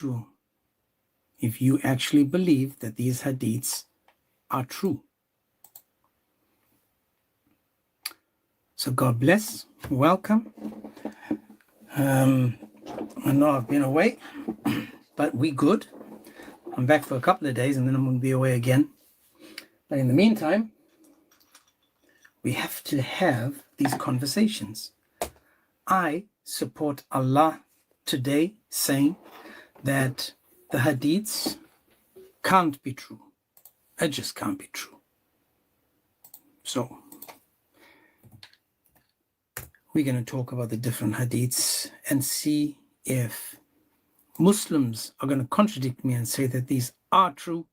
true if you actually believe that these hadiths are true. So God bless. Welcome. I know I've been away, but we good. I'm back for a couple of days and then I'm going to be away again. But in the meantime, we have to have these conversations. I support Allah today saying that the hadiths can't be true. It just can't be true. So we're going to talk about the different hadiths and see if Muslims are going to contradict me and say that these are true.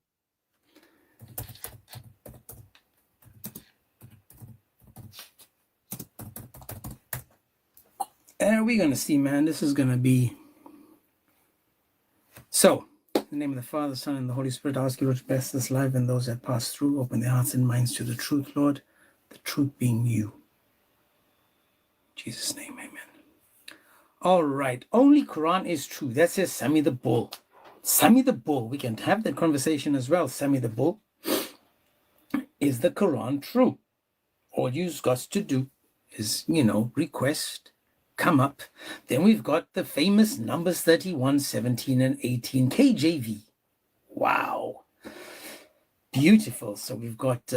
And we're going to see, man, this is going to be... So, in the name of the Father, Son, and the Holy Spirit, I ask you, Lord, to bless this life and those that pass through. Open their hearts and minds to the truth, Lord. The truth being you. In Jesus' name, amen. All right. Only Quran is true. That says Sami the Bull. Sami the Bull. We can have that conversation as well. Sami the Bull. Is the Quran true? All you've got to do is, request, come up. Then we've got the famous Numbers 31, 17, and 18 KJV. Wow. Beautiful. So we've got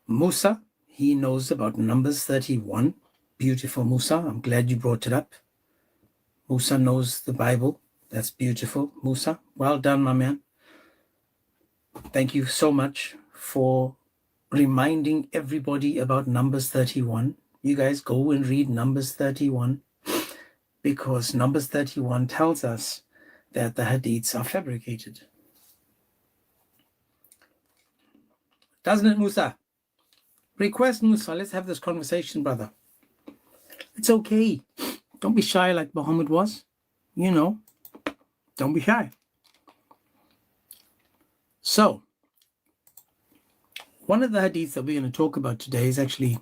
Musa. He knows about Numbers 31. Beautiful, Musa. I'm glad you brought it up. Musa knows the Bible. That's beautiful, Musa. Well done, my man. Thank you so much for reminding everybody about Numbers 31. You guys go and read Numbers 31 because Numbers 31 tells us that the hadiths are fabricated. Doesn't it, Musa? Request, Musa. Let's have this conversation, brother. It's okay. Don't be shy like Muhammad was. Don't be shy. So, one of the hadiths that we're going to talk about today is actually,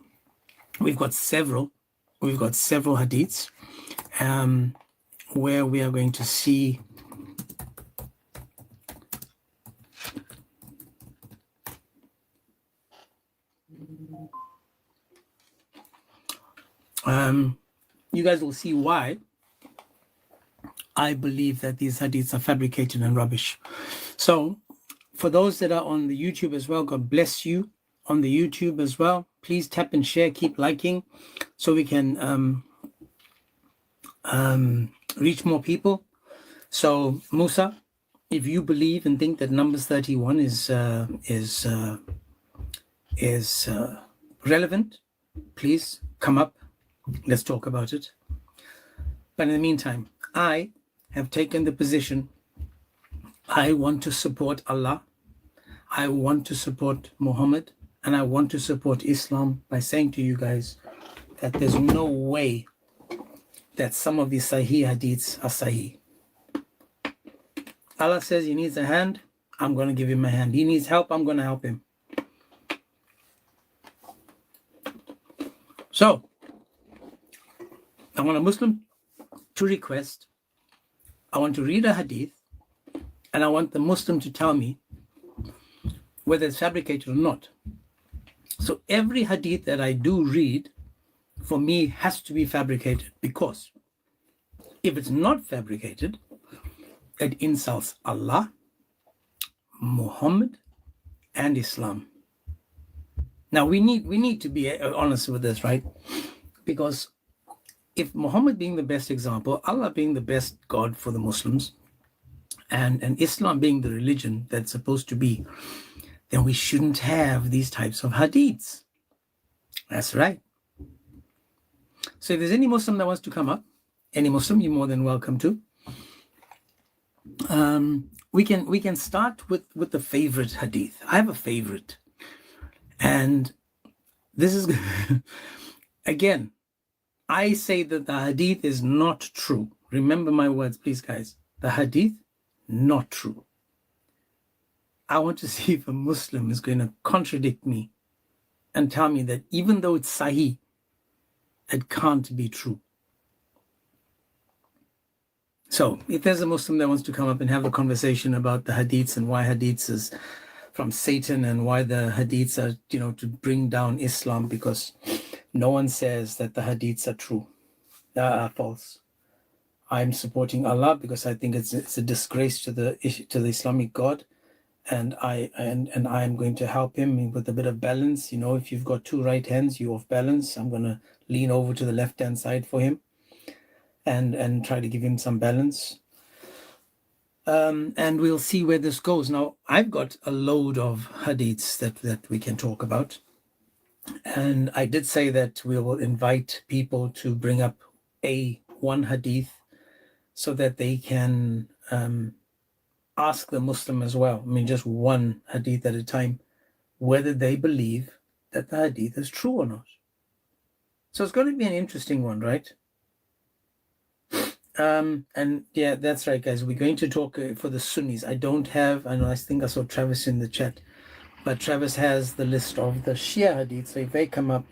we've got several hadiths where we are going to see you guys will see why I believe that these hadiths are fabricated and rubbish. So for those that are on the YouTube as well, God bless you on the YouTube as well. Please tap and share, keep liking so we can reach more people. So Musa, if you believe and think that Numbers 31 is relevant, please come up. Let's talk about it. But in the meantime, I have taken the position, I want to support Allah, I want to support Muhammad, and I want to support Islam by saying to you guys that there's no way that some of these Sahih hadiths are Sahih. Allah says he needs a hand, I'm going to give him a hand. He needs help, I'm going to help him. So, I want a Muslim to request, I want to read a hadith, and I want the Muslim to tell me whether it's fabricated or not. So every hadith that I do read, for me, has to be fabricated, because if it's not fabricated, it insults Allah, Muhammad, and Islam. Now, we need to be honest with this, right? Because if Muhammad being the best example, Allah being the best God for the Muslims, and Islam being the religion that's supposed to be, then we shouldn't have these types of hadiths. That's right. So if there's any Muslim that wants to come up, any Muslim, you're more than welcome to. We can start with the favorite hadith. I have a favorite. And this is, again, I say that the hadith is not true. Remember my words, please, guys. The hadith, not true. I want to see if a Muslim is going to contradict me and tell me that even though it's Sahih, it can't be true. So if there's a Muslim that wants to come up and have a conversation about the hadiths and why hadiths is from Satan and why the hadiths are, to bring down Islam, because no one says that the hadiths are true. They are false. I'm supporting Allah because I think it's a disgrace to the Islamic God, and I am going to help him with a bit of balance. If you've got two right hands, you're off balance. I'm going to lean over to the left hand side for him and try to give him some balance. And we'll see where this goes. Now, I've got a load of hadiths that we can talk about. And I did say that we will invite people to bring up one hadith so that they can ask the Muslim as well. I mean, just one hadith at a time, whether they believe that the hadith is true or not. So it's going to be an interesting one, right? And yeah, that's right, guys. We're going to talk for the Sunnis. I think I saw Travis in the chat, but Travis has the list of the Shia hadith. So if they come up,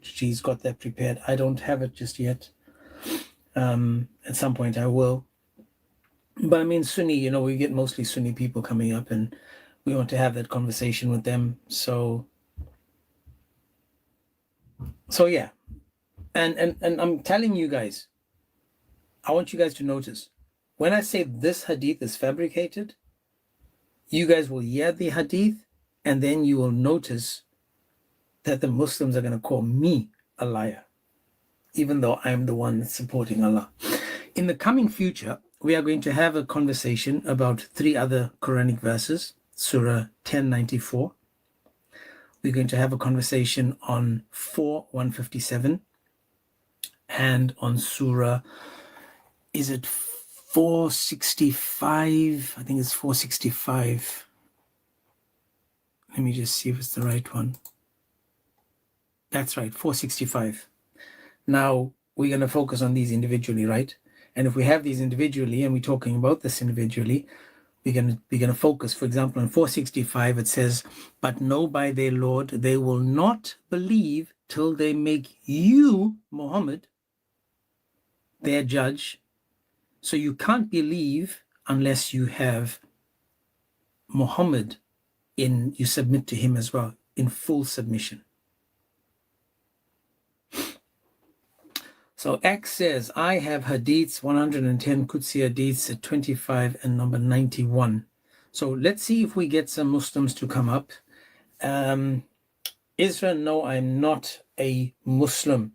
she's got that prepared. I don't have it just yet. At some point I will. But I mean, Sunni, we get mostly Sunni people coming up and we want to have that conversation with them. So yeah. And I'm telling you guys, I want you guys to notice, when I say this hadith is fabricated, you guys will hear the hadith and then you will notice that the Muslims are going to call me a liar, even though I'm the one that's supporting Allah. In the coming future, we are going to have a conversation about 3 other Quranic verses, Surah 1094. We're going to have a conversation on 4:157 and on Surah, is it 465? I think it's 465. Let me just see if it's the right one. That's right, 465. Now, we're going to focus on these individually, right? And if we have these individually and we're talking about this individually, we're going to focus, for example, on 465, it says, "But know by their Lord, they will not believe till they make you, Muhammad, their judge." So you can't believe unless you have Muhammad you submit to him as well, in full submission. So X says, I have hadiths, 110 Qudsi hadiths at 25 and number 91. So let's see if we get some Muslims to come up. Israel, no, I'm not a Muslim.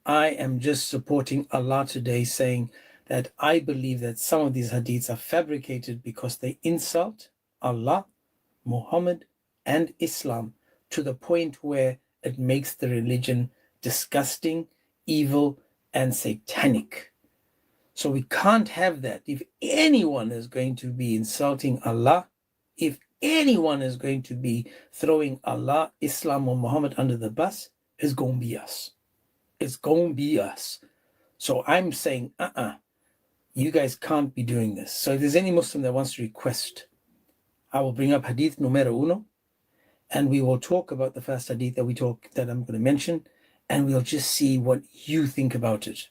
I am just supporting Allah today, saying that I believe that some of these hadiths are fabricated because they insult Allah, Muhammad, and Islam to the point where it makes the religion disgusting, evil, and satanic. So we can't have that. If anyone is going to be insulting Allah, if anyone is going to be throwing Allah, Islam, or Muhammad under the bus, it's going to be us. It's going to be us. So I'm saying, you guys can't be doing this. So if there's any Muslim that wants to request, I will bring up hadith numero uno, and we will talk about the first hadith that I'm going to mention, and we'll just see what you think about it.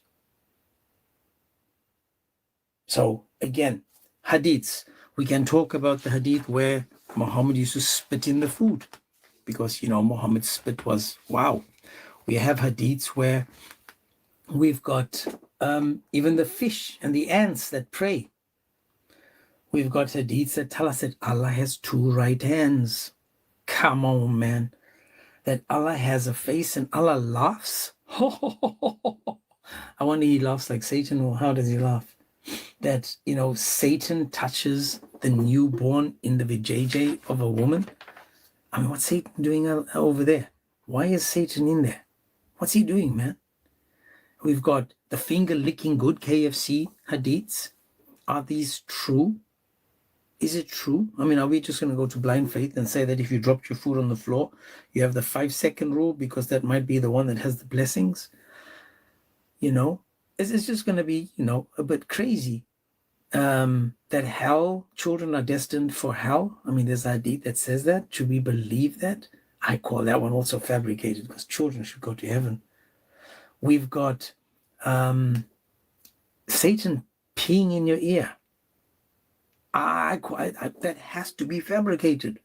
So again, hadiths. We can talk about the hadith where Muhammad used to spit in the food, because Muhammad's spit was wow. We have hadiths where we've got even the fish and the ants that pray. We've got hadiths that tell us that Allah has 2 right hands. Come on, man. That Allah has a face and Allah laughs. I wonder he laughs like Satan, or how does he laugh? That, Satan touches the newborn in the vajayjay of a woman. I mean, what's Satan doing over there? Why is Satan in there? What's he doing, man? We've got the finger-licking good KFC hadiths. Are these true? Is it true? I mean, are we just going to go to blind faith and say that if you dropped your food on the floor, you have the 5-second rule because that might be the one that has the blessings? It's just going to be, a bit crazy. That children are destined for hell. I mean, there's a hadith that says that. Should we believe that? I call that one also fabricated, because children should go to heaven. We've got Satan peeing in your ear. That has to be fabricated.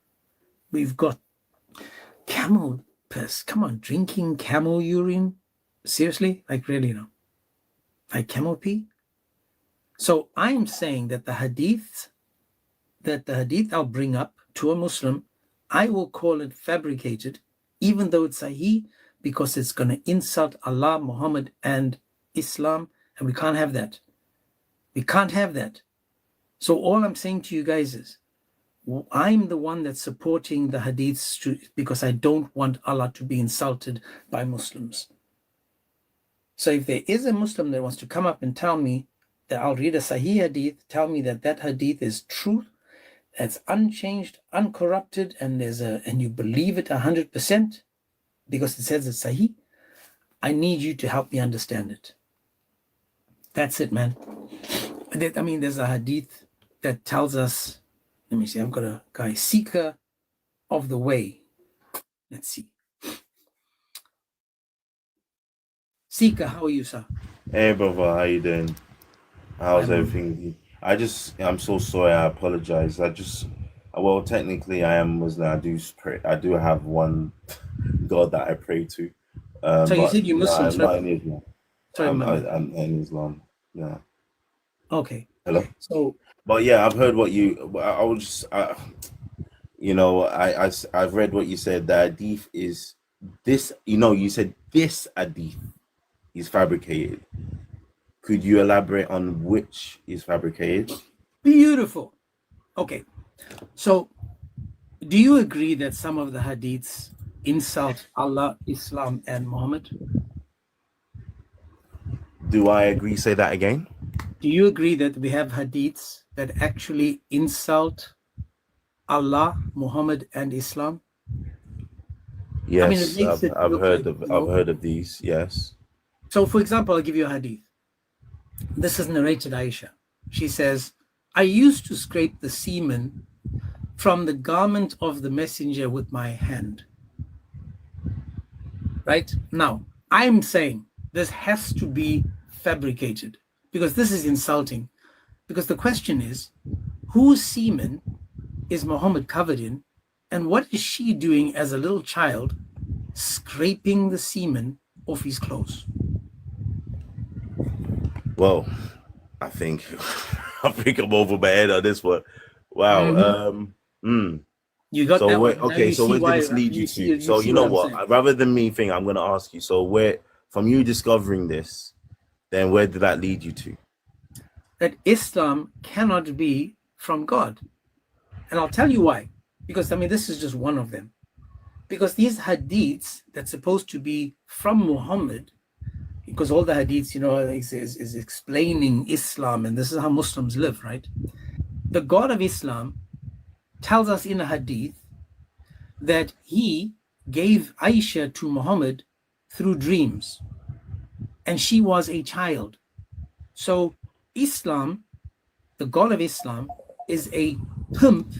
We've got camel piss. Come on, drinking camel urine? Seriously? Like really now? Like camel pee? So I'm saying that the hadith I'll bring up to a Muslim, I will call it fabricated, even though it's sahih, because it's going to insult Allah, Muhammad, and Islam, and we can't have that. We can't have that. So all I'm saying to you guys is, I'm the one that's supporting the hadiths because I don't want Allah to be insulted by Muslims. So if there is a Muslim that wants to come up and tell me that I'll read a sahih hadith, tell me that that hadith is truth, that's unchanged, uncorrupted, and you believe it 100% because it says it's sahih, I need you to help me understand it. That's it, man. I mean, there's a hadith that tells us, let me see, I've got a guy, seeker of the way. Let's see. Seeker, how are you, sir? Hey, brother, how you doing? How's everything? I'm so sorry. I apologize. Well, technically, I am Muslim. I do pray. I do have one God that I pray to. So you said you're Muslim, I'm not in Islam. I'm in Islam. Yeah. Okay. Hello. So, but yeah, I've heard what you. I was just, I've read what you said. The hadith is this. You said this hadith is fabricated. Could you elaborate on which is fabricated? Beautiful. Okay. So, do you agree that some of the hadiths insult Allah, Islam, and Muhammad? Do I agree? Say that again. Do you agree that we have hadiths that actually insult Allah, Muhammad, and Islam? Yes, I've heard of these. Yes. So, for example, I'll give you a hadith. This is narrated Aisha. She says, I used to scrape the semen from the garment of the messenger with my hand. Right? Now, I'm saying this has to be fabricated because this is insulting. Because the question is, whose semen is Muhammad covered in? And what is she doing as a little child scraping the semen off his clothes? Well, I think I'm over my head on this one. Wow. You got that one. Okay, so where did this lead you to? So you know what? Rather than me think, I'm going to ask you. So from you discovering this, then where did that lead you to? That Islam cannot be from God. And I'll tell you why. Because, this is just one of them. Because these hadiths that's supposed to be from Muhammad, because all the hadiths, is explaining Islam, and this is how Muslims live, right? The God of Islam tells us in a hadith that he gave Aisha to Muhammad through dreams, and she was a child. So Islam, the God of Islam, is a pimp,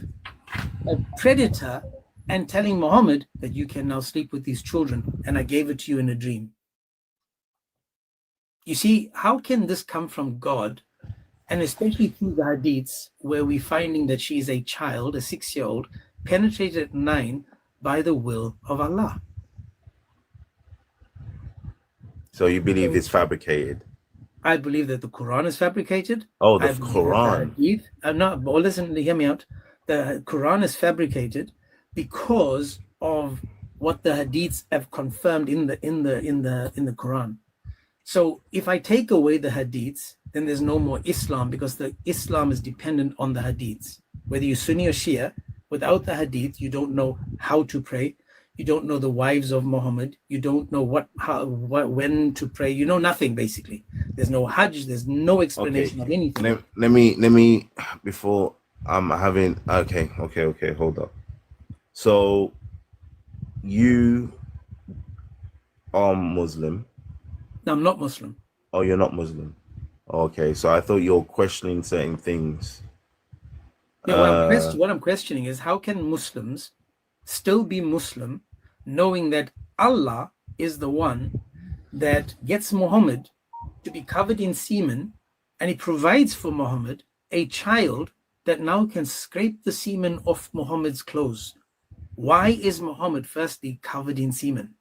a predator, and telling Muhammad that you can now sleep with these children, and I gave it to you in a dream. You see, how can this come from God? And especially through the hadiths, where we're finding that she is a child, a 6-year-old, penetrated at 9 by the will of Allah. So you believe it's fabricated? I believe that the Quran is fabricated. Oh, the Quran. Listen, hear me out. The Quran is fabricated because of what the hadiths have confirmed in the Quran. So if I take away the hadiths, then there's no more Islam, because the Islam is dependent on the hadiths. Whether you're Sunni or Shia, without the hadith, you don't know how to pray. You don't know the wives of Muhammad. You don't know when to pray. You know nothing, basically. There's no Hajj. There's no explanation of anything. Let me before I'm having okay, hold up. So you are Muslim? No, I'm not Muslim. Oh, you're not Muslim. Okay, so I thought you're questioning certain things. Yeah, what I'm questioning is, how can Muslims still be Muslim knowing that Allah is the one that gets Muhammad to be covered in semen and he provides for Muhammad a child that now can scrape the semen off Muhammad's clothes. Why is Muhammad firstly covered in semen?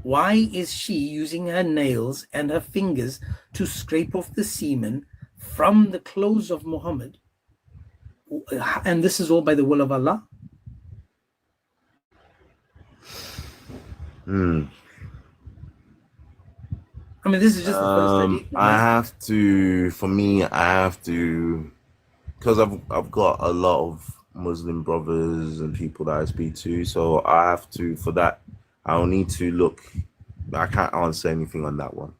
Why is she using her nails and her fingers to scrape off the semen from the clothes of Muhammad? And this is all by the will of Allah. I mean, this is just the first hadith. I have to, because I've got a lot of Muslim brothers and people that I speak to, so I have to, for that, I'll need to look. I can't answer anything on that one.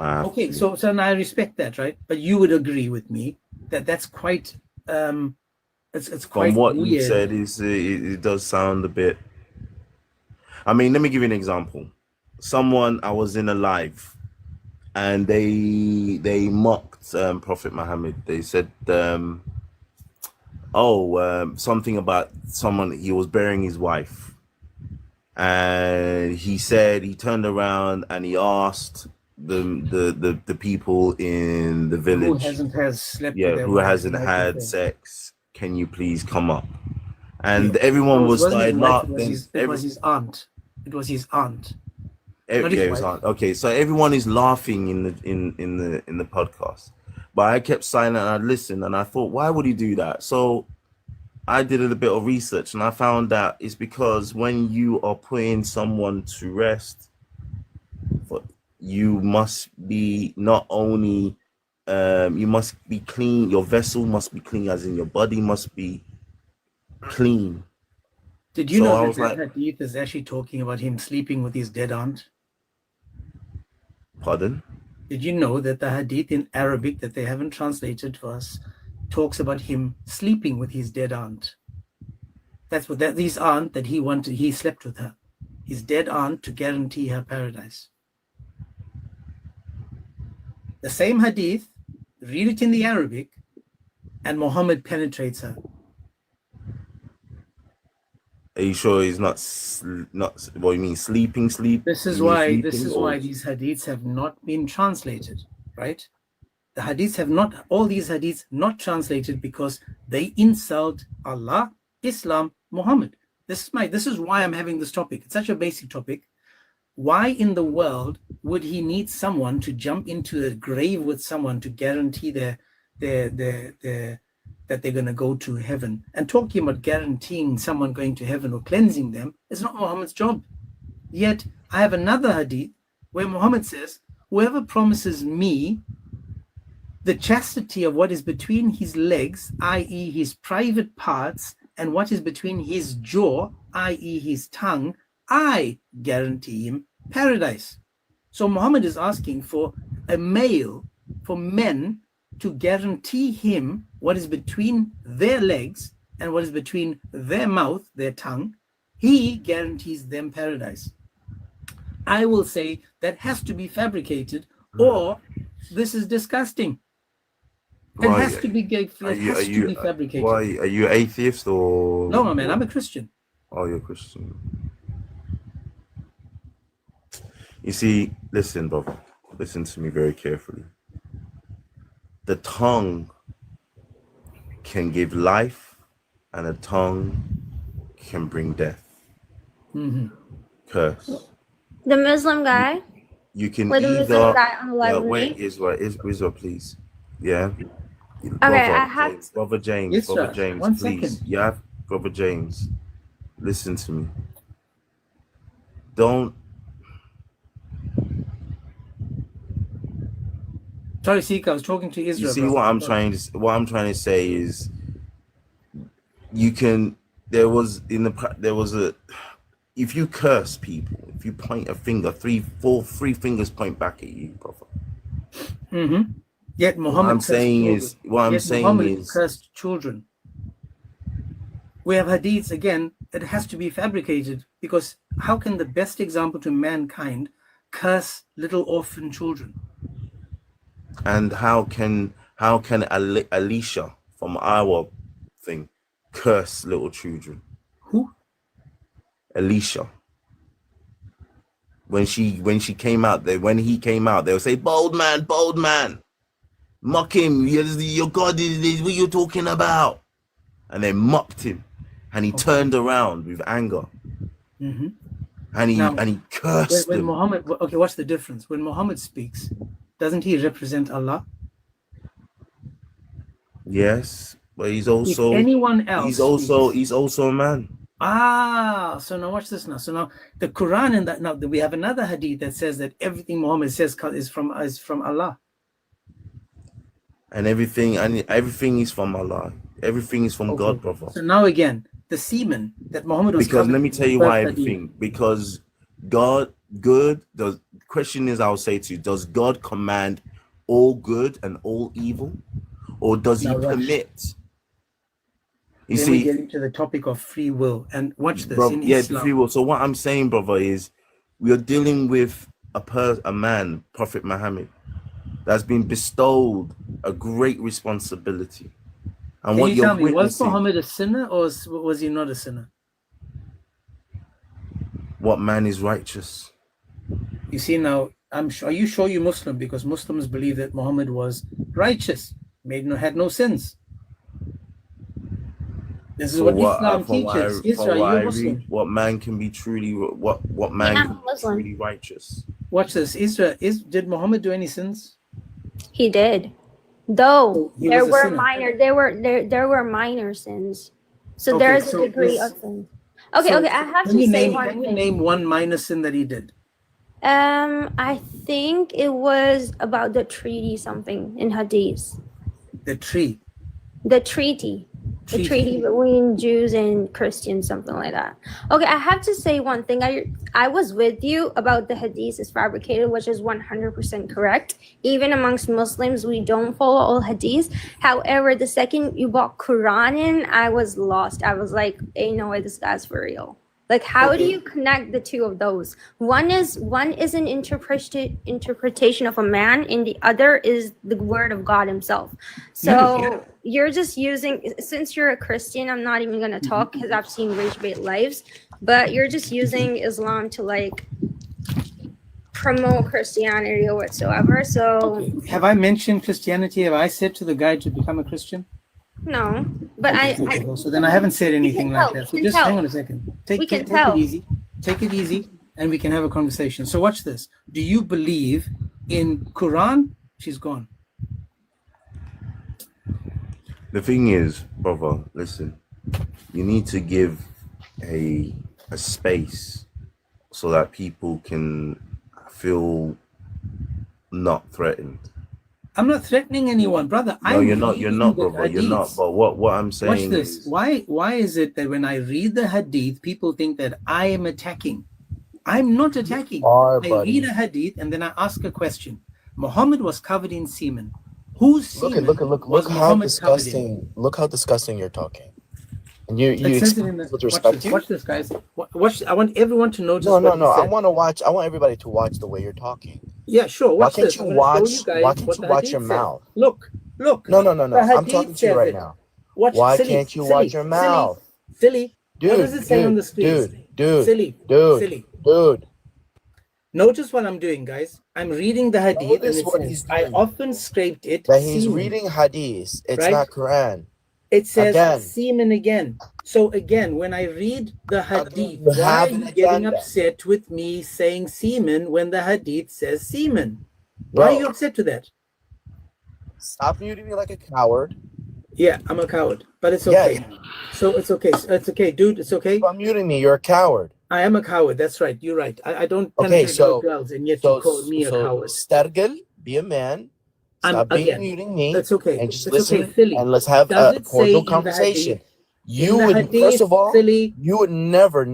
Okay, so I respect that, right? But you would agree with me that that's quite it's quite from what weird. you said, it does sound a bit. I mean, let me give you an example. I was in a live, and they mocked Prophet Muhammad. They said, something about someone, he was burying his wife, and he said, he turned around and he asked the people in the village who hasn't had sex, can you please come up? And everyone was like, it was his aunt. It was his aunt. Okay, so everyone is laughing in the podcast, but I kept silent and I listened and I thought, why would he do that? So I did a little bit of research and I found out it's because when you are putting someone to rest, you must be not only you must be clean, your vessel must be clean, as in your body must be clean. Did you know that hadith is actually talking about him sleeping with his dead aunt? Pardon? Did you know that the hadith in Arabic that they haven't translated for us talks about him sleeping with his dead aunt? That's what his aunt that he slept with her, his dead aunt, to guarantee her paradise. The same hadith, read it in the Arabic, and Muhammad penetrates her. Are you sure he's not what you mean, sleeping? This is why these hadiths have not been translated, right? The hadiths have not, all these hadiths not translated because they insult Allah, Islam, Muhammad. This is why I'm having this topic. It's such a basic topic. Why in the world would he need someone to jump into a grave with someone to guarantee that they're going to go to heaven? And talking about guaranteeing someone going to heaven or cleansing them is not Muhammad's job. Yet I have another hadith where Muhammad says, whoever promises me the chastity of what is between his legs, i.e. his private parts, and what is between his jaw, i.e. his tongue, I guarantee him paradise. So Muhammad is asking for a male, for men to guarantee him what is between their legs and what is between their mouth, their tongue. He guarantees them paradise. I will say that has to be fabricated, or this is disgusting. It has to be fabricated. Why are you atheist or? No, man, I'm a Christian. Oh, you're a Christian. You see, listen, brother. Listen to me very carefully. The tongue can give life, and a tongue can bring death. Mm-hmm. Curse. The Muslim guy. You can either. The Muslim guy on the live wait, Israel, please. Yeah. Okay, Brother James, yes, Brother James, one please. second. Yeah, Brother James, listen to me. Don't. Sorry, Sika, I was talking to Israel. You see, what I'm trying to say is, if you curse people, if you point a finger, three fingers point back at you, brother. Mm-hmm. Yet Muhammad cursed children. We have hadiths again. It has to be fabricated, because how can the best example to mankind curse little orphan children? And how can Alicia from our thing curse little children? Who? Alicia. When he came out, they will say, bold man, bold man. mock him. Your God is what you're talking about. And they mocked him. And he turned around with anger. Mm-hmm. And he cursed when them. Muhammad, okay, what's the difference? When Muhammad speaks, doesn't he represent Allah? Yes, but he's also anyone else he's also a man. So now watch this now. So now the Quran and that now we have another hadith that says that everything Muhammad says is from Allah. And everything is from Allah. Everything is from God, brother. So now again, the semen that Muhammad was because let me tell you why everything. Because God good. The question is, I'll say to you, does God command all good and all evil, or does He permit? You see, we get into the topic of free will, and watch this. Bro, free will. So what I'm saying, brother, is we are dealing with a man, Prophet Muhammad, that's been bestowed a great responsibility. And Can what you tell me, witnessing, was Muhammad a sinner or was he not a sinner? What man is righteous? You see now, are you sure you're Muslim? Because Muslims believe that Muhammad was righteous, had no sins. This is what Islam teaches. Israel, you're Muslim. What man can be truly what man can be truly righteous? Watch this. Israel, did Muhammad do any sins? He did. Though there were minor sins. So there's a degree of sin. Okay, I have to say one thing. Can you name one minor sin that he did? I think it was about the treaty something in Hadiths. The treaty. The treaty between Jews and Christians, something like that. Okay, I have to say one thing. I was with you about the Hadiths is fabricated, which is 100% correct. Even amongst Muslims, we don't follow all Hadiths. However, the second you brought Quran in, I was lost. I was like, ain't no way this guy's for real. Like, how do you connect the two of those? One is an interpretation of a man, and the other is the word of God Himself. So you're just using, since you're a Christian, I'm not even gonna talk because I've seen rage bait lives, but you're just using Islam to like promote Christianity or whatsoever. So have I mentioned Christianity? Have I said to the guy to become a Christian? No, but so then I haven't said anything like that. So just hang on a second. Take it easy. Take it easy, and we can have a conversation. So watch this. Do you believe in Quran? She's gone. The thing is, brother, listen. You need to give a space so that people can feel not threatened. I'm not threatening anyone, brother. No, you're not, brother. You're not. But what I'm saying is, why is it that when I read the hadith, people think that I am attacking? I'm not attacking. I read a hadith and then I ask a question. Muhammad was covered in semen. Whose semen? Look how disgusting. Look how disgusting you're talking. And you with respect. Watch this, guys. Watch. I want everyone to know. No. I want everybody to watch the way you're talking. Yeah, sure. Why can't you watch your mouth? Look. No. I'm talking to you right now. Why can't you watch your mouth? Silly. What does it say on the screen? Dude. Notice what I'm doing, guys. I'm reading the hadith. And it says, I often scraped it. That he's reading hadith. It's not Quran. It says semen again. So again, when I read the hadith, why are you getting upset with me saying semen when the hadith says semen? Why are you upset to that? Stop muting me like a coward. Yeah, I'm a coward, but it's okay. Yeah. So it's okay. It's okay, dude. It's okay. Stop muting me. You're a coward. I am a coward. That's right. You're right. I don't penetrate girls, and yet you call me a coward. Stergel, be a man. Stop muting me. That's okay. And just listen, and let's have a cordial conversation. You would, first of all, you would never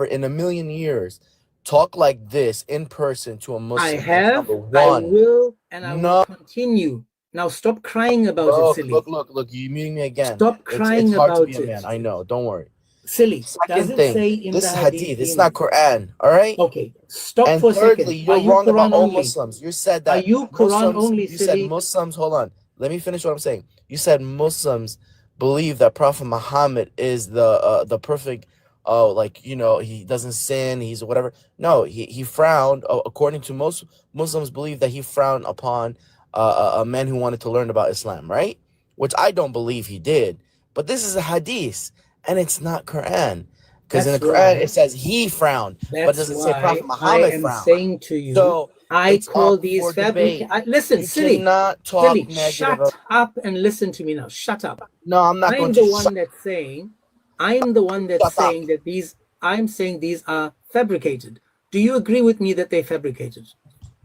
in a million years talk like this in person to a Muslim. I have, I will, and I will continue. Now stop crying about it, silly. Look, you muting me again. Stop crying it's hard about to be a man. it. I know, don't worry. Silly. Second thing, this is hadith. It's not Quran. All right. Okay. Stop and for a second. Thirdly, you're wrong about all Muslims. You said that. Are you Quran only? You said Muslims. Hold on. Let me finish what I'm saying. You said Muslims believe that Prophet Muhammad is the perfect. He doesn't sin. He's whatever. No, he frowned. According to most Muslims, believe that he frowned upon a man who wanted to learn about Islam, right? Which I don't believe he did. But this is a hadith, and it's not Quran. Because in the Quran, it says he frowned, but it doesn't say Prophet Muhammad frowned. Saying to you, So I it's call up these for debate. Listen, You silly. cannot talk Silly, negative. shut up and listen to me now. Shut up. No, I'm not going I'm to. the one that's saying, I'm the one that's Shut up. saying that I'm saying these are fabricated. Do you agree with me that they're fabricated?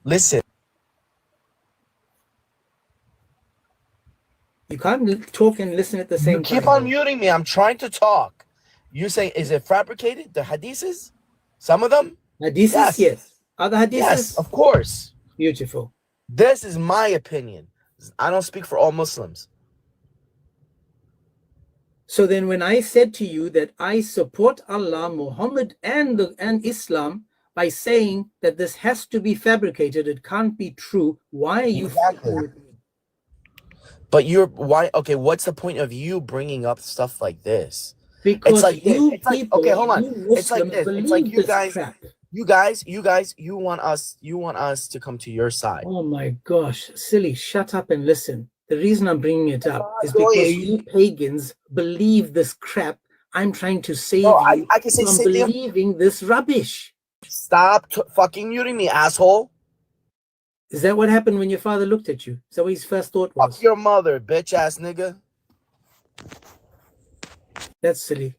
Listen. You can't talk and listen at the same time. You keep on muting me. I'm trying to talk. You say, is it fabricated? The hadiths? Some of them? Hadiths, yes. Other hadiths? Yes, of course. Beautiful. This is my opinion. I don't speak for all Muslims. So then when I said to you that I support Allah, Muhammad, and Islam by saying that this has to be fabricated, it can't be true, why are you Exactly. with me? But why? Okay, what's the point of you bringing up stuff like this? Because it's like you this. It's like, people, okay, hold on. It's like Muslims this. It's like crap. you guys, you want us to come to your side. Oh my gosh, silly, shut up and listen. The reason I'm bringing it up is because you pagans believe this crap. I'm trying to save you I can say from believing this rubbish. Stop fucking muting me, asshole. Is that what happened when your father looked at you? Is that what his first thought was? Fuck your mother, bitch ass nigga. That's silly.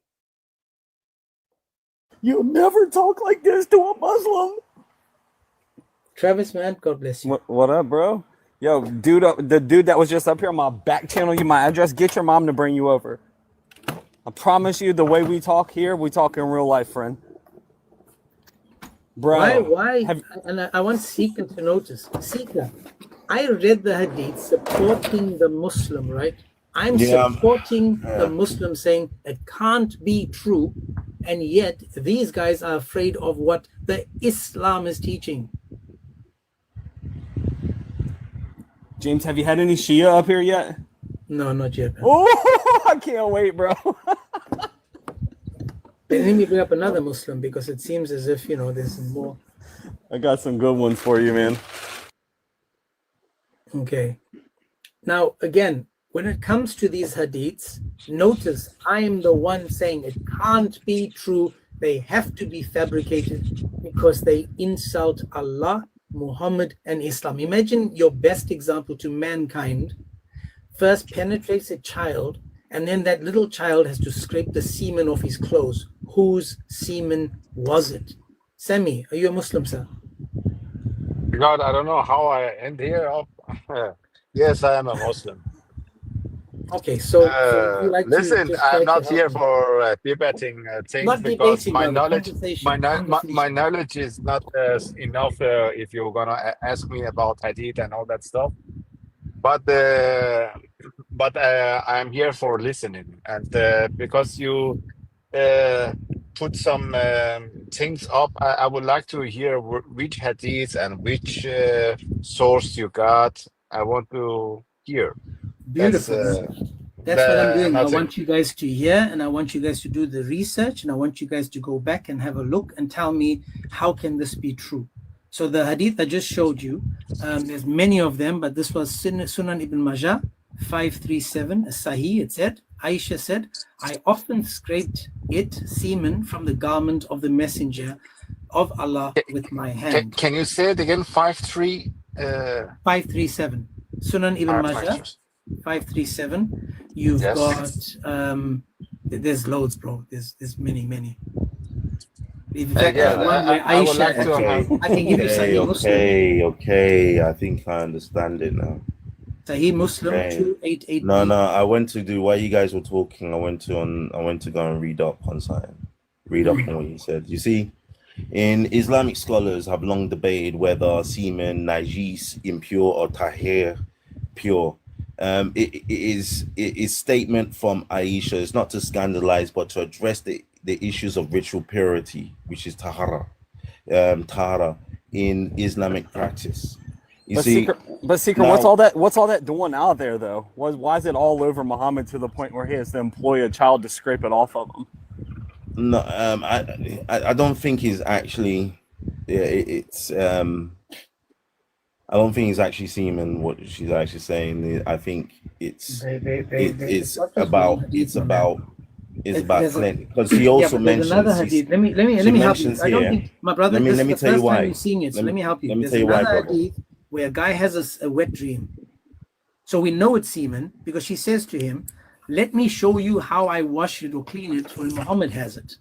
You'll never talk like this to a Muslim. Travis, man, God bless you. What up, bro? Yo, dude, the dude that was just up here, my back channel you my address. Get your mom to bring you over. I promise you, the way we talk here, we talk in real life, friend. Bro, why? And I want Seeker to notice. Seeker, I read the hadith supporting the Muslim, right? I'm supporting the Muslim, saying it can't be true, and yet these guys are afraid of what the Islam is teaching. James, have you had any Shia up here yet? No, not yet. Man. Oh, I can't wait, bro. Then let me bring up another Muslim because it seems as if, there's more. I got some good ones for you, man. Okay. Now, again, when it comes to these hadiths, notice I am the one saying it can't be true. They have to be fabricated because they insult Allah, Muhammad, and Islam. Imagine your best example to mankind first penetrates a child, and then that little child has to scrape the semen off his clothes. Whose semen was it? Sammy, are you a Muslim, sir? God, I don't know how I end here. Yes, I am a Muslim. Okay, so you like listen, to I'm not here for debating things not because debating, my brother, knowledge, my knowledge is not enough. If you're gonna ask me about hadith and all that stuff, but I'm here for listening, and because you put some things up, I would like to hear which hadith and which source you got. I want to hear. Beautiful. That's what I'm doing. nothing. I want you guys to hear, and I want you guys to do the research, and I want you guys to go back and have a look and tell me how can this be true. So the hadith I just showed you, there's many of them, but this was Sunan Ibn Majah 537, a Sahih. It said, Aisha said, I often scraped semen from the garment of the messenger of Allah with my hand. Can you say it again? 537. Sunan Ibn Majah 537. You've got there's loads, bro. There's many. In fact, I would like to have. I can give you Sahih Muslim. Okay. I think I understand it now. Sahih Muslim 288. No. I went to do while you guys were talking. I went to go and read up on something. Read up on what you said. You see, in Islamic scholars have long debated whether semen najis impure or tahir pure. It is statement from Aisha. It's not to scandalize, but to address the issues of ritual purity, which is tahara in Islamic practice. Seeker, now, what's all that doing out there though? Why is it all over Muhammad to the point where he has to employ a child to scrape it off of him? No, I don't think he's actually. It's I don't think it's actually semen. What she's actually saying, I think it's it's what does about one hadith it's on that? about it's about There's a, cleansing, because he yeah, also but there's another mentions hadith. Let she me help you. mentions I don't here. think, my brother, this Let is me the tell you first time why. you're seeing it. So let me help you. Let me There's tell you why, another brother. hadith where a guy has a wet dream. So we know it's semen because she says to him, let me show you how I wash it or clean it when Muhammad has it.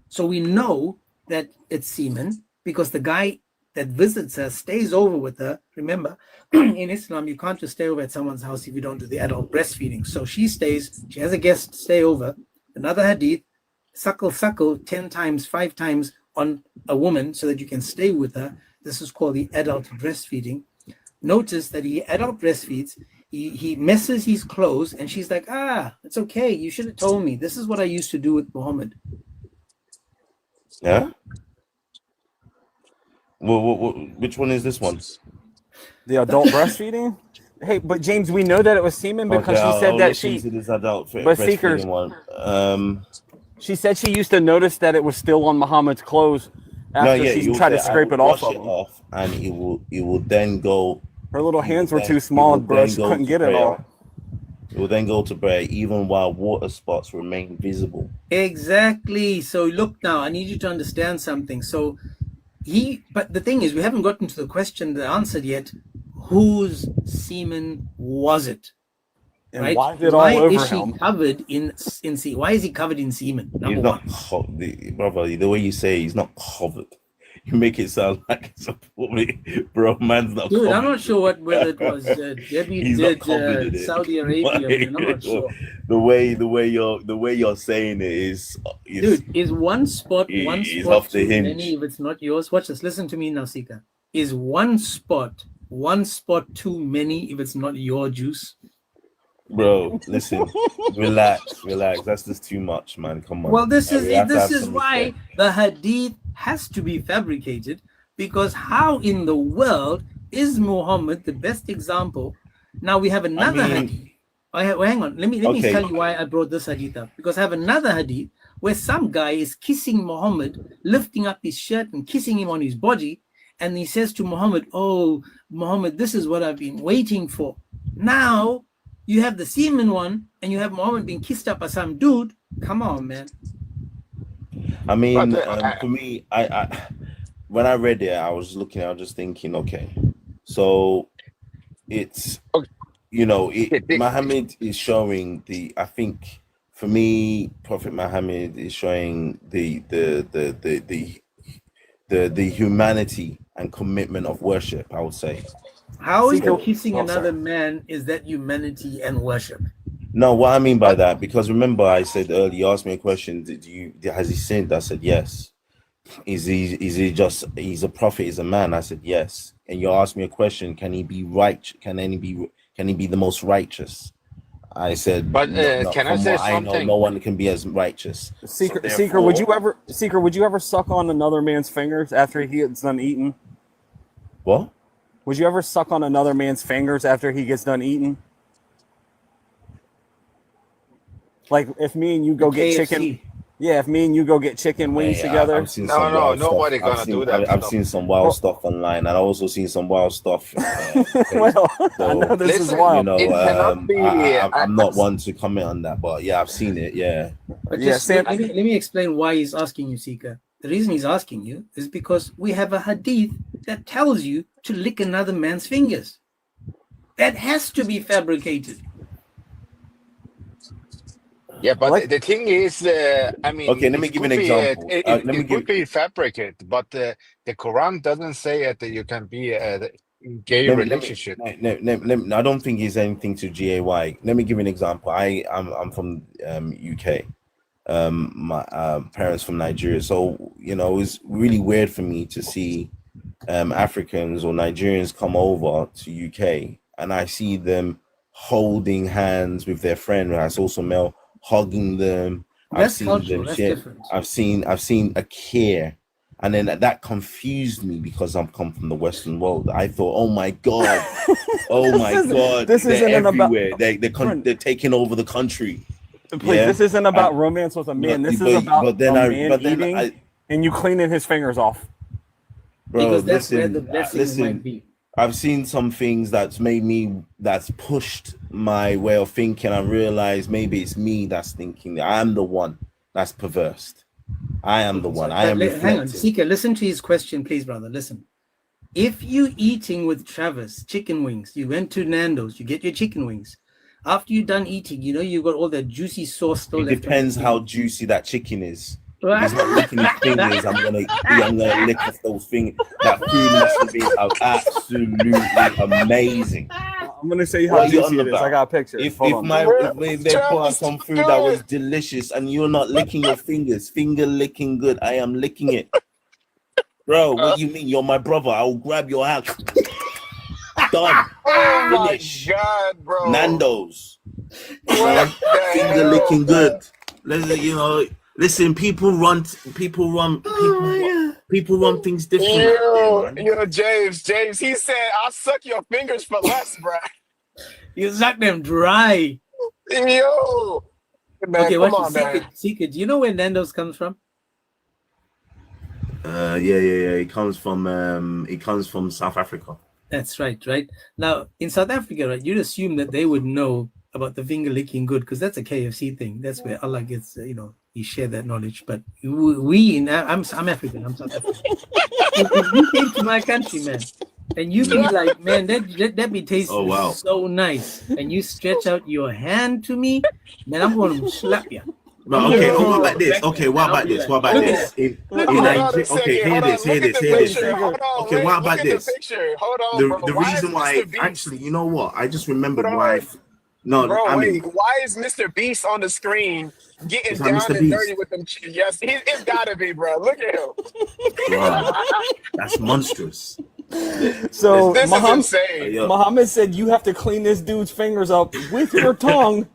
So we know that it's semen because the guy that visits her stays over with her. Remember, in Islam, you can't just stay over at someone's house if you don't do the adult breastfeeding. So she stays, she has a guest stay over. Another hadith, suckle 10 times, 5 times on a woman so that you can stay with her. This is called the adult breastfeeding. Notice that he adult breastfeeds, he messes his clothes, and she's like, it's okay. You should have told me. This is what I used to do with Muhammad. Yeah. Well, which one is this one? The adult breastfeeding. Hey, but James, we know that it was semen because Okay, she said I'll that listen she. to this adult But Seekers, breastfeeding one. she said she used to notice that it was still on Muhammad's clothes No, after yeah, she you'll tried say to I scrape will it off wash of it him. off, and it will then go. Her little You will hands were then, too you small, will bro. then She go couldn't to get it prayer. all. It will then go to prayer, even while water spots remain visible. Exactly. So look now, I need you to understand something. So but the thing is, we haven't gotten to the question, the answer yet. Whose semen was it? And Right? why is it all Why over is she him? covered in semen? Why is he covered in semen? He's Number not one. brother. The way you say he's not covered, you make it sound like it's a bro. Man's not Dude, covered. I'm not sure whether it was Debbie He's did not covered in it. Saudi Arabia, man. I'm not sure. The way you're saying it is Dude, is one spot off the too hinge. many if it's not yours? Watch this. Listen to me now, Sika. Is one spot too many if it's not your juice? Bro, listen, relax. That's just too much, man. Come on. Well, this We have to have is some why respect. the hadith has to be fabricated, because how in the world is Muhammad the best example? Now we have another hadith. Hang on. Let me Okay. tell you why I brought this hadith up. Because I have another hadith where some guy is kissing Muhammad, lifting up his shirt and kissing him on his body, and he says to Muhammad, "Oh, Muhammad, this is what I've been waiting for." Now you have the semen one, and you have Muhammad being kissed up by some dude. Come on, man. I mean, But for me, I when I read it, I was just thinking, okay, so it's Muhammad is showing I think for me, Prophet Muhammad is showing the humanity and commitment of worship, I would say. How is kissing another man, is that humanity and worship? No, what I mean by that, because remember I said earlier, you asked me a question, has he sinned? I said yes. Is he just, he's a prophet, he's a man? I said yes. And you asked me a question, can he be right? Can he be the most righteous? I said, no, can I from say what I know, something? no one can be as righteous. Seeker, would you ever suck on another man's fingers after he gets done eating? What? Would you ever suck on another man's fingers after he gets done eating? Like if me and you go get chicken. Yeah, if me and you go get chicken wings together. I've seen some wild nobody stuff. gonna do that. I've seen some wild stuff online, and I've also seen some wild stuff. Well, I know this is wild. I'm not one to comment on that, but yeah, I've seen it. Yeah. But let me explain why he's asking you, Sika. The reason he's asking you is because we have a hadith that tells you to lick another man's fingers. That has to be fabricated. Yeah, but the thing is, I mean, okay, let me give an example. It could be fabricated, but the Quran doesn't say that you can be a gay relationship. I don't think it's anything to GAY. Let me give you an example. I'm from UK. My parents from Nigeria, so it's really weird for me to see Africans or Nigerians come over to UK, and I see them holding hands with their friend that's also male, hugging them. That's cultural. That's different. I've seen a care, and then that confused me because I'm come from the Western world. I thought, oh my god, this they're isn't everywhere. About... They're taking over the country. Please, this isn't about romance with a man. This is about a man eating and you cleaning his fingers off. Bro, because that's where the blessing might be. I've seen some things that's pushed my way of thinking and realized maybe it's me that's thinking. I'm the one that's perverse. I am the one. I am reflecting. Hang on, Seeker, listen to his question, please, brother. Listen. If you eating with Travis chicken wings, you went to Nando's, you get your chicken wings. After you're done eating, you know you got all that juicy sauce still left. It depends how juicy that chicken is. If he's not licking his fingers, I'm gonna lick off those fingers. That food must have been absolutely amazing. I'm gonna show you how juicy it is. I got a picture. If they put some food that was delicious and you're not licking your fingers, finger licking good, I am licking it. Bro, what do you mean? You're my brother. I will grab your hand. Done. Oh Finish. my God, bro. Nando's. Finger licking good. Listen, people run things differently. Yo, James, he said, I'll suck your fingers for less, bro. You suck them dry. Yo. Man, okay, come on, man. Seeker, do you know where Nando's comes from? Yeah. It comes from South Africa. That's right. Now, in South Africa, right, you'd assume that they would know about the finger licking good because that's a KFC thing. That's where Allah gets, He shared that knowledge. But I'm African. I'm South African. If you came to my country, man, and you be like, man, that be tasting so nice, and you stretch out your hand to me, man, I'm going to slap you. But okay, what about this? Okay, what about this? What about this? Okay, hear this. Okay, what about this? The reason why, actually, you know what? I just remembered why. No, bro, I mean, why is Mr. Beast on the screen getting down and dirty with them? Yes, it's gotta be, bro. Look at him. Bro, that's monstrous. So this is insane. Muhammad said you have to clean this dude's fingers up with your tongue.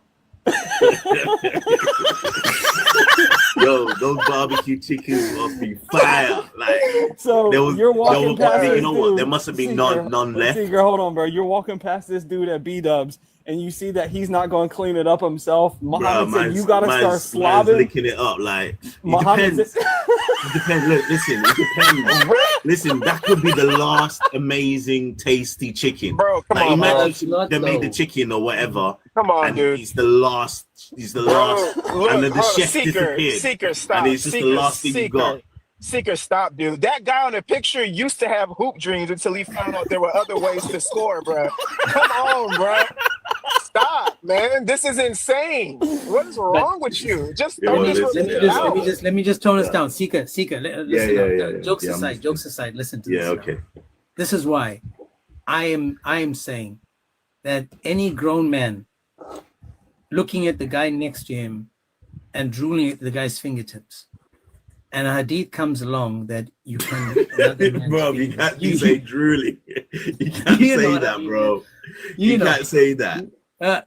Yo, those barbecue chickens must be fire. Like, so you're walking past this dude. There must have been none left. Seeker, hold on, bro. You're walking past this dude at B-Dubs, and you see that he's not going to clean it up himself. Muhammad said you got to start slobbing. Licking it up, like, it depends. It depends. Look, listen, it depends. Listen, that could be the last amazing, tasty chicken. Bro, come on, imagine they made the chicken or whatever. Come on, and dude. He's the last. Look, and then the chef disappeared. Seeker, stop. And it's just the last thing you got. Seeker, stop, dude. That guy on the picture used to have hoop dreams until he found out there were other ways to score, bro. Come on, bro. Stop, man. This is insane. What is wrong with you? Just let me just tone us down. Seeker. Listen, jokes aside. Listen to this. Yeah, okay. This is why I am saying that any grown man looking at the guy next to him and drooling at the guy's fingertips, and a hadith comes along that you can. Bro, you can't say drooling. You can't say that, bro. You can't say that.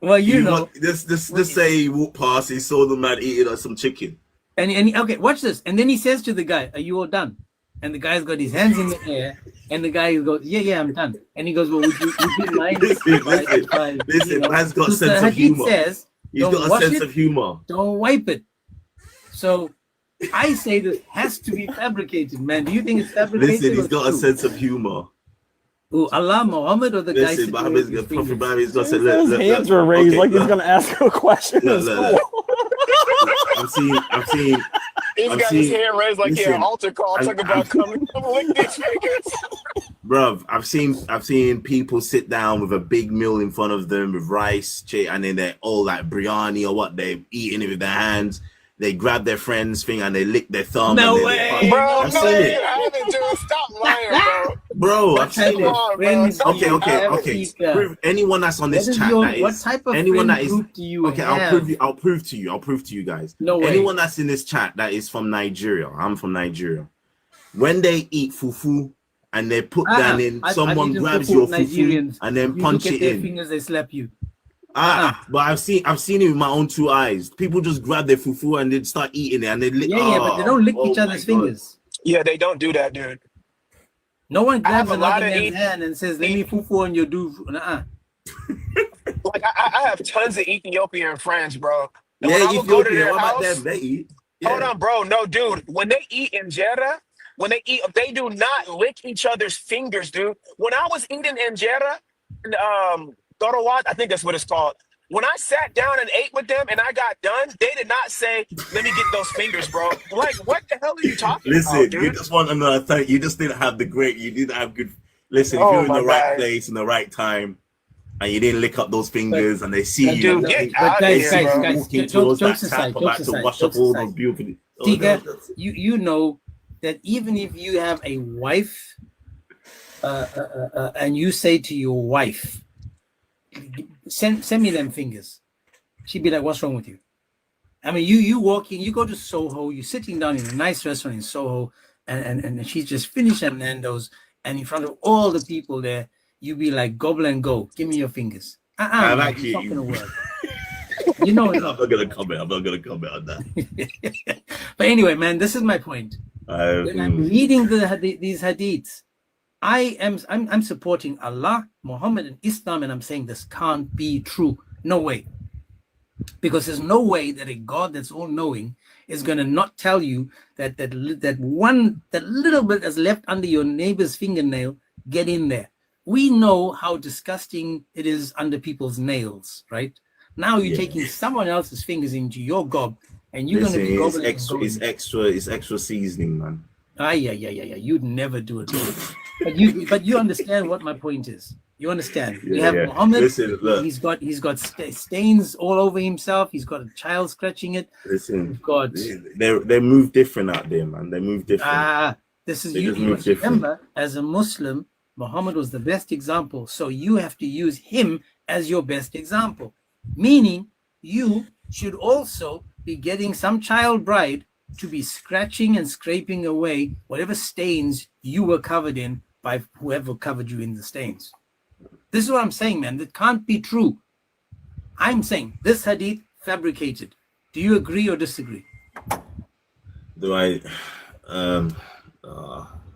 Well, Just say he walked past, he saw the man eating some chicken. And okay, watch this. And then he says to the guy, "Are you all done?" And the guy's got his hands in the air, and the guy goes, "Yeah, I'm done." And he goes, "Well, would you mind?" Listen, man's got a sense of humor. He's got a sense of humor. Don't wipe it. So I say this has to be fabricated, man. Do you think it's fabricated? Listen, he's got a sense of humor. Oh, Allah, Muhammad, or the guy? Listen, Prophet Muhammad's got to say, look. His hands were raised like he's gonna ask a question. Look. I've seen. He's got his hand raised like he had an altar call. Talking about coming lick these fingers. Bruv, I've seen people sit down with a big meal in front of them with rice, and then they're all like biryani or what, they're eating it with their hands. They grab their friend's thing and they lick their thumb. No way, bro. I've seen it. You haven't, dude. Stop lying, bro. Bro, I've seen it. Okay. Anyone that's on this chat, what type of group do you have? I'll prove to you guys. No way. Anyone that's in this chat that is from Nigeria, I'm from Nigeria. When they eat fufu and they put that in, someone grabs your fufu and then punch it in. Fingers, they slap you. But I've seen it with my own two eyes. People just grab their fufu and they start eating it and they lick. But they don't lick each other's fingers. Yeah, they don't do that, dude. No one grabs another man's hand and says, "Let me fufu on your do." Like I have tons of Ethiopian friends, bro. And yeah, Ethiopian. What about them? They eat. Yeah. Hold on, bro. No, dude. When they eat injera, when they eat, they do not lick each other's fingers, dude. When I was eating injera and Dorowat, I think that's what it's called. When I sat down and ate with them and I got done, they did not say, "Let me get those fingers, bro." Like, what the hell are you talking Listen, about, you dude? just want another thing. You just didn't have you didn't have good. Listen, if Oh you're in my the right God. place in the right time, and you didn't lick up those fingers, and they see you, Dude, they, get But out of they guys, see here, guys, you bro. guys, walking jokes, towards jokes that aside, tap jokes about to aside, wash up jokes all aside. those beautiful. Oh, no, Tika, that's- you know that even if you have a wife, and you say to your wife, send me them fingers, she'd be like, "What's wrong with you?" I mean, you walking, you go to Soho, you're sitting down in a nice restaurant in Soho, and she's just finished at Nando's, and in front of all the people there, you be like, "Gobble and go, give me your fingers." I'm Man, actually. it's not gonna work. You know I'm it. not gonna comment. I'm not gonna comment on that. But anyway, man, this is my point. When I'm reading these hadiths, I'm supporting Allah, Muhammad, and Islam, and I'm saying this can't be true. No way. Because there's no way that a God that's all-knowing is going to not tell you that that little bit that's left under your neighbor's fingernail, get in there. We know how disgusting it is under people's nails, right? Now you're taking someone else's fingers into your gob, and you're going to be gobbling and going. It's extra seasoning, man. Yeah. You'd never do it. But you understand what my point is. You understand? We have Muhammad. Listen, look. He's got stains all over himself. He's got a child scratching it. Listen, We've got they move different out there, man. They move different. This is They you just move must different. remember, as a Muslim, Muhammad was the best example. So you have to use him as your best example. Meaning you should also be getting some child bride to be scratching and scraping away whatever stains you were covered in by whoever covered you in the stains. This is what I'm saying, man. That can't be true. I'm saying this hadith fabricated. Do you agree or disagree? Do I?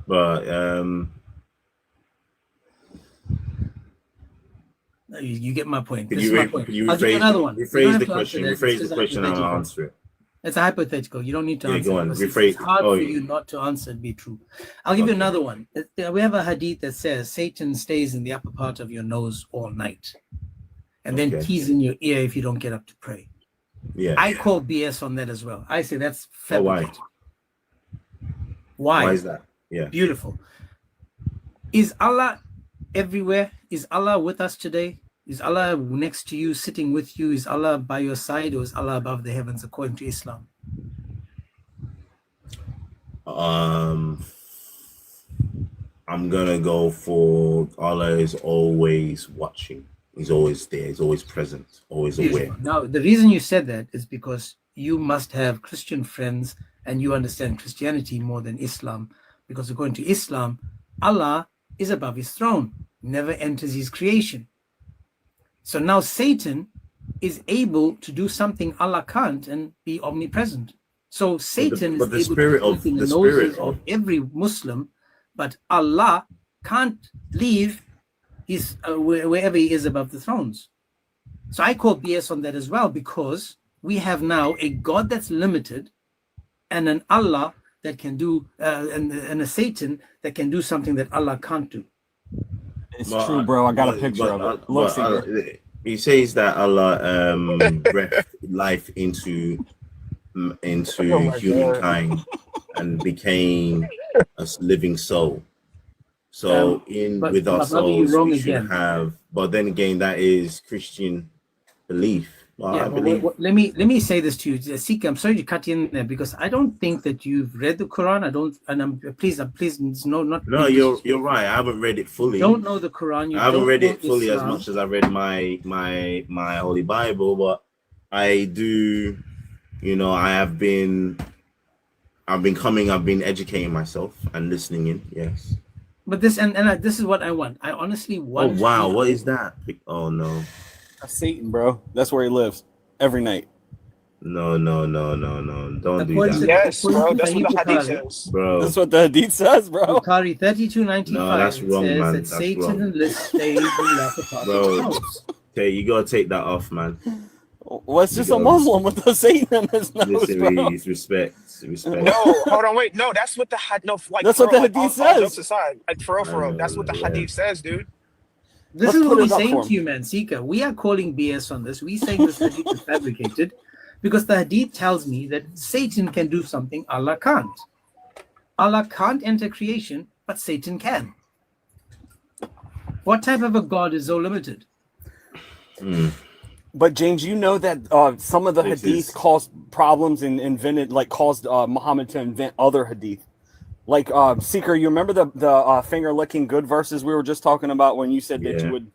But You get my point. Could This you is my point. could you I'll give you rephrase another one. You don't rephrase have the to answer question? that. It's Rephrase just the question and I'll hypothetical. answer it. It's a hypothetical. You don't need to Yeah, answer go it on. because Rephrase. it's hard Oh, for you not to answer and be true. I'll give you another one. We have a hadith that says Satan stays in the upper part of your nose all night and then keys in your ear if you don't get up to pray. Yeah. I call BS on that as well. I say that's Oh, why? fabricated. Why? Why is that? Yeah. Beautiful. Is Allah everywhere? Is Allah with us today? Is Allah next to you, sitting with you? Is Allah by your side, or is Allah above the heavens according to Islam? I'm gonna go for Allah is always watching. He's always there. He's always present. Always aware. Now, the reason you said that is because you must have Christian friends and you understand Christianity more than Islam. Because according to Islam, Allah is above his throne, never enters his creation. So now Satan is able to do something Allah can't and be omnipresent. So Satan but the is spirit able to of look in the the noses spirit of every Muslim, but Allah can't leave his wherever he is above the thrones. So I call BS on that as well, because we have now a God that's limited and an Allah that can do and a Satan that can do something that Allah can't do. It's true, bro. I got a picture of it. Look, he says that Allah breathed life into humankind and became a living soul. So with our souls, we should have. But then again, that is Christian belief. Well, Yeah, I believe. let me say this to you, Sika. I'm sorry to cut in there because I don't think that you've read the Quran. I don't, and I'm please, not. No, you're right. I haven't read it fully. You don't know the Quran. You I haven't don't read know it fully Islam. as much as I read my Holy Bible, but I do. You know, I've been educating myself and listening in. Yes. But this this is what I want. I honestly want. Oh wow, what is that? Oh no. That's Satan, bro. That's where he lives every night. No. Don't do According that. to- Yes, bro. according to That's what the Sahih hadith Bukhari, says. Bro. That's what the Hadith says, bro. Bukhari 3295 No, that's wrong, says man. that That's Satan wrong. stays in the upper part of Bro. the house. Okay, you gotta take that off, man. Well, it's just a Muslim with a Satan in his nose, Listen, bro. respect. No, hold on, wait. No, that's what the no. Like, That's for what the real, like, Hadith all jokes says. aside, like, for real, that's what the Hadith says, dude. This Let's is put what it we're up saying for to you, man, Seeker. We are calling BS on this. We saying this hadith is fabricated because the hadith tells me that Satan can do something Allah can't. Allah can't enter creation, but Satan can. What type of a God is so limited? But James, you know that some of the hadith caused problems and caused Muhammad to invent other hadith. Like Seeker, you remember the finger licking good verses we were just talking about when you said that you would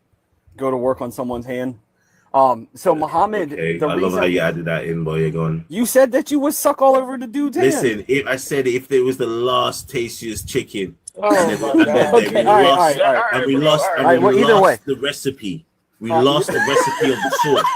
go to work on someone's hand? So Muhammad, I love how you added that in, boy. You're gone. You said that you would suck all over the dude's hand. Listen, I said if there was the last tastiest chicken, Either way, the recipe. We lost the recipe of the source.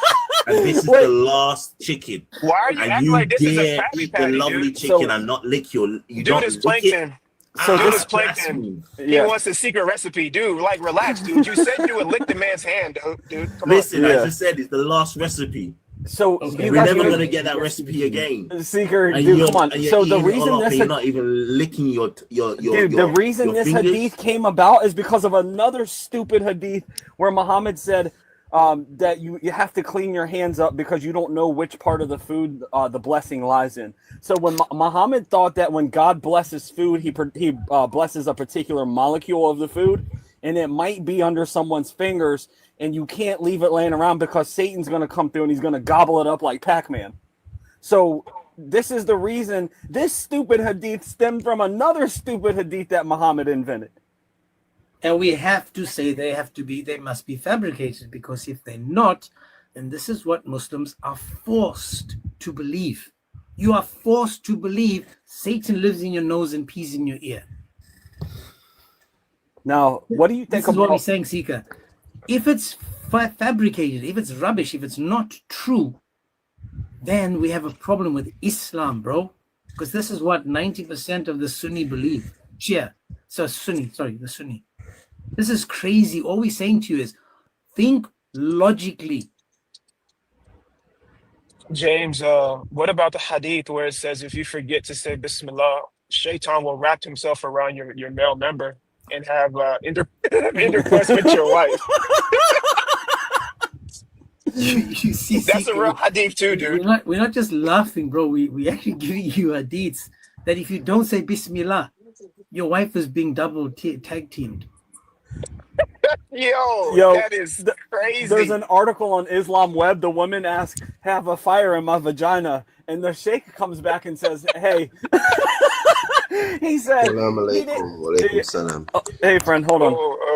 And this is the last chicken. Why are you acting like this is a Krabby Patty, the lovely dude? chicken and not lick your... You dude is plankton. So dude is plankton. He wants a secret recipe. Dude, like, relax, dude. You said you would lick the man's hand, dude. Come Listen, I just said it's the last recipe. So we're never gonna get that recipe again. Seeker, dude, come on. So the reason you're not even licking your the reason this hadith came about is because of another stupid hadith where Muhammad said that you have to clean your hands up because you don't know which part of the food the blessing lies in. So when Muhammad thought that when God blesses food, he blesses a particular molecule of the food, and it might be under someone's fingers, and you can't leave it laying around because Satan's going to come through and he's going to gobble it up like Pac-Man. So this is the reason this stupid hadith stemmed from another stupid hadith that Muhammad invented. And we have to say they must be fabricated, because if they're not, then this is what Muslims are forced to believe. You are forced to believe Satan lives in your nose and pees in your ear. Now, what do you think about... This is what we're saying, Seeker. If it's fabricated, if it's rubbish, if it's not true, then we have a problem with Islam, bro. Because this is what 90% of the Sunni believe. The Sunni. This is crazy. All we're saying to you is think logically. James, what about the hadith where it says if you forget to say Bismillah, Shaitan will wrap himself around your male member and have intercourse with your wife? You see, that's a real hadith too, dude. We're not just laughing, bro. We actually giving you hadiths that if you don't say Bismillah, your wife is being double tag teamed. Yo, that is crazy. There's an article on Islam Web. The woman asks, "Have a fire in my vagina," and the sheikh comes back and says, "Hey." He said, "Hey, friend, hold on.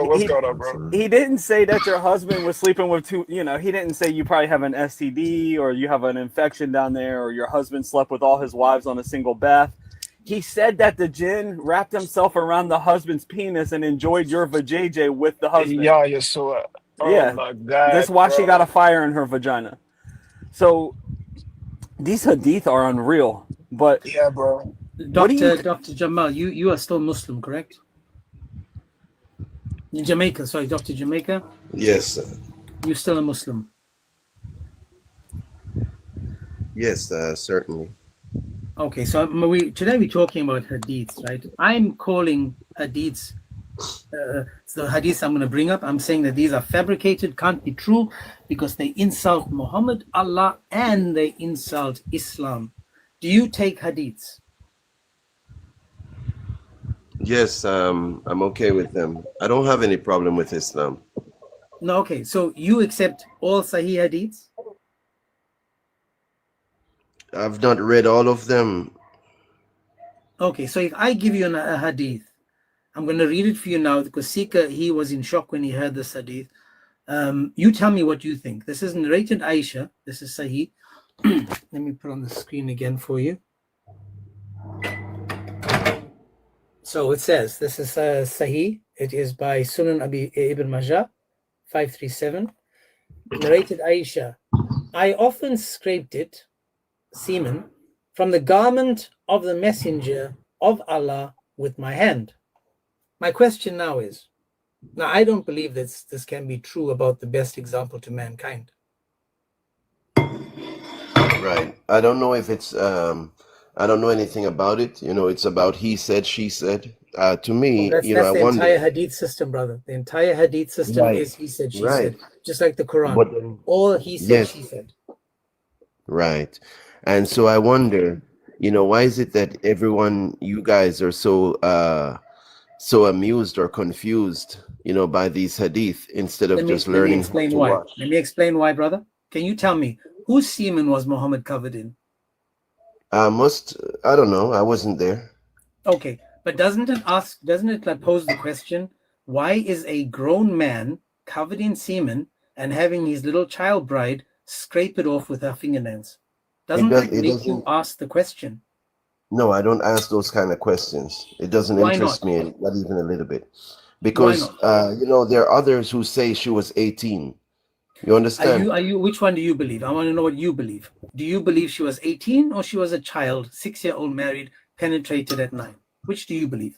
What's going on, bro?" He didn't say that your husband was sleeping with two. He didn't say you probably have an STD or you have an infection down there or your husband slept with all his wives on a single bath. He said that the jinn wrapped himself around the husband's penis and enjoyed your vajayjay with the husband. Yeah, you saw it. Oh my God. That's why she got a fire in her vagina. So these hadith are unreal. But yeah, bro. Dr. Jamal, you are still Muslim, correct? In Jamaica, Dr. Jamaica? Yes, sir. You're still a Muslim? Yes, certainly. Okay, so today we're talking about hadiths, right? I'm calling hadiths, the hadiths I'm going to bring up, I'm saying that these are fabricated, can't be true, because they insult Muhammad, Allah, and they insult Islam. Do you take hadiths? Yes, I'm okay with them. I don't have any problem with Islam. No, okay, so you accept all Sahih hadiths? I've not read all of them. Okay, so if I give you a hadith, I'm going to read it for you now, because Sika, he was in shock when he heard this hadith. You tell me what you think. This is narrated Aisha. This is Sahih. Let me put on the screen again for you. So it says, this is Sahih. It is by Sunan Ibn Majah, 537. Narrated Aisha. I often scraped it, semen, from the garment of the messenger of Allah with my hand. My question now is, I don't believe that this can be true about the best example to mankind. Right. I don't know if it's I don't know anything about it. You know, it's about he said, she said. To me, That's you know, I the entire wonder. Hadith system, brother. The entire Hadith system Right. is he said, she Right. said, just like the Quran. But then, All he said, yes, she said. right. And so I wonder, you know, why is it that everyone, you guys are so amused or confused, you know, by these hadith instead of just Let me learning how explain to why. wash? Let me explain why, brother. Can you tell me whose semen was Muhammad covered in? I don't know. I wasn't there. Okay, but doesn't it like pose the question, why is a grown man covered in semen and having his little child bride scrape it off with her fingernails? Doesn't that It make you doesn't. ask the question? No, I don't ask those kind of questions. It doesn't Why not? interest me, not even a little bit. Why Because, not? you know, there are others who say she was 18. You understand? Are you which one do you believe? I want to know what you believe. Do you believe she was 18 or she was a child, 6-year-old married, penetrated at 9? Which do you believe?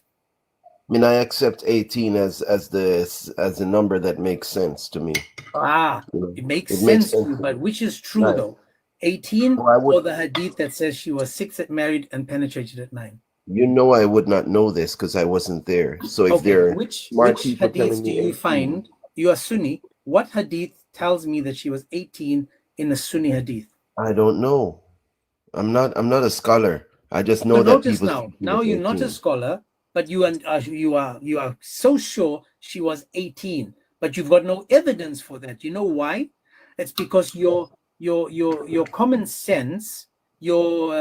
I mean, I accept 18 as the number that makes sense to me. You know, It makes it makes sense to sense you, to but me. which is true Right. though? 18 Well, I would, or the hadith that says she was 6 at married and penetrated at 9? you know, I would not know this because I wasn't there. So if Okay, there are which smart people hadith telling do me you 18, find? You are Sunni. What hadith tells me that she was 18 in a Sunni hadith? I don't know. I'm not a scholar. I just So know that notice people say now, she was you're not a 18. scholar, but you are so sure she was 18, but you've got no evidence for that. You know why? It's because your common sense, your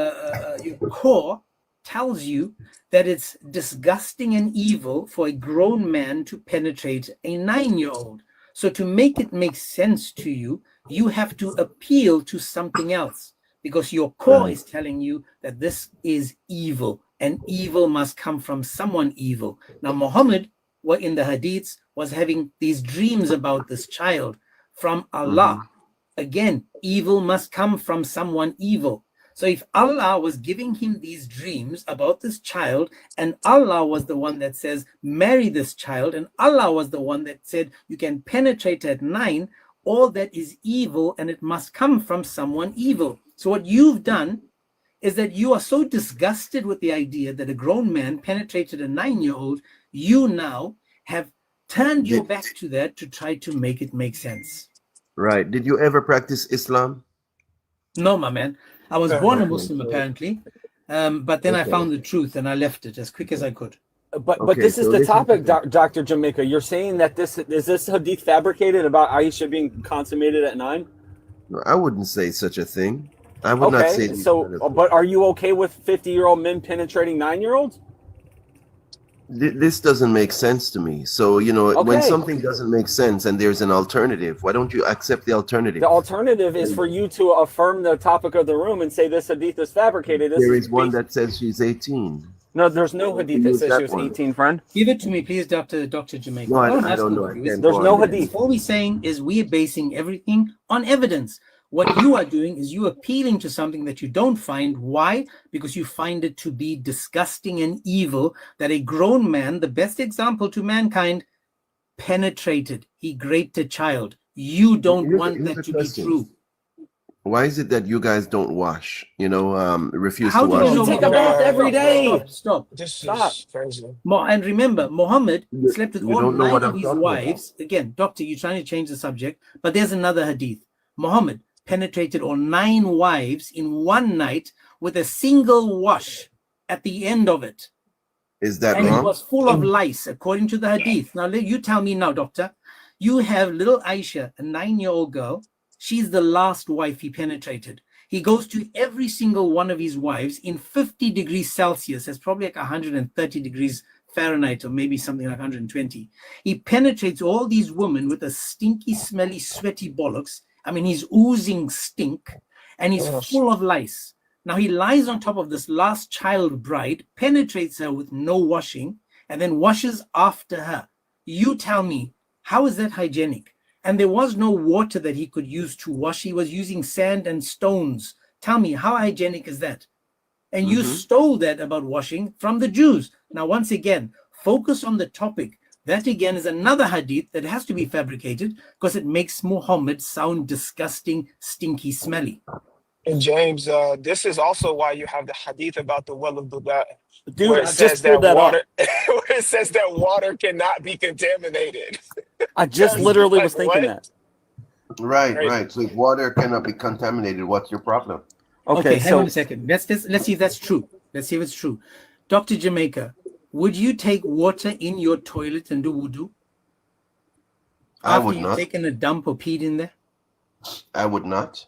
core tells you that it's disgusting and evil for a grown man to penetrate a 9-year-old. So to make it make sense to you, you have to appeal to something else, because your core Right. is telling you that this is evil and evil must come from someone evil. Now, Muhammad, what in the hadiths, was having these dreams about this child from Allah. Again, evil must come from someone evil. So if Allah was giving him these dreams about this child, and Allah was the one that says, marry this child, and Allah was the one that said, you can penetrate at 9, all that is evil and it must come from someone evil. So what you've done is that you are so disgusted with the idea that a grown man penetrated a 9-year-old, you now have turned your Did, back to that to try to make it make sense. right. Did you ever practice Islam? No, my man. I was born a Okay. Muslim So, apparently, but then I okay. found the truth and I left it as quick as I could. But Okay. this is So the listen to topic, this. Dr. Jamaica. You're saying that this hadith fabricated about Aisha being consummated at 9? No, I wouldn't say such a thing. I would not say Okay, these so kind of things. but are you okay with 50-year-old men penetrating 9-year-olds? This doesn't make sense to me. So, you know, when Okay. something doesn't make sense and there's an alternative, why don't you accept the alternative? The alternative is for you to affirm the topic of the room and say this hadith is fabricated. This There is is one that says she's 18. No, there's no Why don't hadith you that use says she that was one? 18, friend. Give it to me, please, Dr. Jamaica. No, I don't I ask don't you know. to I do it. can't There's go no on there. hadith. All we're saying is we're basing everything on evidence. What you are doing is you appealing to something that you don't find. Why? Because you find it to be disgusting and evil that a grown man, the best example to mankind, penetrated. He raped a child. You don't want Here's that a to be question. true. Why is it that you guys don't wash? You know, refuse How to do you wash? know? You take a bath every day. Stop. This Stop. is crazy. And remember, Muhammad You, slept with you all don't know 9 what of I'm his talking about. wives. Again, doctor, you're trying to change the subject, but there's another hadith. Muhammad penetrated all 9 wives in one night with a single wash at the end of it. Is that And he wrong? was full of lice, according to the hadith. Now, you tell me now, doctor. You have little Aisha, a 9-year-old girl. She's the last wife he penetrated. He goes to every single one of his wives in 50 degrees Celsius. That's probably like 130 degrees Fahrenheit, or maybe something like 120. He penetrates all these women with a stinky, smelly, sweaty bollocks. I mean, he's oozing stink, and he's full of lice. Now he lies on top of this last child bride, penetrates her with no washing, and then washes after her. You tell me, how is that hygienic? And there was no water that he could use to wash. He was using sand and stones. Tell me, how hygienic is that? And you stole that about washing from the Jews. Now, once again, focus on the topic. That again is another hadith that has to be fabricated because it makes Muhammad sound disgusting, stinky, smelly. And James, this is also why you have the hadith about the well of Buddha, Dude, where it I says just pulled that that water, up. where it says that water cannot be contaminated. I just That's literally like was thinking what? that. Right, Crazy. right. So if water cannot be contaminated, what's your problem? Okay, hang on so a second. Let's see if that's true. Let's see if it's true. Dr. Jamaica, would you take water in your toilet and do wudu? I After would you've not. taken a dump or peed in there? I would not,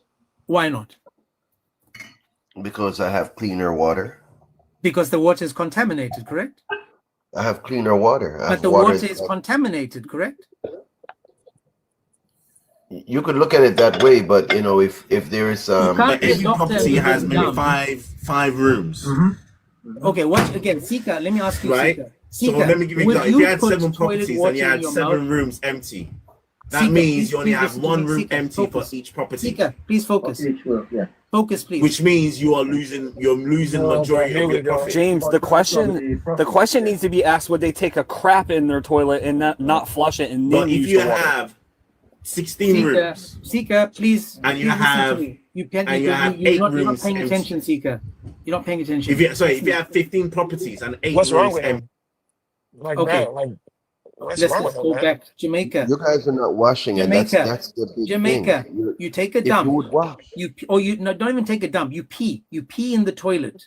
Why not? because I have cleaner water. Because the water is contaminated, correct? I have cleaner water. But the water is contaminated, correct? You could look at it that way, but you know, if there is can't But be a every doctor property and has live maybe down. five rooms. Okay, watch again. Sika, let me ask you, Right? Sika. So Sika, let me give you would that. If you had put 7 toilet properties and water you in had your 7 mouth? rooms empty, that Sika, means please- you only please have listen to 1 me. room Sika, empty focus. for each property. Sika, please focus. Focus, please. Which means you're losing majority here of we your go. profit. James, the question needs to be asked: would they take a crap in their toilet and not flush it and then But if use you the water? have 16 rooms Sika, please. and you please listen have to me. You can't. and you have 8 you're not rooms paying empty. attention, Sika. You're not paying attention. If you have 15 properties and 8 What's wrong rooms with empty, him? Like, Okay. man, like, what's let's wrong with him, go man? back. Jamaica. you guys are not washing, and Jamaica. that's the big Jamaica. thing. You take a If you dump. would wash, Don't even take a dump. You pee. You pee in the toilet.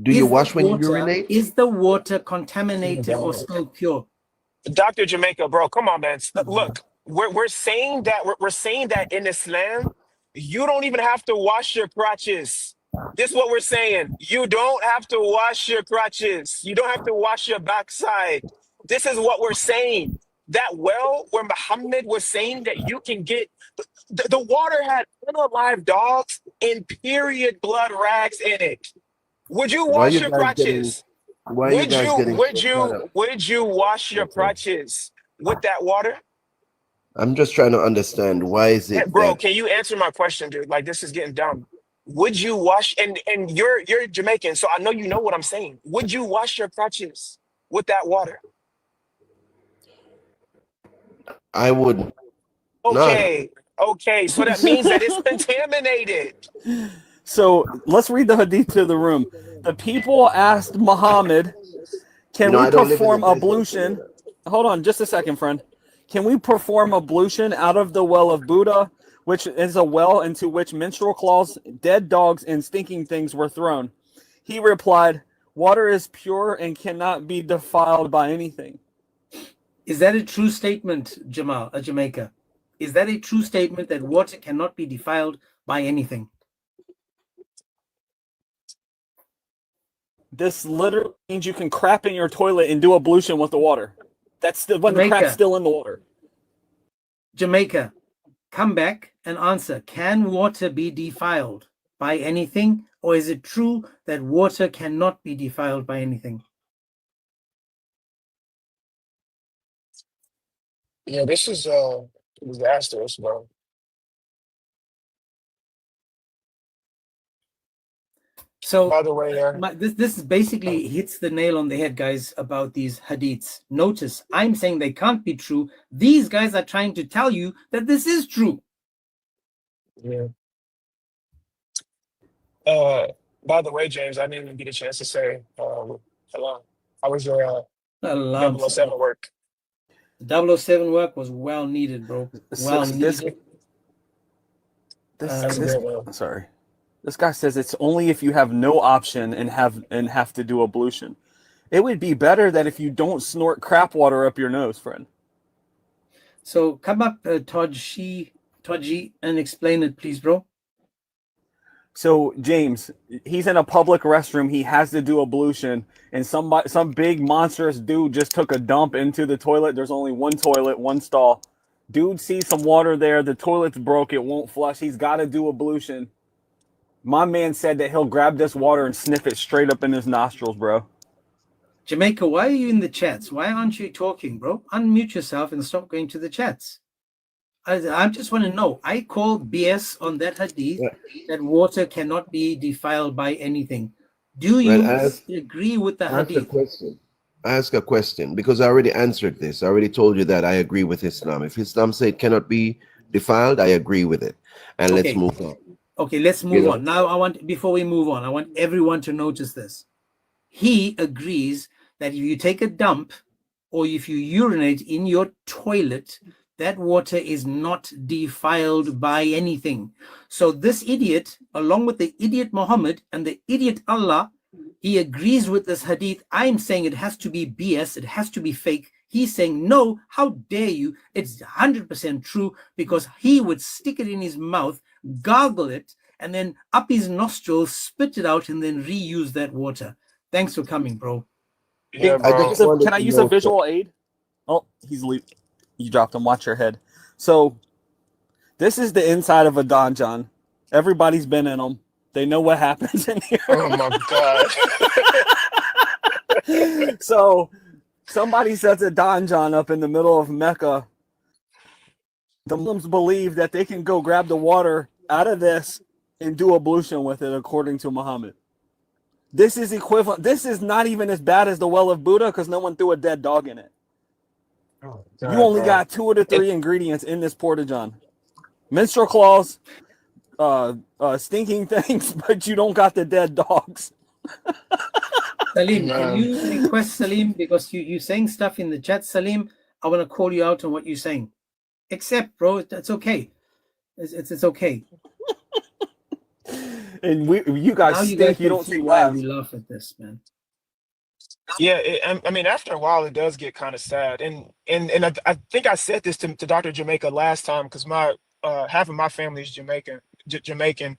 do you Is the wash when you water- urinate? Is the water contaminated or still pure? Dr. Jamaica, bro, come on, man. Look, we're saying that in Islam, you don't even have to wash your crotches. This is what we're saying. You don't have to wash your crotches. You don't have to wash your backside. This is what we're saying. That well where Muhammad was saying that you can get the water had unalive dogs and period blood rags in it. Would you Why wash you your guys getting? crotches? Why are you guys getting? Would you wash your Okay. crotches with that water? I'm just trying to understand why is Hey, it bro, that can you answer my question, dude? Like, this is getting dumb. Would you wash and you're Jamaican, so I know you know what I'm saying. Would you wash your crotches with that water? I would Okay. Okay, so that means that it's contaminated. So let's read the hadith to the room. The people asked Muhammad, "Can I we don't live in perform the desert. ablution?" Hold on, just a second, friend. Can we perform ablution out of the well of Buddha, which is a well into which menstrual cloths, dead dogs, and stinking things were thrown? He replied, "Water is pure and cannot be defiled by anything." Is that a true statement, Jamaica? Is that a true statement that water cannot be defiled by anything? This literally means you can crap in your toilet and do ablution with the water. That's when the Jamaica. crap's still in the water. Jamaica, come back and answer. Can water be defiled by anything, or is it true that water cannot be defiled by anything? Yeah, this is disastrous, bro. So, By the way, this basically hits the nail on the head, guys, about these hadiths. Notice, I'm saying they can't be true. These guys are trying to tell you that this is true. yeah. By the way, James, I didn't even get a chance to say hello. How was your 007 work? 007 work was well needed, bro. Well needed. Sorry. This guy says it's only if you have no option and have to do ablution. It would be better that if you don't snort crap water up your nose, friend. So come up, Todji, and explain it, please, bro. So James, he's in a public restroom. He has to do ablution, and some big monstrous dude just took a dump into the toilet. There's only one toilet, one stall. Dude sees some water there. The toilet's broke. It won't flush. He's got to do ablution. My man said that he'll grab this water and sniff it straight up in his nostrils, bro. Jamaica, why are you in the chats? Why aren't you talking, bro? Unmute yourself and stop going to the chats. I just want to know. I call BS on that hadith that water cannot be defiled by anything. Do you agree with the hadith? Ask a question, because I already answered this. I already told you that I agree with Islam. If Islam said it cannot be defiled, I agree with it. And let's move on. Okay, let's You move know? on. Now, before we move on, I want everyone to notice this. He agrees that if you take a dump or if you urinate in your toilet, that water is not defiled by anything. So this idiot, along with the idiot Muhammad and the idiot Allah, he agrees with this hadith. I'm saying it has to be BS, it has to be fake. He's saying, no, how dare you? It's 100% true, because he would stick it in his mouth, gargle it, and then up his nostrils, spit it out, and then reuse that water. Thanks for coming, bro. Yeah, I bro. just wanted Can I to use a know, visual aid? Oh, you dropped him. Watch your head. So this is the inside of a donjon. Everybody's been in them. They know what happens in here. Oh my God. So somebody sets a donjon up in the middle of Mecca. The Muslims believe that they can go grab the water out of this and do ablution with it, according to Muhammad. This is equivalent. This is not even as bad as the well of Buddha, because no one threw a dead dog in it. Oh, You God, only bro. got 2 of the 3 ingredients in this porta-john: menstrual claws, stinking things, but you don't got the dead dogs. Salim, can Man. you request Salim, because you're saying stuff in the chat, Salim, I want to call you out on what you're saying. Accept, bro. That's okay. It's okay. And you guys Now you stink. guys You can don't see see why laughs. we laugh at this, man. Yeah, I mean, after a while, it does get kind of sad, and I think I said this to Dr. Jamaica last time, because my half of my family is Jamaican,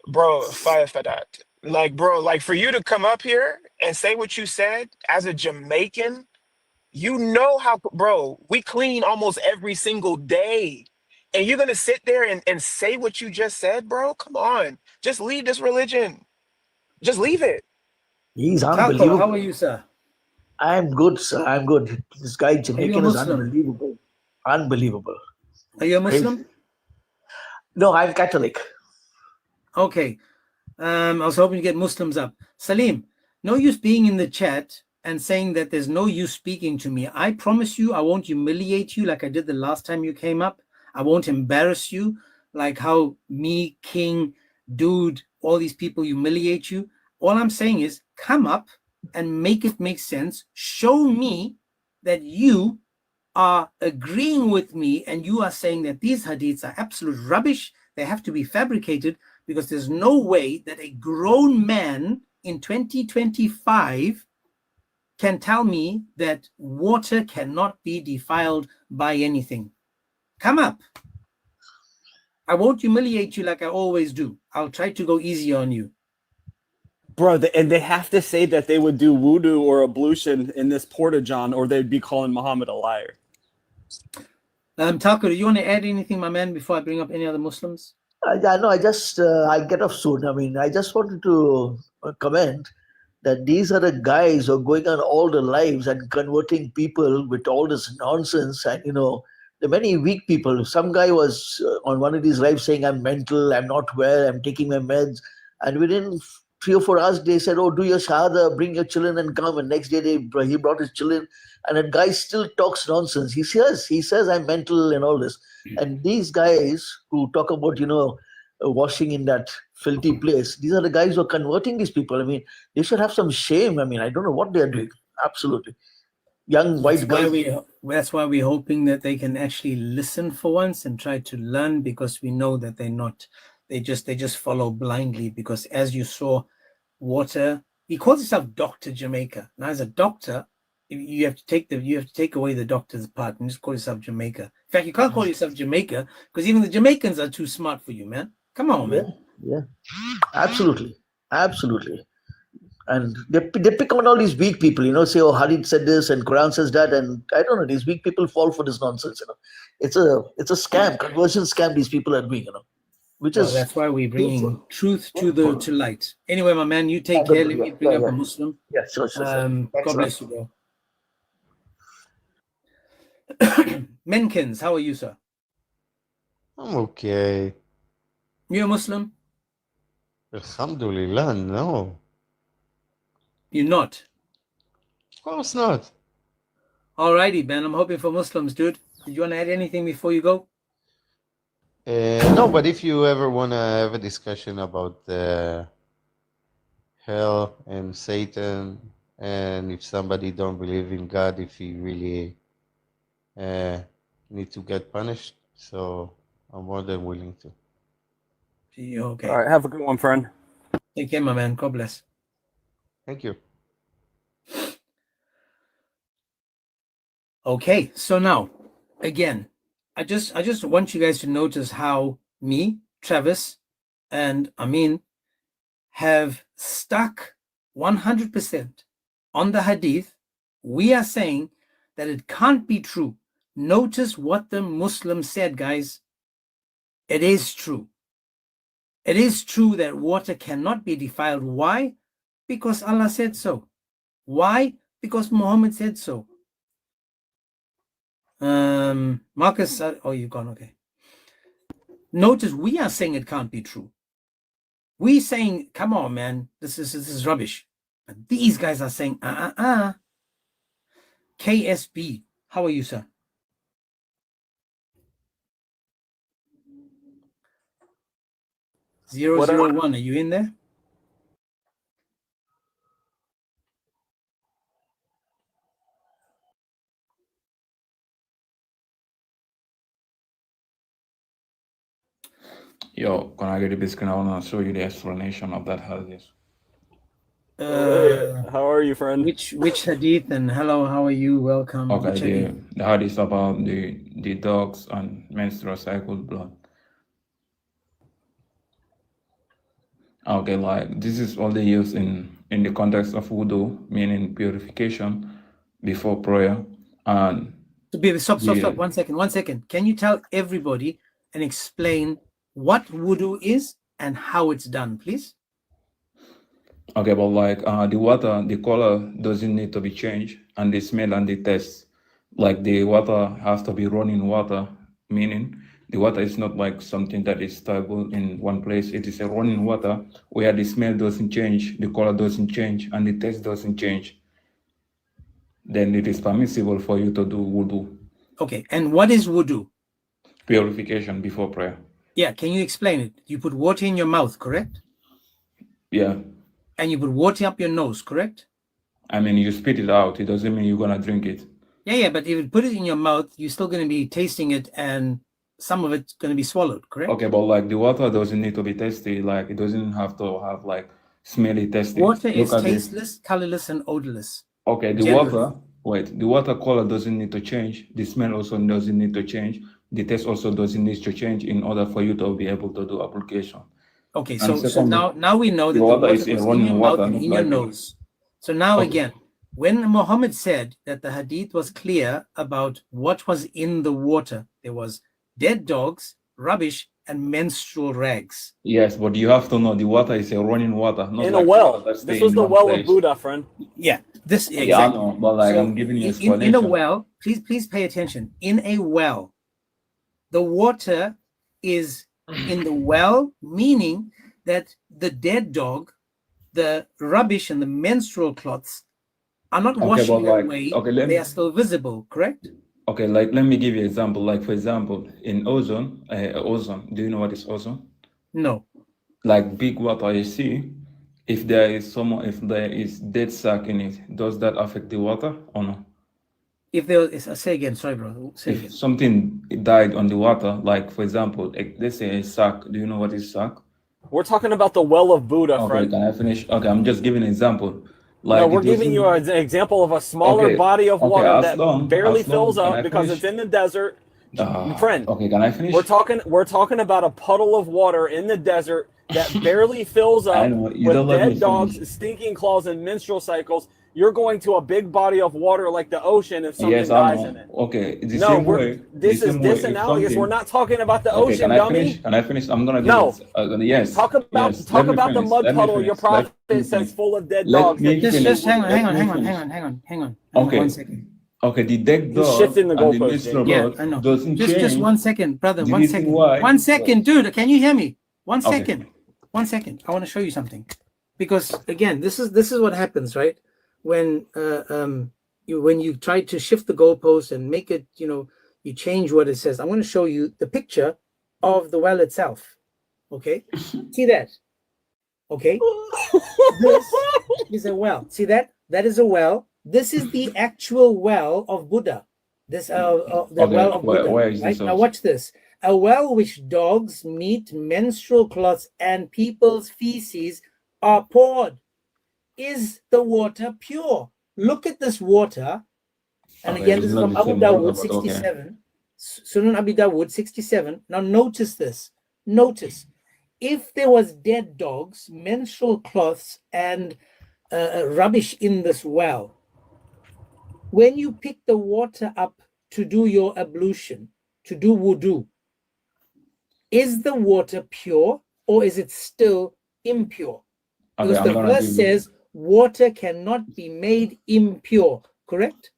bro. Fire for that, like, bro, like for you to come up here and say what you said as a Jamaican, you know how, bro, we clean almost every single day, and you're gonna sit there and say what you just said, bro. Come on, just leave this religion, just leave it. He's Taco, how unbelievable. are you, sir? I'm good, sir. I'm good. This guy Are you a Jamaican is Muslim? unbelievable. Unbelievable. Are you a Crazy. Muslim? No, I'm Catholic. Okay. I was hoping to get Muslims up. Salim, no use being in the chat and saying that there's no use speaking to me. I promise you, I won't humiliate you like I did the last time you came up. I won't embarrass you like how me, King, Dude, all these people humiliate you. All I'm saying is come up and make it make sense. Show me that you are agreeing with me and you are saying that these hadiths are absolute rubbish. They have to be fabricated, because there's no way that a grown man in 2025 can tell me that water cannot be defiled by anything. Come up. I won't humiliate you like I always do. I'll try to go easy on you. Bro, and they have to say that they would do wudu or ablution in this porta-john, or they'd be calling Muhammad a liar. Taco, do you want to add anything, my man, before I bring up any other Muslims? I know. I get off soon. I mean, I just wanted to comment that these are the guys who are going on all their lives and converting people with all this nonsense. And there are many weak people. Some guy was on one of these lives saying, "I'm mental. I'm not well. I'm taking my meds." And within 3 or 4 hours, they said, "Oh, do your shahada, bring your children and come." And next day, he brought his children, and that guy still talks nonsense. He says, "I'm mental" and all this. And these guys who talk about washing in that filthy place, these are the guys who are converting these people. I mean, they should have some shame. I mean, I don't know what they are doing. Absolutely, young white guys. That's why we're hoping that they can actually listen for once and try to learn, because we know that they're not. They just follow blindly, because as you saw, water. He calls himself Dr. Jamaica. Now, as a doctor, you have to take away the doctor's part and just call yourself Jamaica. In fact, you can't call yourself Jamaica, because even the Jamaicans are too smart for you, man. Come on, man. Yeah, absolutely. And they pick on all these weak people, say, "Oh, Hadith said this and Quran says that," and I don't know. These weak people fall for this nonsense. It's a scam, conversion scam. These people are doing, which is. That's why we're bringing truth to light. Anyway, my man, you take care. Let me bring up a Muslim. Yeah, sure. God bless you, bro. Menkins, how are you, sir? I'm okay. You're a Muslim? Alhamdulillah, no. You're not? Of course not. Alrighty, man. I'm hoping for Muslims, dude. Did you want to add anything before you go? No, but if you ever want to have a discussion about hell and Satan, and if somebody don't believe in God, if he really need to get punished, so I'm more than willing to. Okay. All right, have a good one, friend. Take care, my man. God bless. Thank you. Okay, so now, again, I just want you guys to notice how me, Travis, and Amin have stuck 100% on the hadith. We are saying that it can't be true. Notice what the Muslim said, guys. It is true. It is true that water cannot be defiled. Why? Because Allah said so. Why? Because Muhammad said so. Marcus, oh, you've gone, okay. Notice we are saying it can't be true. We saying, come on, man, this is rubbish. But these guys are saying, KSB, how are you, sir? 001, are you in there? Yo, can I get a biscuit? I want to show you the explanation of that hadith. How are you, friend? Which hadith, and hello, how are you? Welcome. Okay, the hadith about the dogs and menstrual cycle blood. Okay, like this is only used in the context of wudu, meaning purification before prayer. And stop. 1 second. Can you tell everybody and explain what wudu is and how it's done, please? Okay, but like the water, the color doesn't need to be changed, and the smell and the taste, like the water has to be running water, meaning the water is not like something that is stable in one place. It is a running water where the smell doesn't change, the color doesn't change, and the taste doesn't change. Then it is permissible for you to do wudu. Okay, and what is wudu? Purification before prayer. Yeah, can you explain it? You put water in your mouth, correct? Yeah. And you put water up your nose, correct? I mean, you spit it out. It doesn't mean you're going to drink it. Yeah, but if you put it in your mouth, you're still going to be tasting it, and some of it's going to be swallowed, correct? Okay, but like the water doesn't need to be tasty. Like it doesn't have to have like smelly, tasty. Water is tasteless, colorless, and odorless. Okay, the water color doesn't need to change. The smell also doesn't need to change. The taste also doesn't need to change in order for you to be able to do application. Okay, so now we know that the water is in your mouth and in your nose. So now again, when Muhammad said that the hadith was clear about what was in the water, there was dead dogs, rubbish, and menstrual rags. Yes, but you have to know the water is a running water, not in like a well. This was the well of Buddha, friend. Yeah, exactly. Yeah, I know, but like I'm giving you explanation. In a well, please pay attention. In a well, the water is in the well, meaning that the dead dog, the rubbish, and the menstrual cloths are not washing away. They are still visible, correct? Okay, like let me give you an example. Like for example, in ozone, do you know what is ozone? No. Like big water you see, if there is dead sack in it, does that affect the water or no? If there is, say again, sorry, bro. If something died on the water, like for example, let's say a sack. Do you know what is sack? We're talking about the well of Buddha, friend. Okay, can I finish? Okay, I'm just giving an example. Like no, we're giving you an example of a smaller body of water that barely fills up because it's in the desert. Friend, okay, can I finish? We're talking about a puddle of water in the desert that barely fills up with dead dogs, stinking claws, and menstrual cycles. You're going to a big body of water like the ocean if something dies in it. Okay, this is disanalogous. We're not talking about the ocean, dummy. Can I finish? I'm gonna yes. Talk about the mud puddle your prophet says full of dead dogs. Just hang on. Okay. 1 second. Okay, the dead dog shifting the goalpost. Yeah, I know. Just 1 second, brother. 1 second. 1 second, dude. Can you hear me? 1 second. 1 second. I want to show you something, because again, this is what happens, right? When you try to shift the goalpost and make it, you change what it says. I want to show you the picture of the well itself. Okay, see that? Okay, this is a well. See that? That is a well. This is the actual well of Buddha. This the Okay, well of Buddha. where is Right this now, source? watch this. A well which dogs, meat, menstrual cloths, and people's feces are poured. Is the water pure? Look at this water. And Okay, again, it's this is not from the Abu same water, Dawood but okay. 67. Sunan Abu Dawood 67. Now notice this. Notice. If there was dead dogs, menstrual cloths, and rubbish in this well, when you pick the water up to do your ablution, to do wudu, is the water pure or is it still impure? Okay, Because I'm the gonna verse give you. says water cannot be made impure, correct?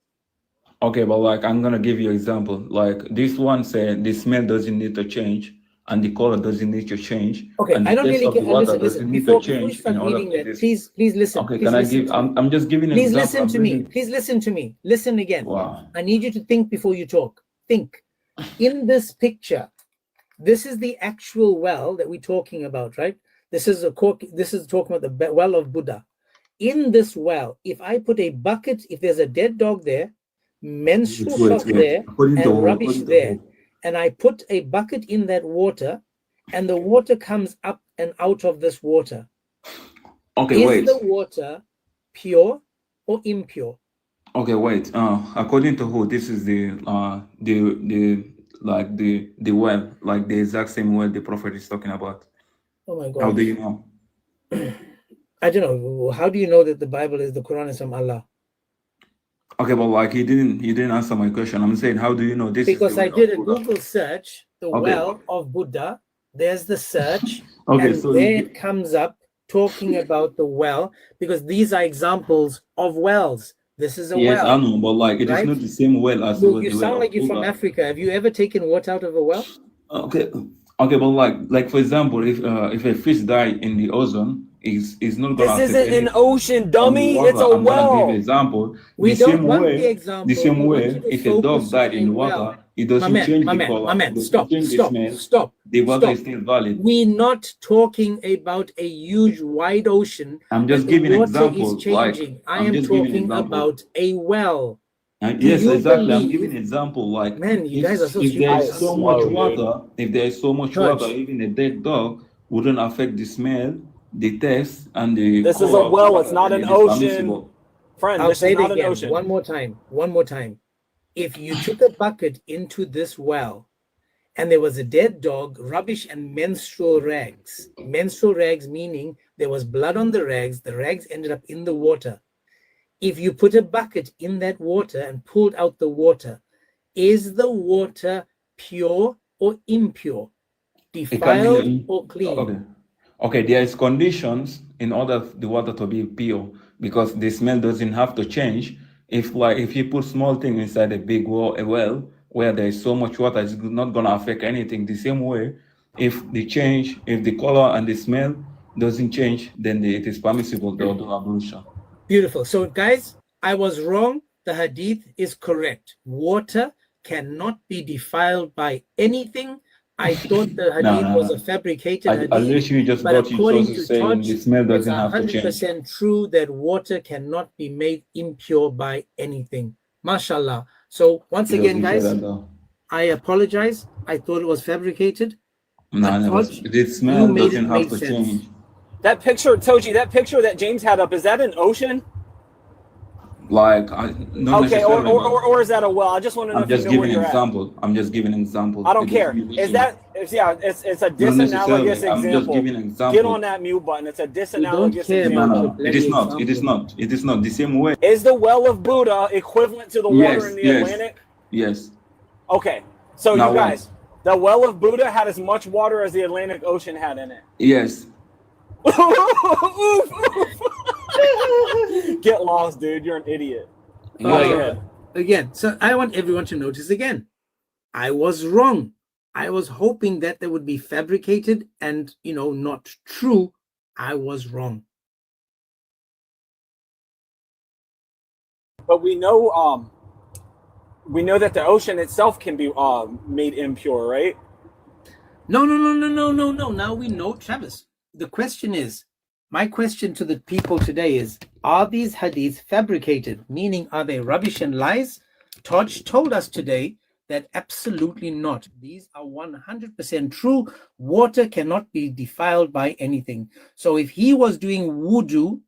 Okay, but like I'm gonna give you example. Like this one said, the smell doesn't need to change, and the color doesn't need to change, Okay, and I the don't taste really of the get. water Listen. doesn't need to Before you change in start order reading for that, this. please listen. Okay, Please can I listen give? to me. I'm just giving an Please example. listen I'm to me. reading. Please listen to me. Listen again. Wow. I need you to think before you talk. Think. In this picture, this is the actual well that we're talking about, right? This is talking about the well of Buddha. In this well, if I put a bucket, if there's a dead dog there, menstrual cloth there, According to and who? rubbish According to there, who? and I put a bucket in that water, and the water comes up and out of this water, Okay, is wait. the water pure or impure? Okay, wait. According to who? This is the well, like the exact same well the prophet is talking about. Oh my How God. do you know? I don't know. How do you know that the Bible is the Quran is from Allah? Okay, but like he didn't answer my question. I'm saying, how do you know this is the Because I well did of a Buddha? Google search, the Okay. well of Buddha. There's the search, Okay, and so there it comes up talking about the well, because these are examples of wells. This is a yes, I well, know, but like it is right? not the same well as You the well sound of like you're from Buddha. Africa. Have you ever taken water out of a well? Okay, okay, but like for example, if a fish die in the ocean, is not gonna This affect isn't an anything own, on the dummy. It's water. a I'm gonna give an well. example. We The don't same want the way, example. the same We want you way, to if a dog focus died on a in the well. water, it doesn't change the color, it doesn't Stop, change the stop, smell. stop, The water stop. is still valid. We're not talking about a huge wide ocean I'm that just the giving an water is example. Like changing. I I'm am just giving an talking example. about a well. Do Yes, you exactly. I'm believe? giving an example. Like Man, you if guys are so if there stupid. is so son. much Slow, dude. water, if there is so much Church. water, even a dead dog wouldn't affect the smell, the taste, and the This is color a of the well. water. It's not Then an it is ocean. permissible. Friend, I'll this say is it not an again. ocean. One more time. One more time. If you took a bucket into this well and there was a dead dog, rubbish, and menstrual rags. Menstrual rags meaning there was blood on the rags ended up in the water. If you put a bucket in that water and pulled out the water, is the water pure or impure, It can defiled be or clean? okay. Okay, there is conditions in order the water to be pure because the smell doesn't have to change. If you put small thing inside a big well, where there is so much water, it's not gonna affect anything. The same way, if the color and the smell doesn't change, then it is permissible to do ablution. Beautiful. So guys, I was wrong. The hadith is correct. Water cannot be defiled by anything. I thought the hadith was a fabricated hadith. Unless you just But got your according sources to saying Todd, the smell it's doesn't have to change. 100% true that water cannot be made impure by anything. Mashallah. So once It again, doesn't say guys, that though. I apologize. I thought it was fabricated. No, But never. Todd, The smell you made doesn't it have make to sense. change. That picture, Toji, that picture that James had up, is that an ocean? Like, not Okay, necessarily. but or is that a well? I just want to know I'm if you just know where giving an you're at. example. I'm just giving an example. I don't It care. doesn't mean Is issue. that? It's a Not disanalogous necessarily. I'm just example. giving an example. Get on that mute button. It's a We don't disanalogous care No, about example. the no, it is bloody not. It is example. not. It is not the same way. Is the well of Buddha equivalent to the water in Yes, the yes, Atlantic? yes. Okay, so Now you what? guys, the well of Buddha had as much water as the Atlantic Ocean had in it. Yes. Oof, oof. Get lost, dude. You're an idiot. Go ahead. Again, so I want everyone to notice again. I was wrong. I was hoping that they would be fabricated and, not true. I was wrong. But we know that the ocean itself can be made impure, right? No. Now we know, Travis. The question is, my question to the people today is, are these hadiths fabricated? Meaning, are they rubbish and lies? Toj told us today that absolutely not. These are 100% true. Water cannot be defiled by anything. So if he was doing wudu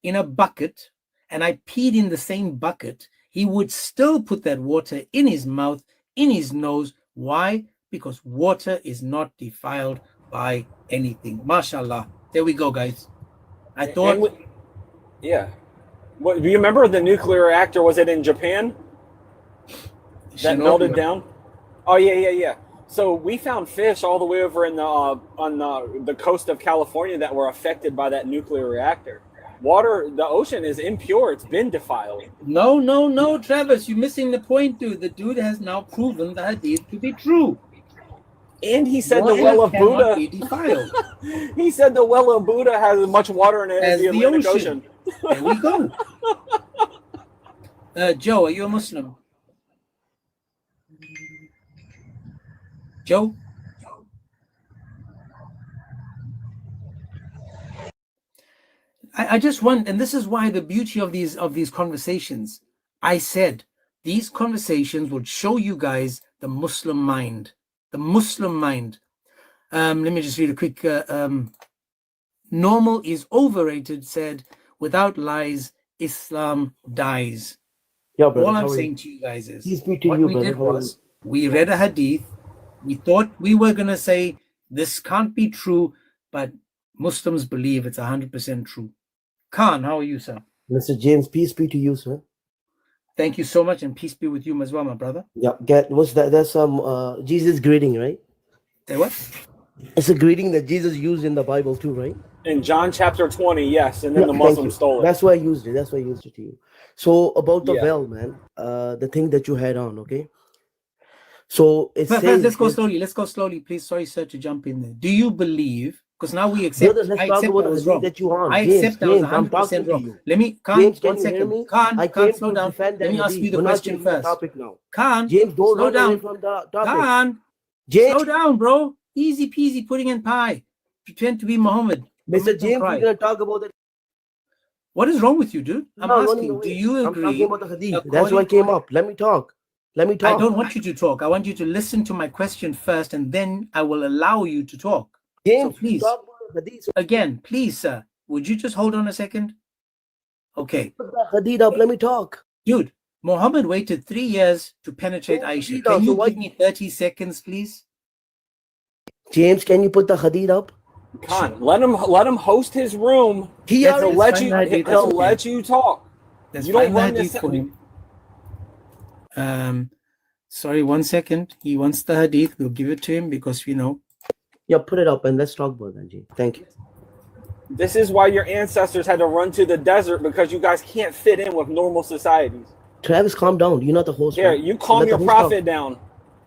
in a bucket and I peed in the same bucket, he would still put that water in his mouth, in his nose. Why? Because water is not defiled by anything. MashaAllah. There we go, guys. I thought. Yeah. What, do you remember the nuclear reactor? Was it in Japan that melted down? Oh yeah. So we found fish all the way over in the on the coast of California that were affected by that nuclear reactor. Water, the ocean is impure. It's been defiled. No, Travis, you're missing the point, dude. The dude has now proven the hadith to be true. And he said the well of Buddha. Be defiled. He said the well of Buddha has as much water in it as the Atlantic Ocean. There we go. Joe, are you a Muslim? Joe? I just want, and this is why the beauty of these conversations. I said these conversations would show you guys the Muslim mind. The Muslim mind. Let me just read a quick. Normal is overrated. Said without lies, Islam dies. Yeah, brother, all I'm saying to you guys is what you, we brother. did was we read a hadith. We thought we were gonna say this can't be true, but Muslims believe it's 100% true. Khan, how are you, sir? Mr. James, peace be to you, sir. Thank you so much, and peace be with you as well, my brother. Yeah, what's that? That's Jesus greeting, right? Say what? It's a greeting that Jesus used in the Bible too, right? In John chapter 20, yes, and then the Muslims stole it. That's why I used it. That's why I used it to you. So about the well, man, the thing that you had on, okay? So it says, let's go slowly. Let's go slowly, please. Sorry, sir, to jump in there. Do you believe? Because now we accept. Brother, let's I talk accept about I was the wrong. that you on. I James, accept I was James, I'm 100% wrong. you. Let me, Khan, James, one second. Khan, slow down. Let me ask you the question first. Topic now. Khan, James, don't slow run down. away from the topic. Khan, James, slow down, bro. Easy peasy, pudding and pie. Pretend to be Muhammad. Mr. James, we're gonna talk about that. What is wrong with you, dude? I'm asking. Do you agree? I'm talking about the hadith. That's why I came up. Let me talk. Let me talk. I don't want you to talk. I want you to listen to my question first, and then I will allow you to talk. James, so please, again, please, sir, would you just hold on a second? Okay. Put the hadith up. Let me talk. Dude, Muhammad waited 3 years to penetrate Aisha. Can you give me 30 seconds, please? James, can you put the hadith up? Khan, let him host his room. He'll let you talk. Let's you don't find the run hadith this for him. Sorry, 1 second. He wants the hadith. We'll give it to him because we know. Yeah, put it up and let's talk about that, James. Thank you. This is why your ancestors had to run to the desert, because you guys can't fit in with normal societies. Travis, calm down. You're not the host. Here, you calm your prophet down.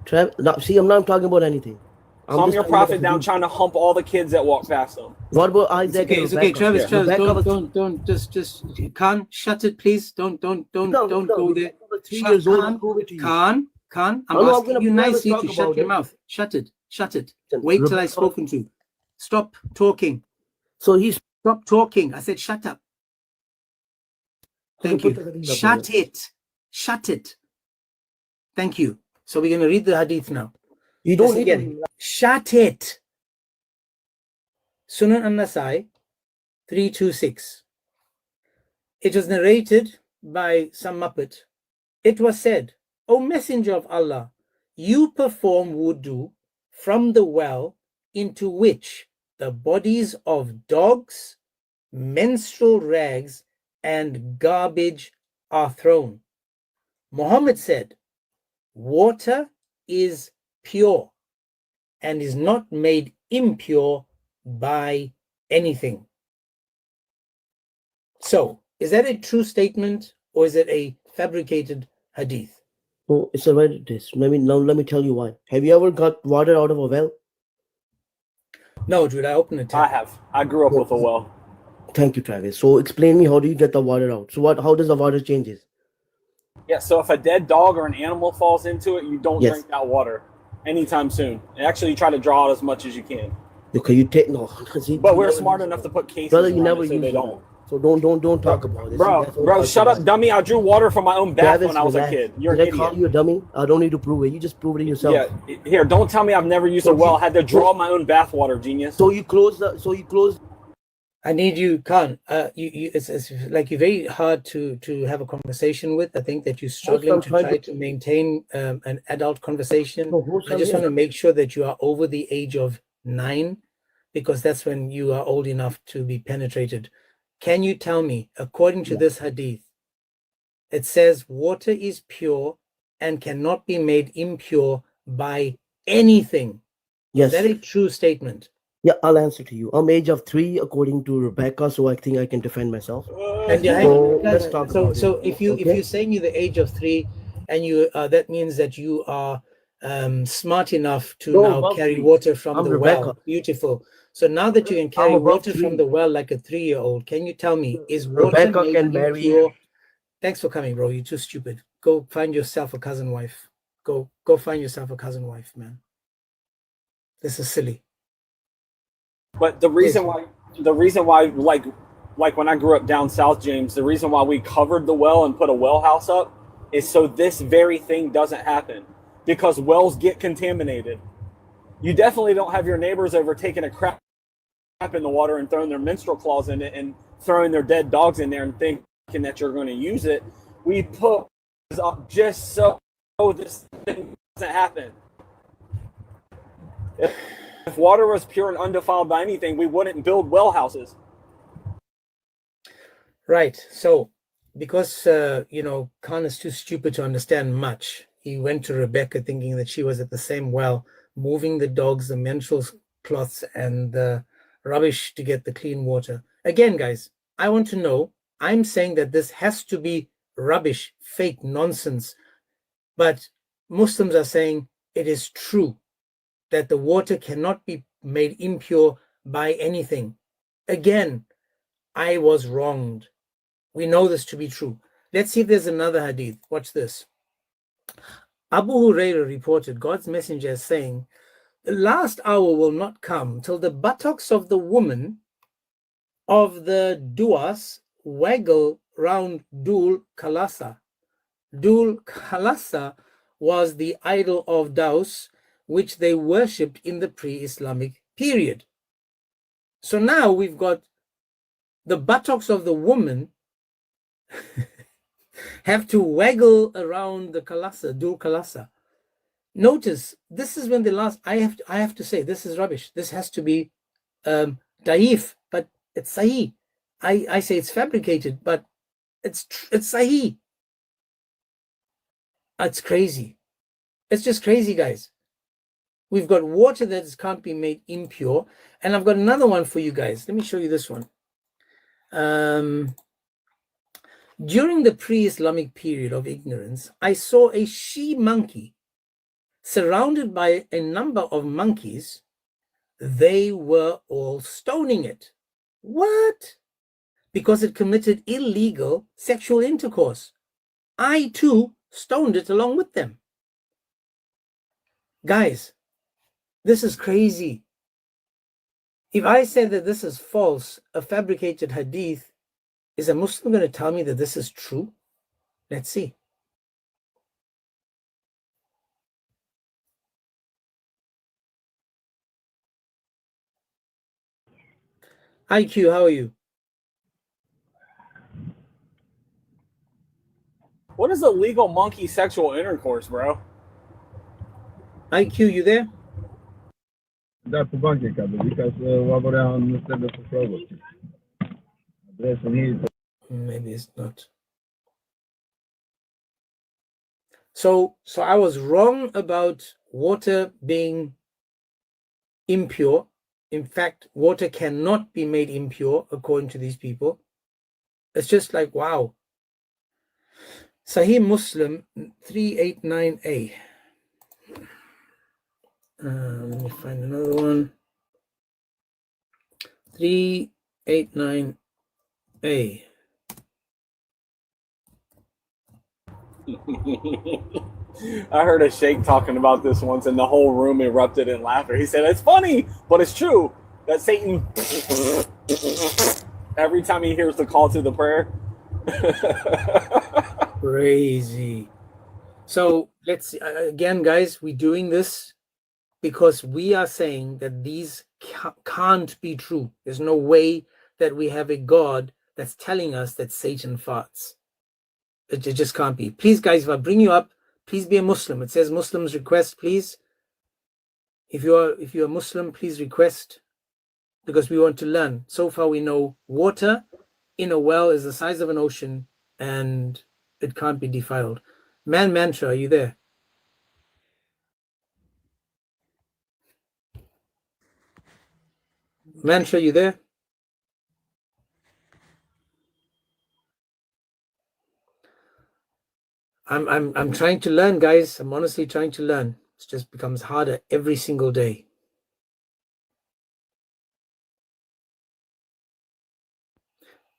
Travis, see, I'm not talking about anything. Calm your prophet down, trying to hump all the kids that walk past them. What about Isaac? It's okay, Travis, don't, just, Khan, shut it, please. Don't go there. Khan, I'm asking you nicely to shut your mouth. Shut it. Wait till I've spoken to. Stop talking. So he's stop talking. I said shut up. Thank you. Shut it. Thank you. So we're going to read the hadith now. You don't need again. Shut it. Sunan an-Nasai 326. It was narrated by some Muppet. It was said, O Messenger of Allah, you perform wudu from the well into which the bodies of dogs, menstrual rags, and garbage are thrown. Muhammad said, water is pure and is not made impure by anything. So, is that a true statement or is it a fabricated hadith? Oh, it's a right this. Let me tell you why. Have you ever got water out of a well? No, dude, I opened a tap. I have. I grew up with a well. Thank you, Travis. So explain me, how do you get the water out? So how does the water changes? Yeah, so if a dead dog or an animal falls into it, you don't drink that water. anytime soon. And actually try to draw out as much as you can. Okay, you take no. But we're smart enough to put cases brother, you around never it so use they it. don't. So don't talk about this. Bro, shut up, dummy. I drew water from my own bath Travis, when I was relax. a kid. You're Did an I call idiot. you a dummy? I don't need to prove it. You just prove it yourself. Yeah, here, don't tell me I've never used a well. I had to draw my own bath water, genius. So you close the. I need you, Khan. It's like you're very hard to have a conversation with. I think that you're struggling to try to maintain an adult conversation. I just want to make sure that you are over the age of 9, because that's when you are old enough to be penetrated. Can you tell me, according to this hadith, it says water is pure and cannot be made impure by anything? Yes. Is that a true statement? Yeah, I'll answer to you. I'm age of 3 according to Rebecca, so I think I can defend myself. And let's talk about so it. if you're saying you're the age of 3, and you that means that you are smart enough to now carry water from the well. Beautiful. So now that you can carry water from the well like a 3-year-old, can you tell me, is water made impure? Thanks for coming, bro. You're too stupid. Go find yourself a cousin wife. Go find yourself a cousin wife, man. This is silly. But the reason why, like when I grew up down south, James, the reason why we covered the well and put a well house up is so this very thing doesn't happen, because wells get contaminated. You definitely don't have your neighbors over taking a crap in the water and throwing their menstrual cloths in it and throwing their dead dogs in there and thinking that you're going to use it. We put this up just so this thing doesn't happen. If water was pure and undefiled by anything, we wouldn't build well houses. Right. So, because Khan is too stupid to understand much, he went to Rebecca thinking that she was at the same well, moving the dogs, the menstrual cloths, and the rubbish to get the clean water. Again, guys, I want to know. I'm saying that this has to be rubbish, fake nonsense, but Muslims are saying it is true that the water cannot be made impure by anything. Again, I was wronged. We know this to be true. Let's see if there's another hadith. Watch this. Abu Hurairah reported God's messenger saying, the last hour will not come till the buttocks of the woman of the Duas waggle round Dul Khalasa. Dul Khalasa was the idol of Daus, which they worshipped in the pre-Islamic period. So now we've got the buttocks of the woman have to waggle around the Khalasa, Dul Khalasa. Notice, this is when the last, I have to say, this is rubbish. This has to be daif, but it's sahih. I say it's fabricated, but it's sahih. It's crazy. It's just crazy, guys. We've got water that can't be made impure. And I've got another one for you guys. Let me show you this one. During the pre-Islamic period of ignorance, I saw a she-monkey surrounded by a number of monkeys. They were all stoning it. What? Because it committed illegal sexual intercourse. I too stoned it along with them. Guys, this is crazy. If I say that this is false, a fabricated hadith, is a Muslim going to tell me that this is true? Let's see. IQ, how are you? What is illegal monkey sexual intercourse, bro? IQ, you there? Där på banken, Kabbe. Vi kan vad var det han ställde för frågor? Adressen hit. Maybe it's not. So I was wrong about water being impure. In fact, water cannot be made impure according to these people. It's just like, wow. Sahih Muslim 389A. Let me find another one. 389A. I heard a sheikh talking about this once, and the whole room erupted in laughter. He said, "It's funny, but it's true that Satan every time he hears the call to the prayer." Crazy. So let's see. Again, guys, we're doing this because we are saying that these can't be true. There's no way that we have a God that's telling us that Satan farts. It just can't be. Please, guys, if I bring you up, please be a Muslim. It says Muslims request, please. If you're a Muslim, please request, because we want to learn. So far, we know water in a well is the size of an ocean and it can't be defiled. Man Mantra, are you there? Mantra, you there? I'm trying to learn, guys. I'm honestly trying to learn. It just becomes harder every single day.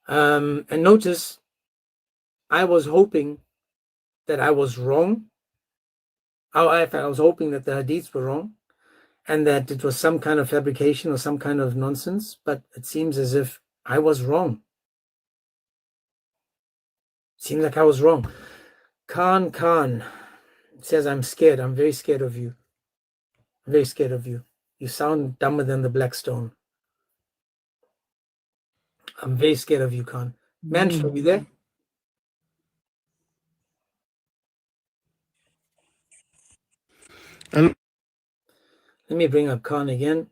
And notice, I was hoping that I was wrong. I was hoping that the hadiths were wrong and that it was some kind of fabrication or some kind of nonsense, but it seems as if I was wrong. Seems like I was wrong. Khan says, I'm scared. I'm very scared of you. I'm very scared of you. You sound dumber than the Blackstone. I'm very scared of you, Khan. Mantra, are you there? Let me bring up Khan again.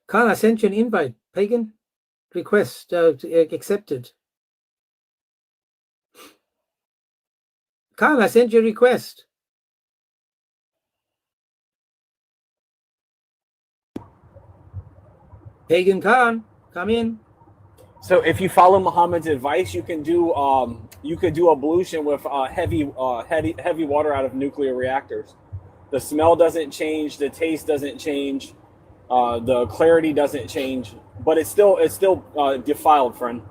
Khan, I sent you an invite. Pagan request accepted. Khan, I sent you a request. Pagan Khan, come in. So if you follow Muhammad's advice, you can do ablution with heavy water out of nuclear reactors. The smell doesn't change, the taste doesn't change, the clarity doesn't change, but it's still defiled, friend.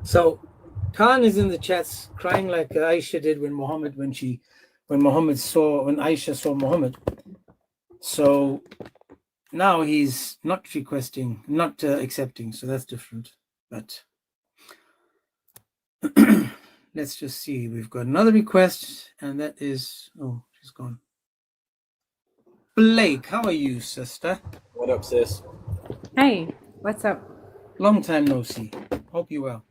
So Khan is in the chats crying like Aisha did when Aisha saw Muhammad. So now he's not accepting, so that's different. But let's just see. We've got another request, and that is, oh, she's gone. Blake, how are you, sister? What up, sis? Hey, what's up? Long time no see. Hope you're well.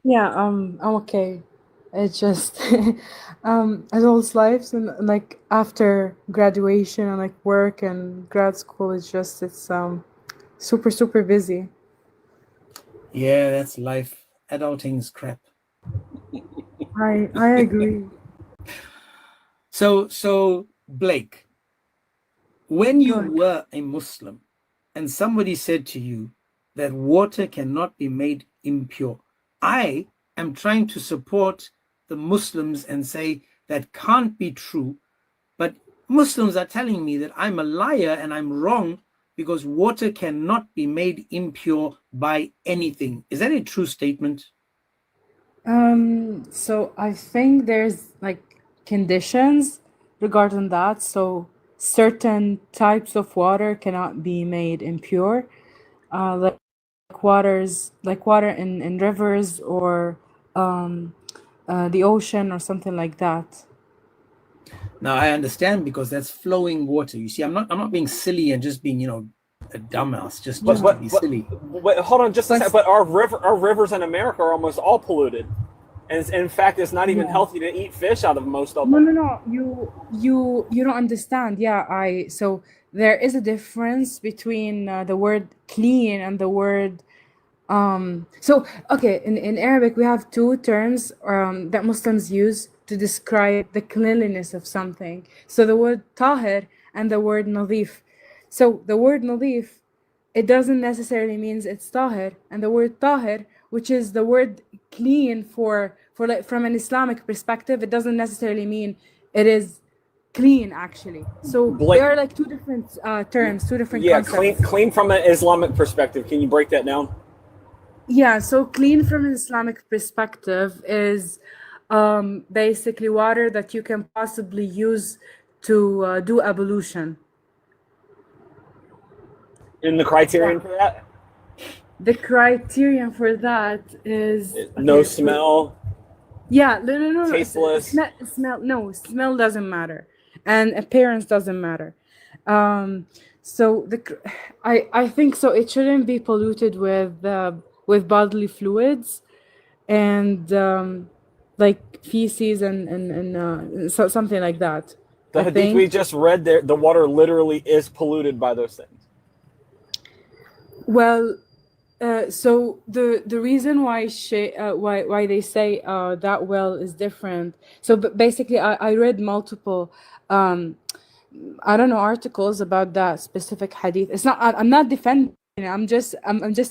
Yeah, I'm okay. It's just adult lives and like after graduation and like work and grad school, it's super busy. Yeah, that's life. Adulting's crap. I agree. So Blake, when you were a Muslim and somebody said to you that water cannot be made impure, I am trying to support the Muslims and say that can't be true, but Muslims are telling me that I'm a liar and I'm wrong because water cannot be made impure by anything. Is that a true statement? So I think there's like conditions regarding that. So certain types of water cannot be made impure, like water in rivers or the ocean or something like that. Now I understand because that's flowing water. You see, I'm not being silly and just being, a dumbass, just to be silly. But hold on just a second. But our rivers in America are almost all polluted. And in fact, it's not even healthy to eat fish out of most of them. No. You don't understand. Yeah, so there is a difference between the word clean and the word so okay, in Arabic we have two terms that Muslims use to describe the cleanliness of something. So the word tahir and the word nadif. So the word nadif, it doesn't necessarily means it's tahir, and the word tahir, which is the word clean for like from an Islamic perspective, it doesn't necessarily mean it is clean actually. So there are like two different terms, two different concepts. Clean from an Islamic perspective. Can you break that down? Yeah, so clean from an Islamic perspective is basically water that you can possibly use to do ablution. And the criterion for that? The criterion for that is No smell. Yeah, no. Tasteless. Smell doesn't matter, and appearance doesn't matter. So I think so. It shouldn't be polluted with bodily fluids, and like feces and so something like that. The hadith we just read there, the water literally is polluted by those things. Well, so the reason why why they say that well is different. So basically, I read multiple I don't know articles about that specific hadith. It's not. I'm not defending. I'm just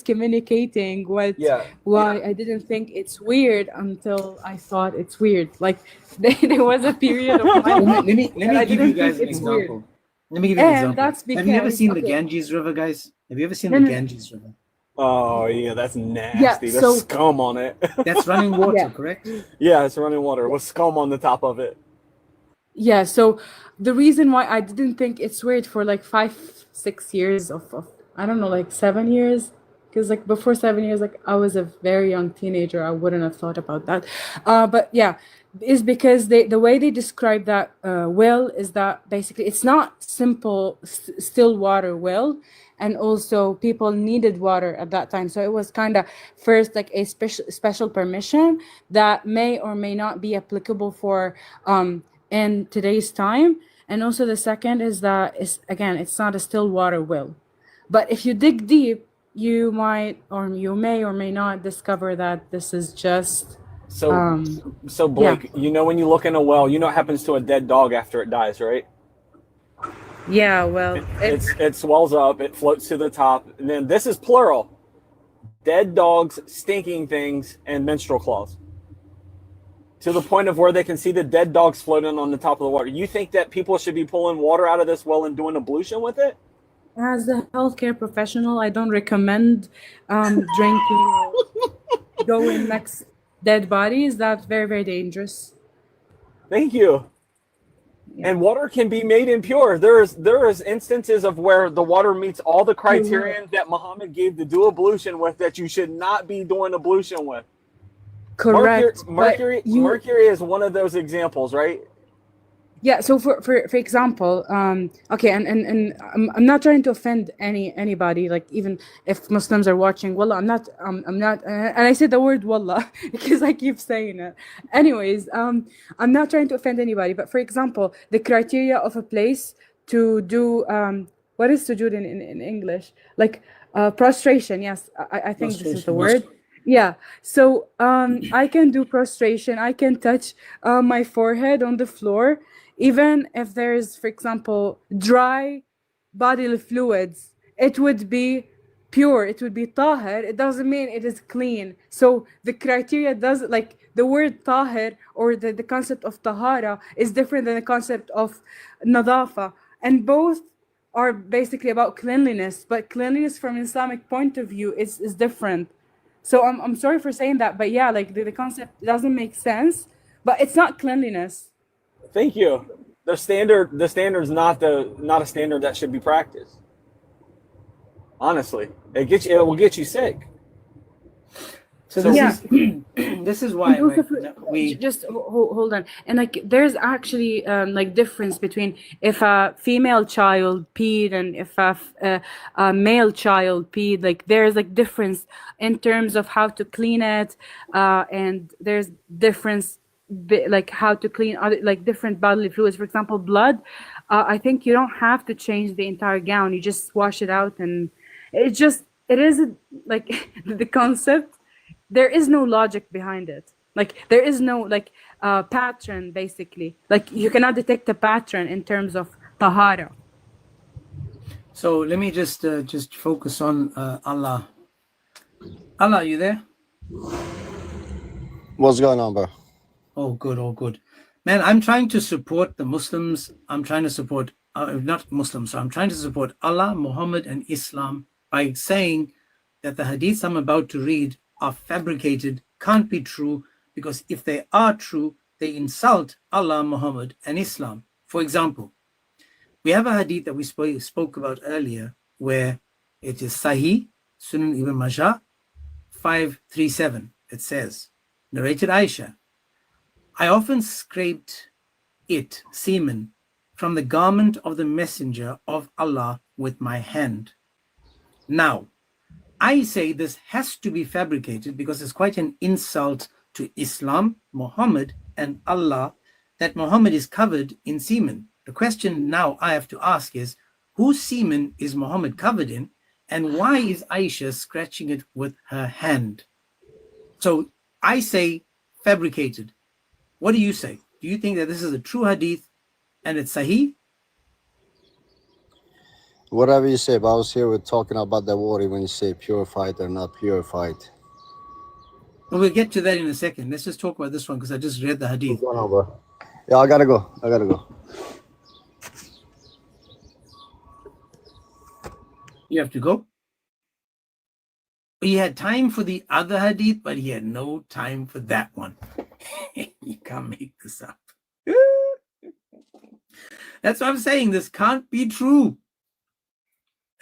communicating why I didn't think it's weird until I thought it's weird. Like there was a period of my life. Let me give you guys an example. Let me give you an example. That's because, have you ever seen the Ganges River, guys? Have you ever seen the Ganges River? Oh yeah, that's nasty. Yeah, There's scum on it. That's running water, correct? Yeah, it's running water with scum on the top of it. Yeah, so the reason why I didn't think it's weird for like 5-6 years of I don't know, like 7 years, because like before 7 years, like I was a very young teenager, I wouldn't have thought about that. But yeah, is because the way they describe that well is that basically it's not simple still water well, and also people needed water at that time, so it was kind of first like a special permission that may or may not be applicable for in today's time. And also the second is that it's not a still water well, but if you dig deep, you might or you may or may not discover that this is just so Blake, you know, when you look in a well, you know what happens to a dead dog after it dies, right? Yeah, well, it swells up, it floats to the top, and then this is plural: dead dogs, stinking things, and menstrual claws. To the point of where they can see the dead dogs floating on the top of the water. You think that people should be pulling water out of this well and doing ablution with it? As a healthcare professional, I don't recommend drinking going next dead bodies. That's very, very dangerous. Thank you. Yeah. And water can be made impure. There is instances of where the water meets all the criterion that Muhammad gave to do ablution with that you should not be doing ablution with. Correct. Mercury is one of those examples, right? Yeah. So for example, okay, and I'm not trying to offend anybody, like even if Muslims are watching. Wallah, I'm not, and I say the word wallah because I keep saying it. Anyways, I'm not trying to offend anybody, but for example, the criteria of a place to do what is sujood in English? Like prostration. Yes, I think this is the word. Yeah, so I can do prostration. I can touch my forehead on the floor, even if there's, for example, dry bodily fluids. It would be pure. It would be tahir. It doesn't mean it is clean. So the criteria does, like the word tahir or the concept of tahara is different than the concept of nadafa, and both are basically about cleanliness. But cleanliness from an Islamic point of view is different. So I'm sorry for saying that, but yeah, like the concept doesn't make sense, but it's not cleanliness. Thank you. The standard is not a standard that should be practiced. Honestly, it will get you sick. So this is why we just hold on, and like there's actually like difference between if a female child peed and if a male child peed. Like there's like difference in terms of how to clean it, and there's difference like how to clean other like different bodily fluids. For example, blood. I think you don't have to change the entire gown. You just wash it out, and it is like the concept. There is no logic behind it. Like there is no like pattern basically. Like you cannot detect a pattern in terms of tahara. So let me just focus on Allah. Allah, are you there? What's going on, bro? Oh, good, all good. Man, I'm trying to support the Muslims. I'm trying to support, not Muslims, so I'm trying to support Allah, Muhammad, and Islam by saying that the hadiths I'm about to read are fabricated, can't be true, because if they are true, they insult Allah, Muhammad, and Islam. For example, we have a hadith that we spoke about earlier where it is Sahih, Sunan Ibn Majah, 537. It says, narrated Aisha, I often scraped it, semen, from the garment of the messenger of Allah with my hand. Now, I say this has to be fabricated because it's quite an insult to Islam, Muhammad, and Allah that Muhammad is covered in semen. The question now I have to ask is, whose semen is Muhammad covered in, and why is Aisha scratching it with her hand? So I say fabricated. What do you say? Do you think that this is a true hadith and it's sahih? Whatever you say, but I was here with talking about the water when you say purified or not purified. Well, we'll get to that in a second. Let's just talk about this one because I just read the hadith. What's going on, bro? Yeah, I gotta go. You have to go? He had time for the other hadith, but he had no time for that one. You can't make this up. That's what I'm saying. This can't be true.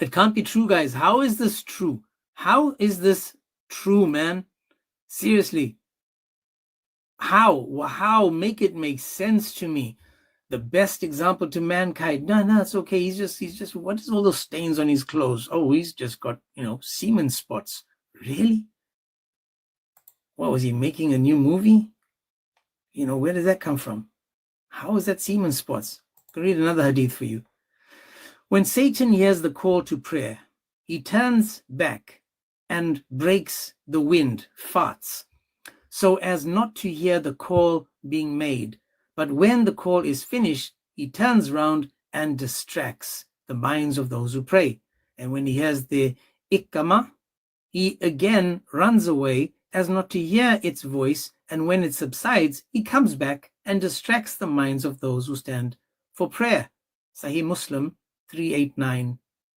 It can't be true, guys. How is this true? How is this true, man? Seriously. How? Make it make sense to me. The best example to mankind. No, it's okay. He's just, what is all those stains on his clothes? Oh, he's just got, semen spots. Really? What, was he making a new movie? Where does that come from? How is that semen spots? I'll read another hadith for you. When Satan hears the call to prayer, he turns back and breaks the wind, farts, so as not to hear the call being made. But when the call is finished, he turns round and distracts the minds of those who pray. And when he hears the iqama, he again runs away as not to hear its voice. And when it subsides, he comes back and distracts the minds of those who stand for prayer. Sahih Muslim 389a.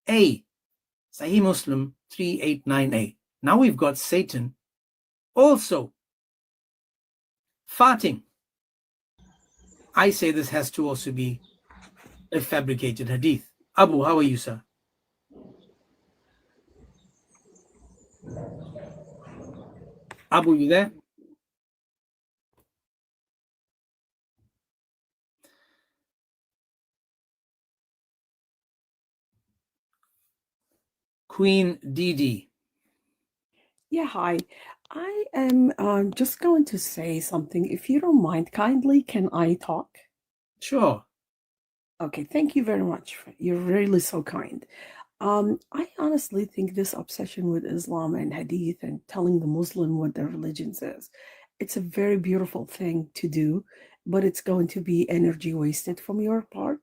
Sahih Muslim 389a. Now we've got Satan also farting. I say this has to also be a fabricated hadith. Abu, how are you, sir? Abu, you there? Queen Didi. Yeah, hi. I am just going to say something. If you don't mind, kindly, can I talk? Sure. Okay, thank you very much. You're really so kind. I honestly think this obsession with Islam and Hadith and telling the Muslim what their religion says, it's a very beautiful thing to do, but it's going to be energy wasted from your part,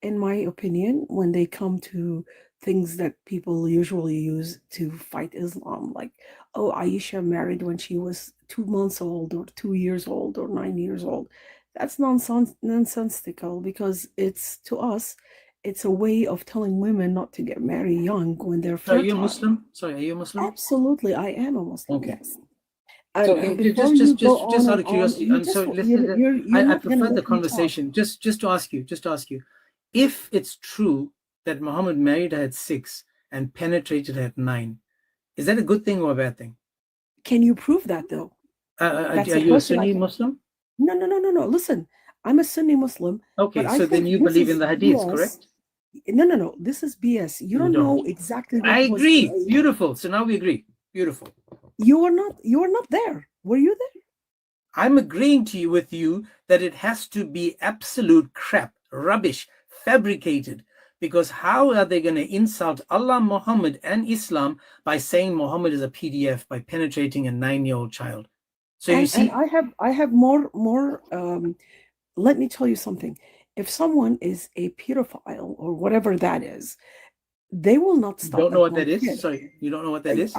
in my opinion, when they come to things that people usually use to fight Islam, like, oh, Aisha married when she was 2 months old or 2 years old or 9 years old. That's nonsensical because it's, to us, it's a way of telling women not to get married young when they're fertile. Are you a Muslim? Sorry, are you a Muslim? Absolutely, I am a Muslim. Okay. Yes. So just out of curiosity, I prefer the conversation. Just to ask you, if it's true that Muhammad married her at 6 and penetrated her at 9, is that a good thing or a bad thing? Can you prove that though? Are you a Sunni Muslim? No. Listen, I'm a Sunni Muslim. Okay, so then you believe in the Hadiths, correct? No. This is BS. You don't know exactly what I agree. Beautiful. So now we agree. Beautiful. You are not there. Were you there? I'm agreeing with you that it has to be absolute crap, rubbish, fabricated. Because how are they going to insult Allah, Muhammad, and Islam by saying Muhammad is a PDF by penetrating a 9-year-old child? So you see, and I have more. Let me tell you something. If someone is a pedophile or whatever that is, they will not stop. You don't know what that is? Sorry, you don't know what that is?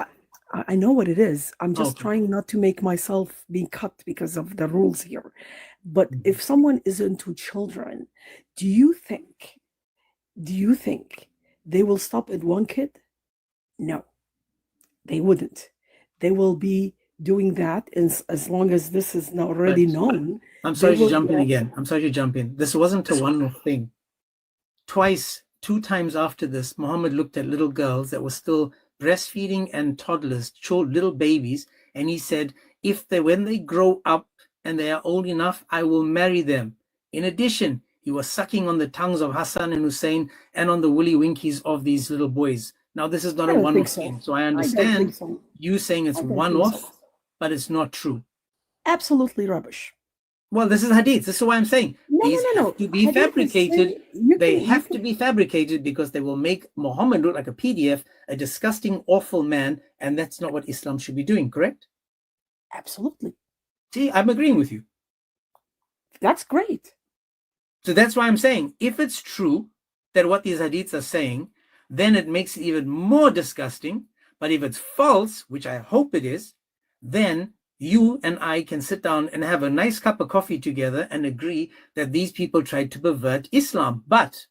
I know what it is. I'm just trying not to make myself be cut because of the rules here. But if someone is into children, do you think they will stop at one kid? No, they wouldn't. They will be doing that as long as this is not already known. I'm sorry they to will jump in go- again. I'm sorry to jump in. This wasn't a one-off thing. Twice, 2 times after this, Muhammad looked at little girls that were still breastfeeding and toddlers, little babies, and he said, when they grow up and they are old enough, I will marry them. In addition, he was sucking on the tongues of Hassan and Hussein and on the woolly winkies of these little boys. Now, this is not I a don't one-off think so. thing, so I I don't understand think so. you saying it's I don't think one-off, so. but it's not true. Absolutely rubbish. Well, this is hadith. This is what I'm saying. No, These no, no, have no. to be Hadith is fabricated. saying They you have can- to be fabricated because they will make Muhammad look like a PDF, a disgusting, awful man, and that's not what Islam should be doing, correct? Absolutely. See, I'm agreeing with you. That's great. So that's why I'm saying, if it's true that what these hadiths are saying, then it makes it even more disgusting. But if it's false, which I hope it is, then you and I can sit down and have a nice cup of coffee together and agree that these people tried to pervert Islam. But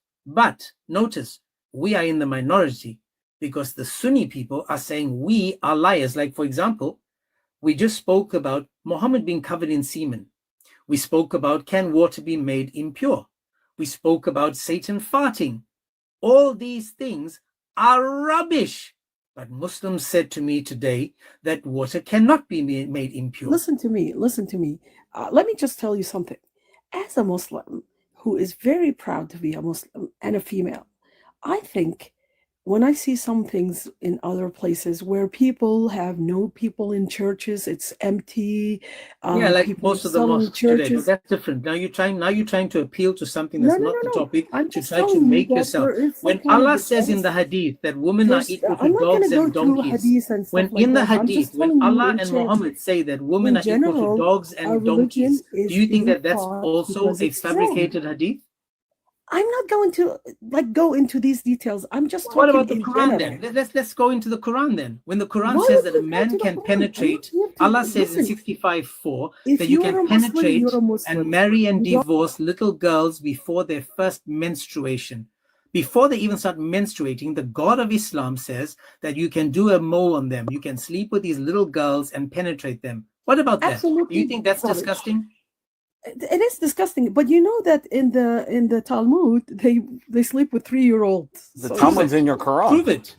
notice, we are in the minority because the Sunni people are saying we are liars. Like, for example, we just spoke about Muhammad being covered in semen. We spoke about, can water be made impure? We spoke about Satan farting. All these things are rubbish. But Muslims said to me today that water cannot be made impure. Listen to me. Let me just tell you something. As a Muslim who is very proud to be a Muslim and a female, I think when I see some things in other places where people have no people in churches, it's empty. Yeah, like people most of the selling mosques today, but churches. that's different. Now you're trying to appeal to something No, that's no, not no, the no. topic I'm to just try to telling you make that yourself. there is some When kind of Allah says in the dishonesty. hadith that women are equal to I'm not dogs going and to go through donkeys, hadith and when stuff like in the that. I'm just hadith, when telling you Allah in and church, Muhammad say that women in are equal to general, dogs our and religion donkeys, is do you think being that that's taught also because a it's wrong. fabricated hadith? I'm not going to go into these details. I'm just What talking about the in Quran general. then? Let's go into the Quran then. When the Quran Why says would that a we go man to the can Quran? penetrate, Allah says in Listen, 65:4 if that you you are can a Muslim, penetrate you're a and Muslim. marry and You don't- divorce little girls before their first menstruation. Before they even start menstruating, the God of Islam says that you can do a mole on them. You can sleep with these little girls and penetrate them. What about that? Do Absolutely you think that's rubbish. disgusting? It is disgusting, but you know that in the Talmud they sleep with 3-year-olds. The So Talmud's in your Quran. Prove it.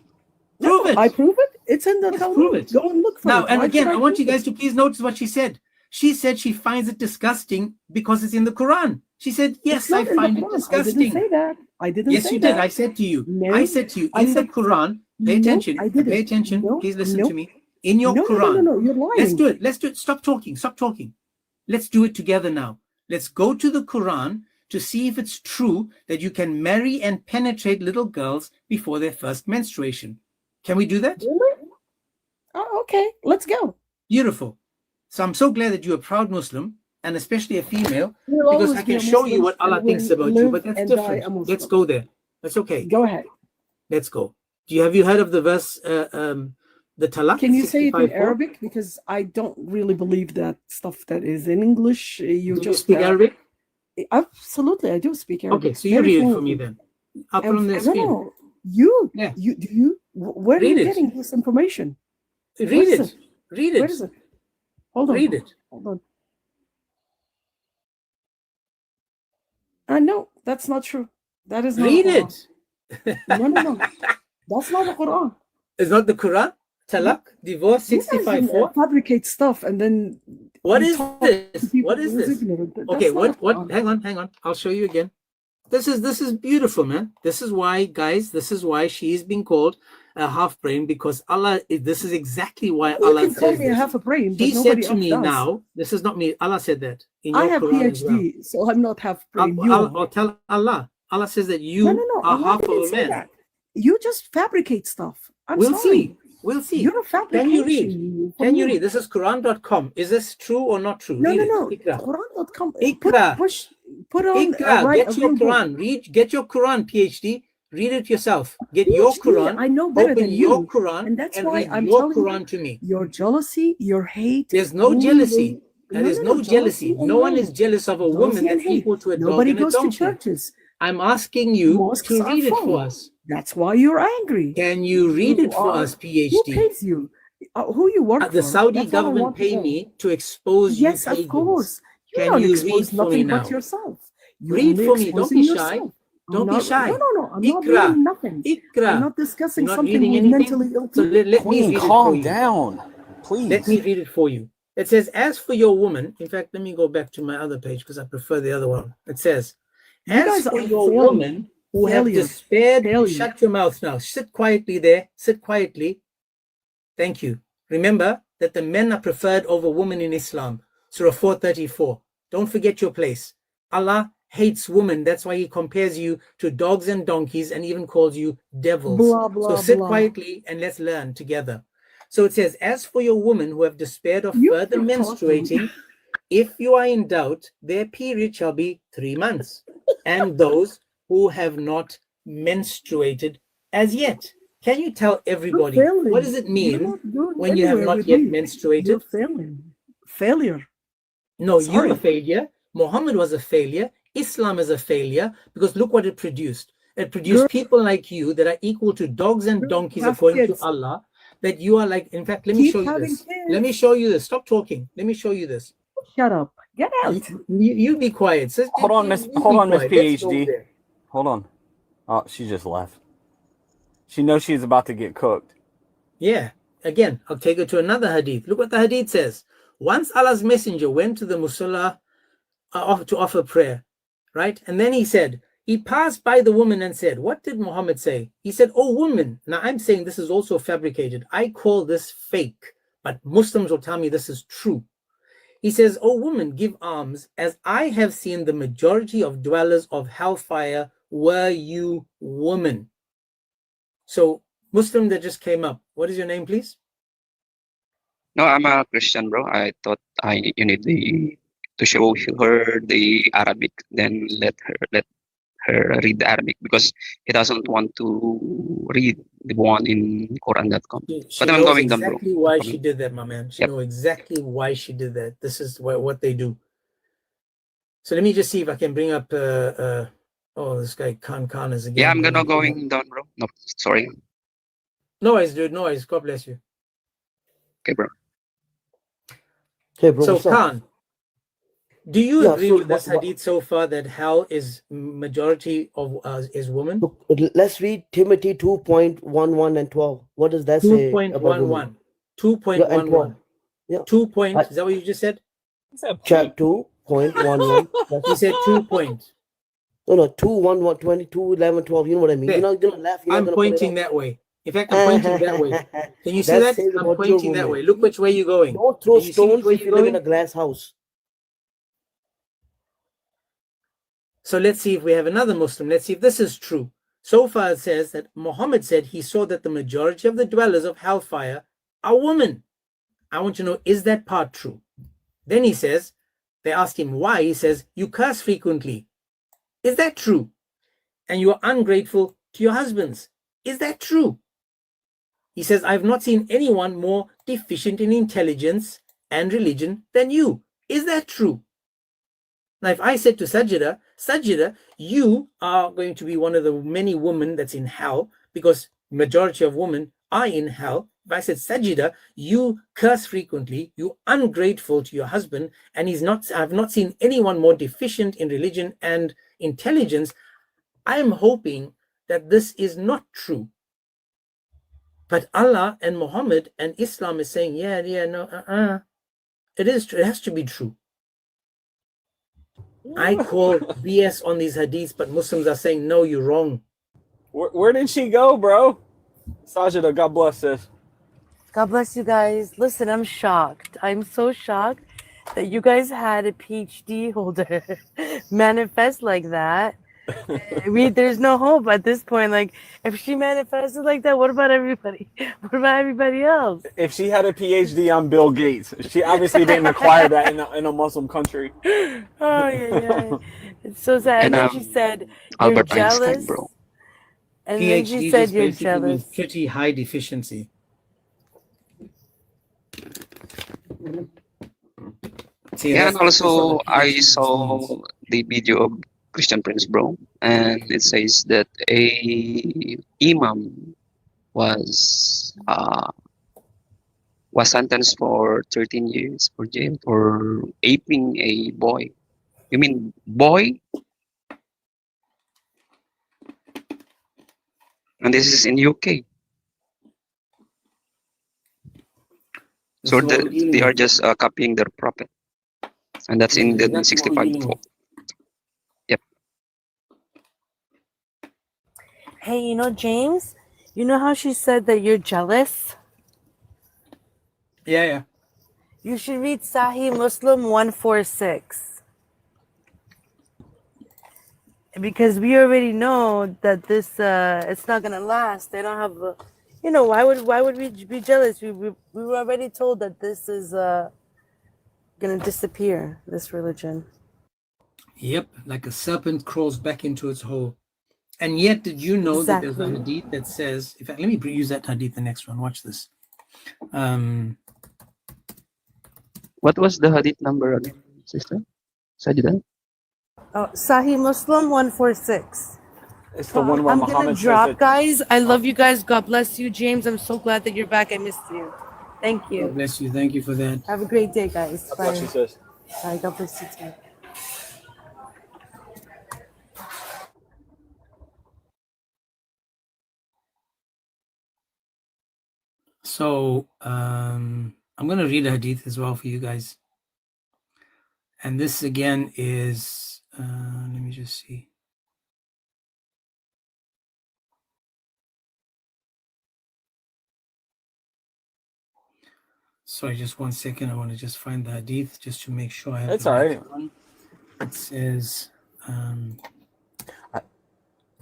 Prove it. I prove it. It's in the Yes, Talmud. prove it. Go and look for Now, it. and Why again, should I want you prove guys to please notice what she said. She said she finds it disgusting because it's in the Quran. She said, yes, It's not I in the find it Quran. I disgusting. didn't say that. I didn't Yes, say you did. that. I said to you, No, I said to you, I in the said Quran, pay no, attention, I didn't. pay attention, No, please listen no. to me. In your No, no, no, Quran, no, you're lying. let's do it. Stop talking. Let's do it together now. Let's go to the Quran to see if it's true that you can marry and penetrate little girls before their first menstruation. Can we do that? Really? Oh, okay, let's go. Beautiful. So I'm so glad that you're a proud Muslim, and especially a female, We'll because always I be can a show you Muslim what Allah and thinks we'll about you, live but that's and die a different. Muslim. Let's go there. That's okay. Go ahead. Let's go. Have you heard of the verse, the Talaq? Can you say it in 65:4? Arabic? Because I don't really believe that stuff that is in English. Do you speak Arabic? Absolutely, I do speak Arabic. Okay, so you Very read it for me fluently. then. I'll put on the No, screen. no, Yeah. where are Read you it. getting this information? Read Where is it. Read Where it. is it? Hold on. Read it. Hold on. No, that's not true. That is not Read the Quran. it. No. That's not the Quran. It's not the Quran? Talaq, divorce, You guys 65:4? fabricate stuff and then What you is talk to this? people What is who's this? ignorant. That's Okay, not the what? Quran. Hang on. I'll show you again. This is beautiful, man. This is why, guys, this is why she is being called a half brain, because Allah, this is exactly why You Allah can call says me a this. half a brain, but He said nobody to else me does. now, this is not me, Allah said that in I your have Quran as well. PhD, so I'm not half brain. You I'll are. tell Allah. Allah says that you No. are Allah half of didn't a say man. that. You just fabricate stuff. I'm We'll sorry. see. We'll see. You're a Can you read? fabrication. Can you read? This is Quran.com. Is this true or not true? No, Read no, it. no. Iqra. Quran.com. Iqra. Put on Iqra. Get your real book. Quran. Get your Quran, PhD. Read it yourself. Get your PhD, Quran. I know better Open than your you. Quran And that's and why read I'm your telling you, Quran to me. your jealousy, your hate. There's no only jealousy. Now, there's no jealousy. No one is jealous of a woman that's equal to a dog Nobody and a goes to donkey. churches. I'm asking you Mosques to are read it full. for us. That's why you're angry. Can you read it for us, Who PhD? pays you? Who you work for? The Saudi That's what I government want to pay know. me to expose Yes, you of pagans. course. You Can don't you read expose for me nothing now? but yourself. You're Read only for me. Don't exposing be shy. yourself. Don't be shy. No. I'm not Ikra. reading nothing. I'm Ikra. not discussing You're not something reading with anything? mentally ill So people. let me Queen, read it for calm you. down, please. Let me read it for you. It says, as for your woman, in fact, let me go back to my other page because I prefer the other one. It says, You as guys for are your failure. woman who have Failure. despaired, Failure. shut your mouth now. Sit quietly there. Sit quietly. Thank you. Remember that the men are preferred over women in Islam. Surah 434. Don't forget your place. Allah hates women. That's why he compares you to dogs and donkeys and even calls you devils. Blah, blah, So sit blah. quietly and let's learn together. So it says, as for your women who have despaired of You further keep menstruating, if you are in doubt, their period shall be 3 months. And those who have not menstruated as yet. Can you tell everybody, failing. what does it You're mean not going when you have anywhere not with yet me. menstruated? You're failing. Failure. No, Sorry. you're a failure. Muhammad was a failure. Islam is a failure because look what it produced. It produced people like you that are equal to dogs and donkeys have according kids. to Allah. That you are like, in fact, let me Keep show you having this. kids. Let me show you this. Stop talking. Let me show you this. Shut up. Get out. You be quiet. Hold on, Miss. You Hold be on, Miss quiet. Let's go PhD. there. Hold on. Oh, she just left. She knows she's about to get cooked. Yeah. Again, I'll take her to another hadith. Look what the hadith says. Once Allah's messenger went to the musalla to offer prayer, right? And then he said, he passed by the woman and said, what did Muhammad say? He said, oh woman. Now I'm saying this is also fabricated. I call this fake, but Muslims will tell me this is true. He says, oh woman, give alms, as I have seen the majority of dwellers of hellfire were you woman. So Muslim that just came up, what is your name, please? No, I'm a Christian, bro. I thought you need to show her the Arabic, then let her read the Arabic because he doesn't want to read the one in Quran.com. She But I'm knows going down, bro. exactly why she did that, my man. She Yep. knows exactly why she did that. This is what they do. So let me just see if I can bring up. Oh, this guy Khan is again. Yeah, I'm gonna going down, bro. No, sorry. No worries, dude. No worries. God bless you. Okay, bro. Hey, bro. So what's up? Khan, do you Yeah, agree so with this hadith so far that hell is majority of is woman? Let's read Timothy 2.11 and 12. What does that say about women? 2.11. Yeah, and 12. 2.11. Yeah. 2 point. Is that what you just said? Chapter 2.11. You said 2 point. No, 2.11, 22, 11, 12. You know what I mean? There. You're not going to laugh. You're I'm not going to put it pointing up. that way. In fact, I'm pointing that way. Can you see That that? says I'm about your pointing that woman. way. Look which way you're going. Don't throw Can you see which stones way if you're you live in going? a glass house. So let's see if we have another Muslim. Let's see if this is true. So far it says that Muhammad said he saw that the majority of the dwellers of hellfire are women. I want to know, is that part true? Then he says, they ask him why. He says, you curse frequently. Is that true? And you are ungrateful to your husbands. Is that true? He says, I've not seen anyone more deficient in intelligence and religion than you. Is that true? Now, if I said to Sajida, you are going to be one of the many women that's in hell because majority of women are in hell. If I said, Sajida, you curse frequently, you ungrateful to your husband, and I've not seen anyone more deficient in religion and intelligence, I am hoping that this is not true. But Allah and Muhammad and Islam is saying, no, it is true. It has to be true. I call BS on these hadiths, but Muslims are saying, no, you're wrong. Where did she go, bro? Sajida, God bless this. God bless you guys. Listen, I'm shocked. I'm so shocked that you guys had a PhD holder manifest like that. There's no hope at this point. Like, if she manifested like that, what about everybody? What about everybody else? If she had a PhD on Bill Gates, she obviously didn't acquire that in a Muslim country. Oh, yeah. It's so sad. And then she said, you're Albert jealous. Einstein, bro. And then she PhD said, just you're basically means jealous. pretty high deficiency. See, Yeah, that's and what a also I PhD means. saw the video of Christian Prince, bro, and it says that a imam was sentenced for 13 years for jail for aping a boy. You mean boy? And this is in UK. This So is what we're dealing they are with. just copying their prophet, and that's This in is the exactly what we're 65. dealing with. Yep. Hey, you know, James, you know how she said that you're jealous? Yeah, yeah. You should read Sahih Muslim 146. Because we already know that this it's not gonna last. They don't have you know, why would we be jealous? We were already told that this is gonna disappear, this religion. Yep, like a serpent crawls back into its hole. And yet, did you know that there's a Exactly. hadith that says, in fact, let me use that hadith the next one. Watch this. What was the hadith number again, sister? Sajida? Oh, Sahih Muslim 146. It's the one where I'm gonna Muhammad says drop, that. guys. I love you guys. God bless you, James. I'm so glad that you're back. I missed you. Thank God you. bless you. Thank you for that. Have a great day, guys. God Bye. bless you, sis. Bye. God bless you too. So I'm going to read a hadith as well for you guys. And this again is, let me just see. Sorry, just 1 second. I want to just find the hadith just to make sure I have It's the all right right. one. It says,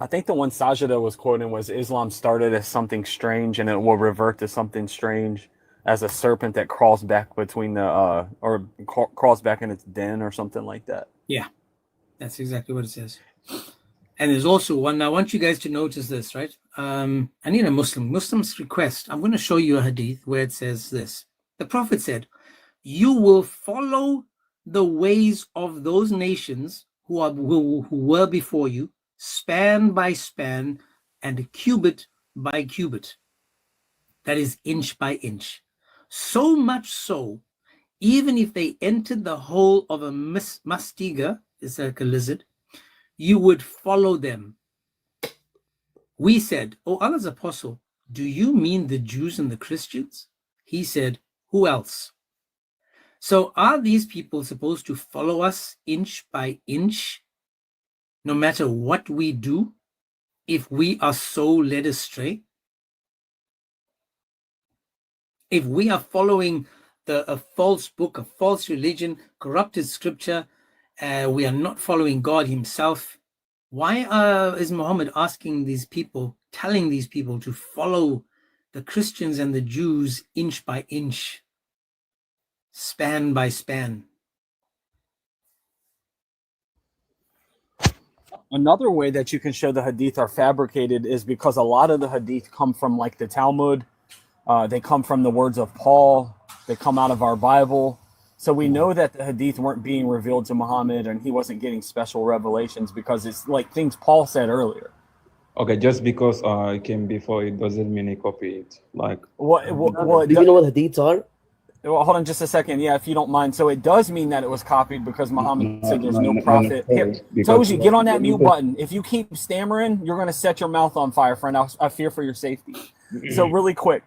I think the one Sajida was quoting was Islam started as something strange and it will revert to something strange as a serpent that crawls back between the crawls back in its den or something like that. yeah, that's exactly what it says. And there's also one. I want you guys to notice this, right? I need a Muslim's request. I'm going to show you a hadith where it says this. The Prophet said, you will follow the ways of those nations who were before you, span by span and cubit by cubit. That is inch by inch. So much so, even if they entered the hole of a mastiga, it's like a lizard, you would follow them. We said, "O Allah's apostle, do you mean the Jews and the Christians?" He said, "Who else?" So are these people supposed to follow us inch by inch, no matter what we do, if we are so led astray? If we are following a false book, a false religion, corrupted scripture, we are not following God himself, why is Muhammad asking these people, telling these people to follow the Christians and the Jews inch by inch, span by span? Another way that you can show the hadith are fabricated is because a lot of the hadith come from like the Talmud. They come from the words of Paul. They come out of our Bible. So we know that the hadith weren't being revealed to Muhammad and he wasn't getting special revelations because it's like things Paul said earlier. Okay, just because it came before, it doesn't mean he copied it. Like, do you know what hadiths are? Well, hold on just a second. Yeah, if you don't mind. So it does mean that it was copied because Muhammad said there's no prophet. Here, Toji, get on that mute button. If you keep stammering, you're going to set your mouth on fire, friend. I fear for your safety. So really quick.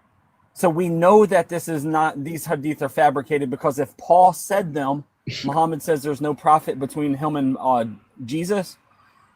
So we know that this is not, these hadith are fabricated because if Paul said them, Muhammad says there's no prophet between him and Jesus.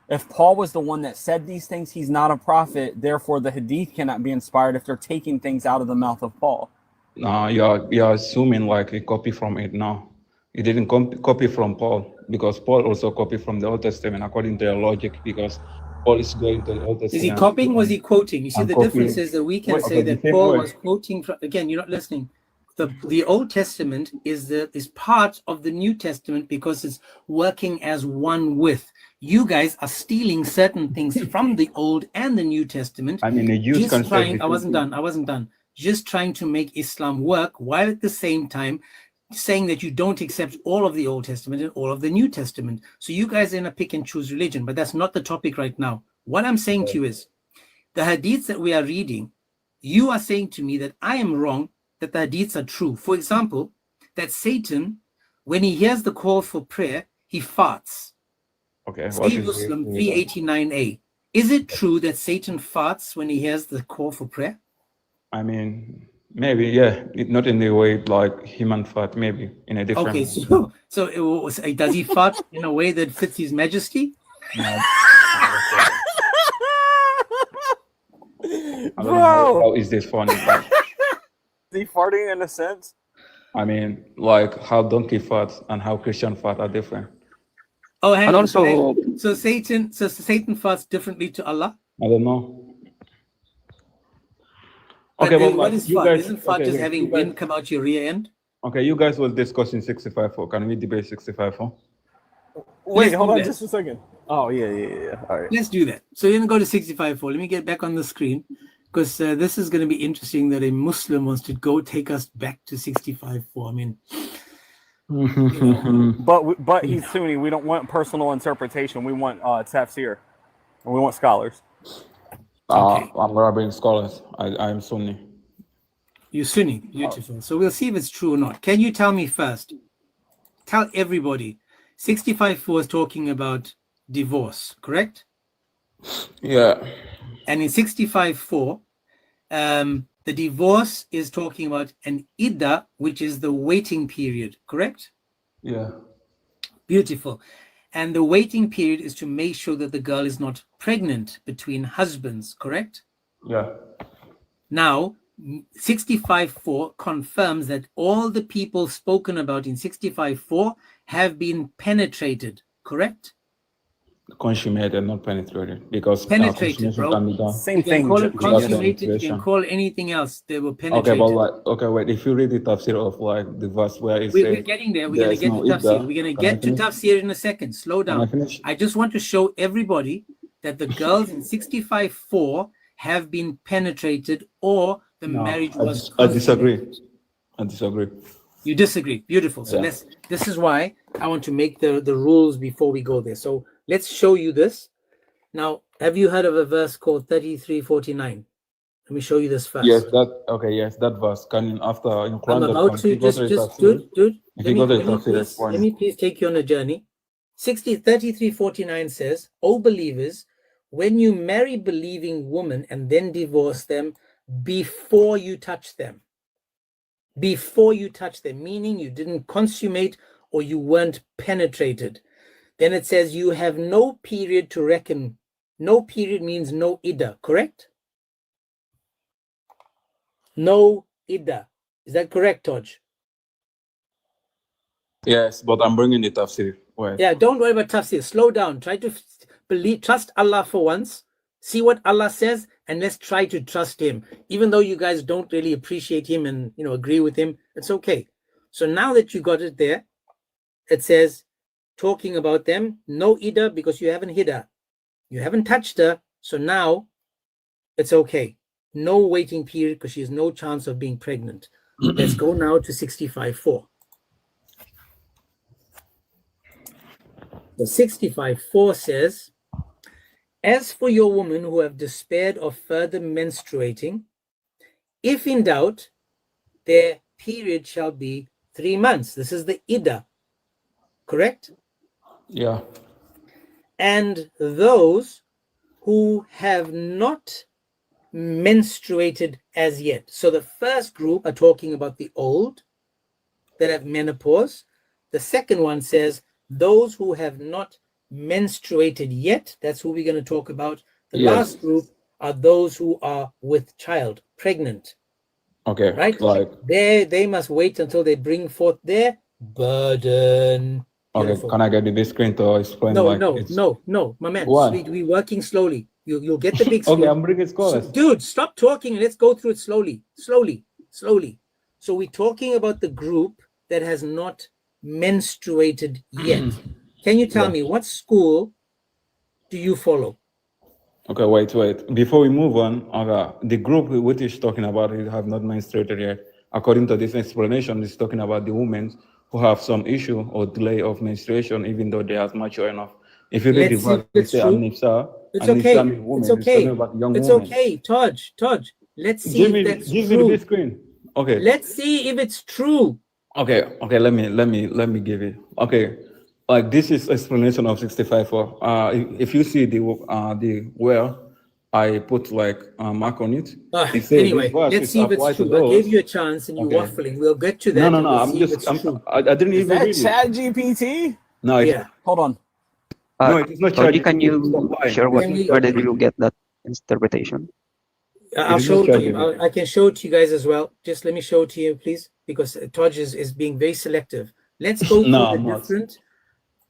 If Paul was the one that said these things, he's not a prophet. Therefore, the hadith cannot be inspired if they're taking things out of the mouth of Paul. no, you're assuming like a copy from it now. He didn't copy from Paul because Paul also copied from the Old Testament according to your logic because Paul is going to the Old Testament. Is he copying? Was he quoting? You see, the difference is that we can say that Paul was quoting from, again, you're not listening. The Old Testament is part of the New Testament because it's working as one with. You guys are stealing certain things from the Old and the New Testament. I mean, the Jews I wasn't done. Just trying to make Islam work while at the same time saying that you don't accept all of the Old Testament and all of the New Testament. So you guys are in a pick and choose religion, but that's not the topic right now. What I'm saying to you is the hadiths that we are reading, you are saying to me that I am wrong, that the hadiths are true. For example, that Satan, when he hears the call for prayer, he farts. Okay, what Sahih is Muslim the 389a. Is it true that Satan farts when he hears the call for prayer? I mean, maybe, yeah, not in the way like human fart, maybe in a different. Okay, does he fart in a way that fits his majesty? No. I don't know Bro, how is this funny? But, is he farting in a sense? I mean, like how donkey farts and how Christian fart are different. Oh, hang And on. also, So Satan farts differently to Allah? I don't know. But Okay, but what like is you fart? guys, Isn't fart okay, just wait, having you guys, wind come out your rear end? okay, you guys was discussing 65-4. Can we debate 65-4? Wait, Let's hold do on that. just a second. Oh, yeah. All right. Let's do that. So we're going to go to 65.4. Let me get back on the screen because this is going to be interesting that a Muslim wants to go take us back to 65.4. I mean, But he's Sunni. We don't want personal interpretation. We want tafsir. And we want scholars. Okay. I'm grabbing scholars. I am Sunni. You're Sunni. Beautiful. So we'll see if it's true or not. Can you tell me first? Tell everybody. 65.4 is talking about divorce, correct? Yeah. And in 65.4, the divorce is talking about an idda, which is the waiting period, correct? Yeah. Beautiful. And the waiting period is to make sure that the girl is not pregnant between husbands, correct? Yeah. Now, 65.4 confirms that all the people spoken about in 65.4 have been penetrated, correct? Consummated, not penetrated, because Penetrated, consummation bro. can be done. Same You can thing. call it without consummated, you can penetration. call anything else. They were Okay, penetrated. but like, okay, wait. If you read the tafsir of like the verse where it We're says getting there. We're going to there's get no to tafsir. idda, We're going to can I get to finish? tafsir in a second. Slow Can I down. finish? I just want to show everybody that the girls in 65.4 have been penetrated or the No, marriage was I consummated. disagree. I disagree. You disagree. Beautiful. So Yeah. this is why I want to make the rules before we go there. So let's show you this. Now, have you heard of a verse called 33:49? Let me show you this first. Yes, that verse. Can after in I'm Quran about to just dude, if let you me go to let the me tafsir, please explain let it. me please take you on a journey. 33:49 says, "O believers, when you marry believing women and then divorce them before you touch them, meaning you didn't consummate or you weren't penetrated, then it says you have no period to reckon. No period means no idda, correct? No idda. Is that correct, Toj? Yes, but I'm bringing the tafsir. Wait. Yeah, don't worry about tafsir. Slow down. Try to trust Allah for once. See what Allah says, and let's try to trust Him. Even though you guys don't really appreciate Him and agree with Him, it's okay. So now that you got it there, it says, talking about them, no idda because you haven't hid her, you haven't touched her. So now it's okay. No waiting period because she has no chance of being pregnant. Let's go now to 65.4. The 65.4 says, as for your women who have despaired of further menstruating, if in doubt, their period shall be 3 months. This is the idda, correct? Yeah. And those who have not menstruated as yet. So the first group are talking about the old that have menopause. The second one says those who have not menstruated yet. That's who we're going to talk about. The Yes. last group are those who are with child, pregnant. Okay. Right? Like, They must wait until they bring forth their burden. okay, Beautiful. can I get the screen to explain like it's No, my man. Why? We're working slowly. You'll get the big screen. Okay, I'm bringing scholars. Dude, stop talking and let's go through it slowly. So we're talking about the group that has not menstruated yet. Can you tell me what school do you follow? Okay, wait. Before we move on, the group which is talking about it have not menstruated yet. according to this explanation, it's talking about the women who have some issue or delay of menstruation, even though they are mature enough. If you read the Let's see if verse, it it's say true. Anissa, It's Anissa okay. means woman. It's It's talking okay. about young It's woman. okay. Taj. Let's see Give if me that's the true. big screen. Okay. Let's see if it's true. Okay. Let me give it. Okay. Like this is explanation of 65 for if you see the where I put like a mark on it, it says Anyway, this verse let's is see if it's applied to true. I gave those. you a chance and you Okay. waffling. We'll get to No, that. and we'll I'm see if just it's true. I didn't Is even that read it. Chat GPT? No, it's, Yeah. Hold on. no, it is not Toji, can ChatGPT. It's you applying. share It's not where did ChatGPT. you get that interpretation? I'll It is show not it to you. ChatGPT. I can show it to you guys as well. Just let me show it to you, please, because Taj is being very selective. Let's go through No, the I'm not. different.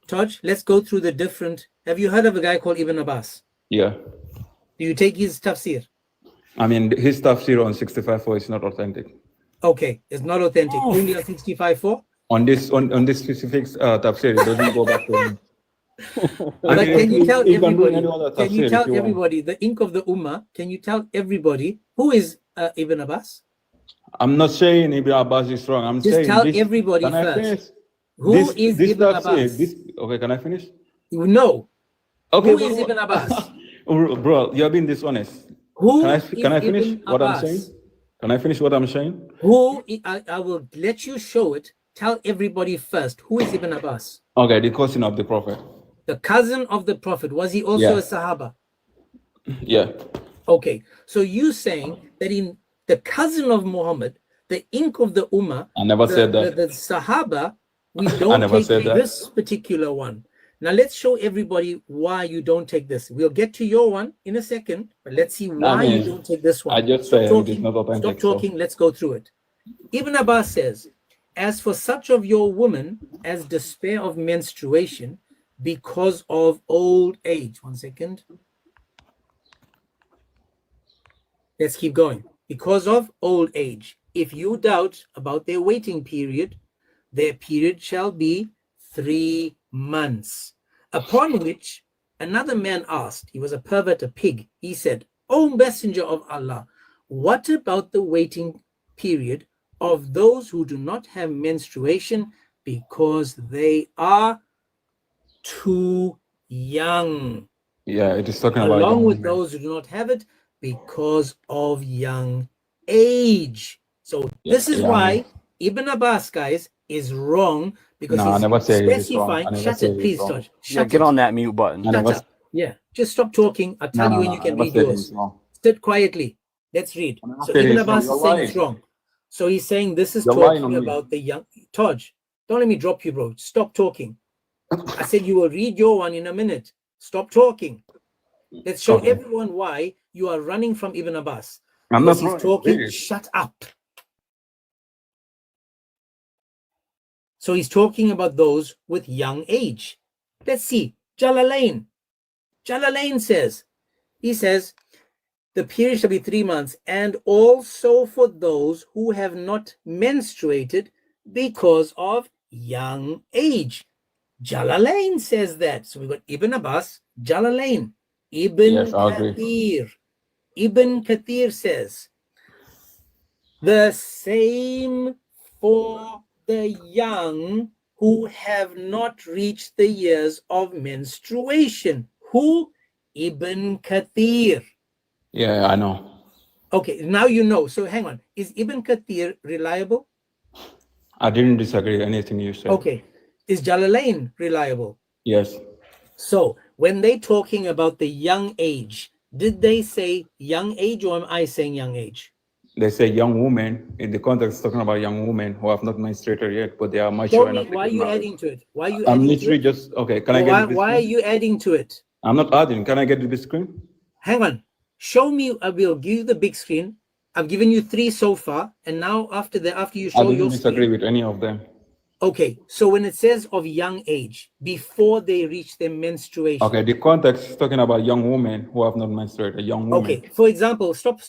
Taj, let's go through the different. Have you heard of a guy called Ibn Abbas? Yeah. Do you take his tafsir? I mean, his stuff 0 on 65.4 is not authentic. Okay, it's not authentic. Only on 65.4? On this specific tafsir, it doesn't go back to him. But can you tell you can bring everybody? any other Can you tafsir tell if you want. everybody the ink of the Ummah? Can you tell everybody who is Ibn Abbas? I'm not saying Ibn Abbas is wrong. I'm Just saying tell this. everybody Can I first. finish? Who is this Ibn tafsir? Abbas? Okay, can I finish? No. Okay, Who is Ibn Abbas? Bro, you're being dishonest. Who Can I is finish Ibn what I'm Abbas? saying? Can I finish what I'm saying? I will let you show it. Tell everybody first. Who is Ibn Abbas? Okay, the cousin of the prophet. The cousin of the prophet. Was he also Yeah. a Sahaba? Yeah. Okay. So you saying that in the cousin of Muhammad, the ink of the Ummah, I never said that. the Sahaba, we I don't never take said that. this particular one. Now let's show everybody why you don't take this. We'll get to your one in a second, but let's see why you don't take this one. I just Stop said talking. it is not authentic. Stop talking. Let's go through it. Ibn Abbas says, as for such of your women as despair of menstruation because of old age. One second. Let's keep going. Because of old age. If you doubt about their waiting period, their period shall be 3 months. Upon which another man asked, he was a pervert, a pig. He said, O Messenger of Allah, what about the waiting period of those who do not have menstruation because they are too young? Yeah, it is talking about Along young with women. those who do not have it because of young age. So this is yeah. why Ibn Abbas, guys, is wrong, because No, I he's never said it is wrong. specifying. I never Shut said it, it is please, wrong. Taj. Yeah, Shut get it. on that mute button. I never. Shut up. Yeah, just stop talking. I'll tell you when you I can never read said it yours. is wrong. Sit quietly. Let's read. I never So said Ibn it's wrong. Abbas You're is saying lying. it's wrong. So he's saying this is You're lying on talking me. about the young. Taj, don't let me drop you, bro. Stop talking. I said you will read your one in a minute. Stop talking. Let's show Okay. everyone why you are running from Ibn Abbas. I'm Because not he's running. talking. Read it. Shut up. So he's talking about those with young age. Let's see. Jalalain. Jalalain says, he says, the period shall be 3 months, and also for those who have not menstruated because of young age. Jalalain says that. So we've got Ibn Abbas, Jalalain, Ibn Yes, I agree. Kathir. Ibn Kathir says, the same for the young who have not reached the years of menstruation. Who? Ibn Kathir. Yeah, I know. Okay, now you know. So hang on. Is Ibn Kathir reliable? I didn't disagree with anything you said. Okay. Is Jalalain reliable? Yes. So when they talking about the young age, did they say young age, or am I saying young age? They say young women in the context talking about young women who have not menstruated yet, but they are Show mature me enough. why are you adding to it? Why are you I'm adding to literally it? just okay. Can I get the big Why are screen? you adding to it? I'm not adding. Can I get the big screen? Hang on. Show me. I will give you the big screen. I've given you 3 so far, and now after you I show didn't your disagree screen. with any of them. Okay, so when it says of young age, before they reach their menstruation. Okay, the context is talking about young women who have not menstruated. Young women. Okay, for example, stop.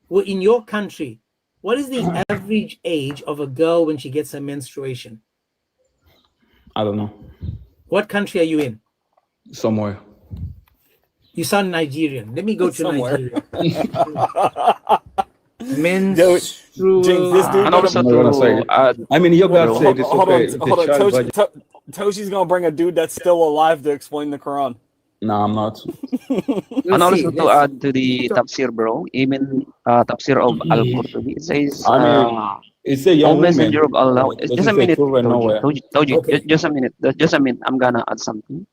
Well, in your country, what is the average age of a girl when she gets her menstruation? I don't know. What country are you in? Somewhere. You sound Nigerian. Let me go to Somewhere. Nigeria. Menstrual. James, this dude And gonna also I'm not gonna say to it. add, I mean, you guys bro. said it's hold okay. on, It's a hold on. child, but Toshi's gonna bring a dude that's still alive to explain the Quran. no, I'm not. We'll And see. also to Let's add to the stop. tafsir, bro. Even tafsir of Al-Qurtubi, it says, I mean, it's a "O young Messenger woman. of Allah." It Just a doesn't say minute, children Toji. nowhere. Toji. Okay. Just a minute. Just a minute. I'm gonna add something.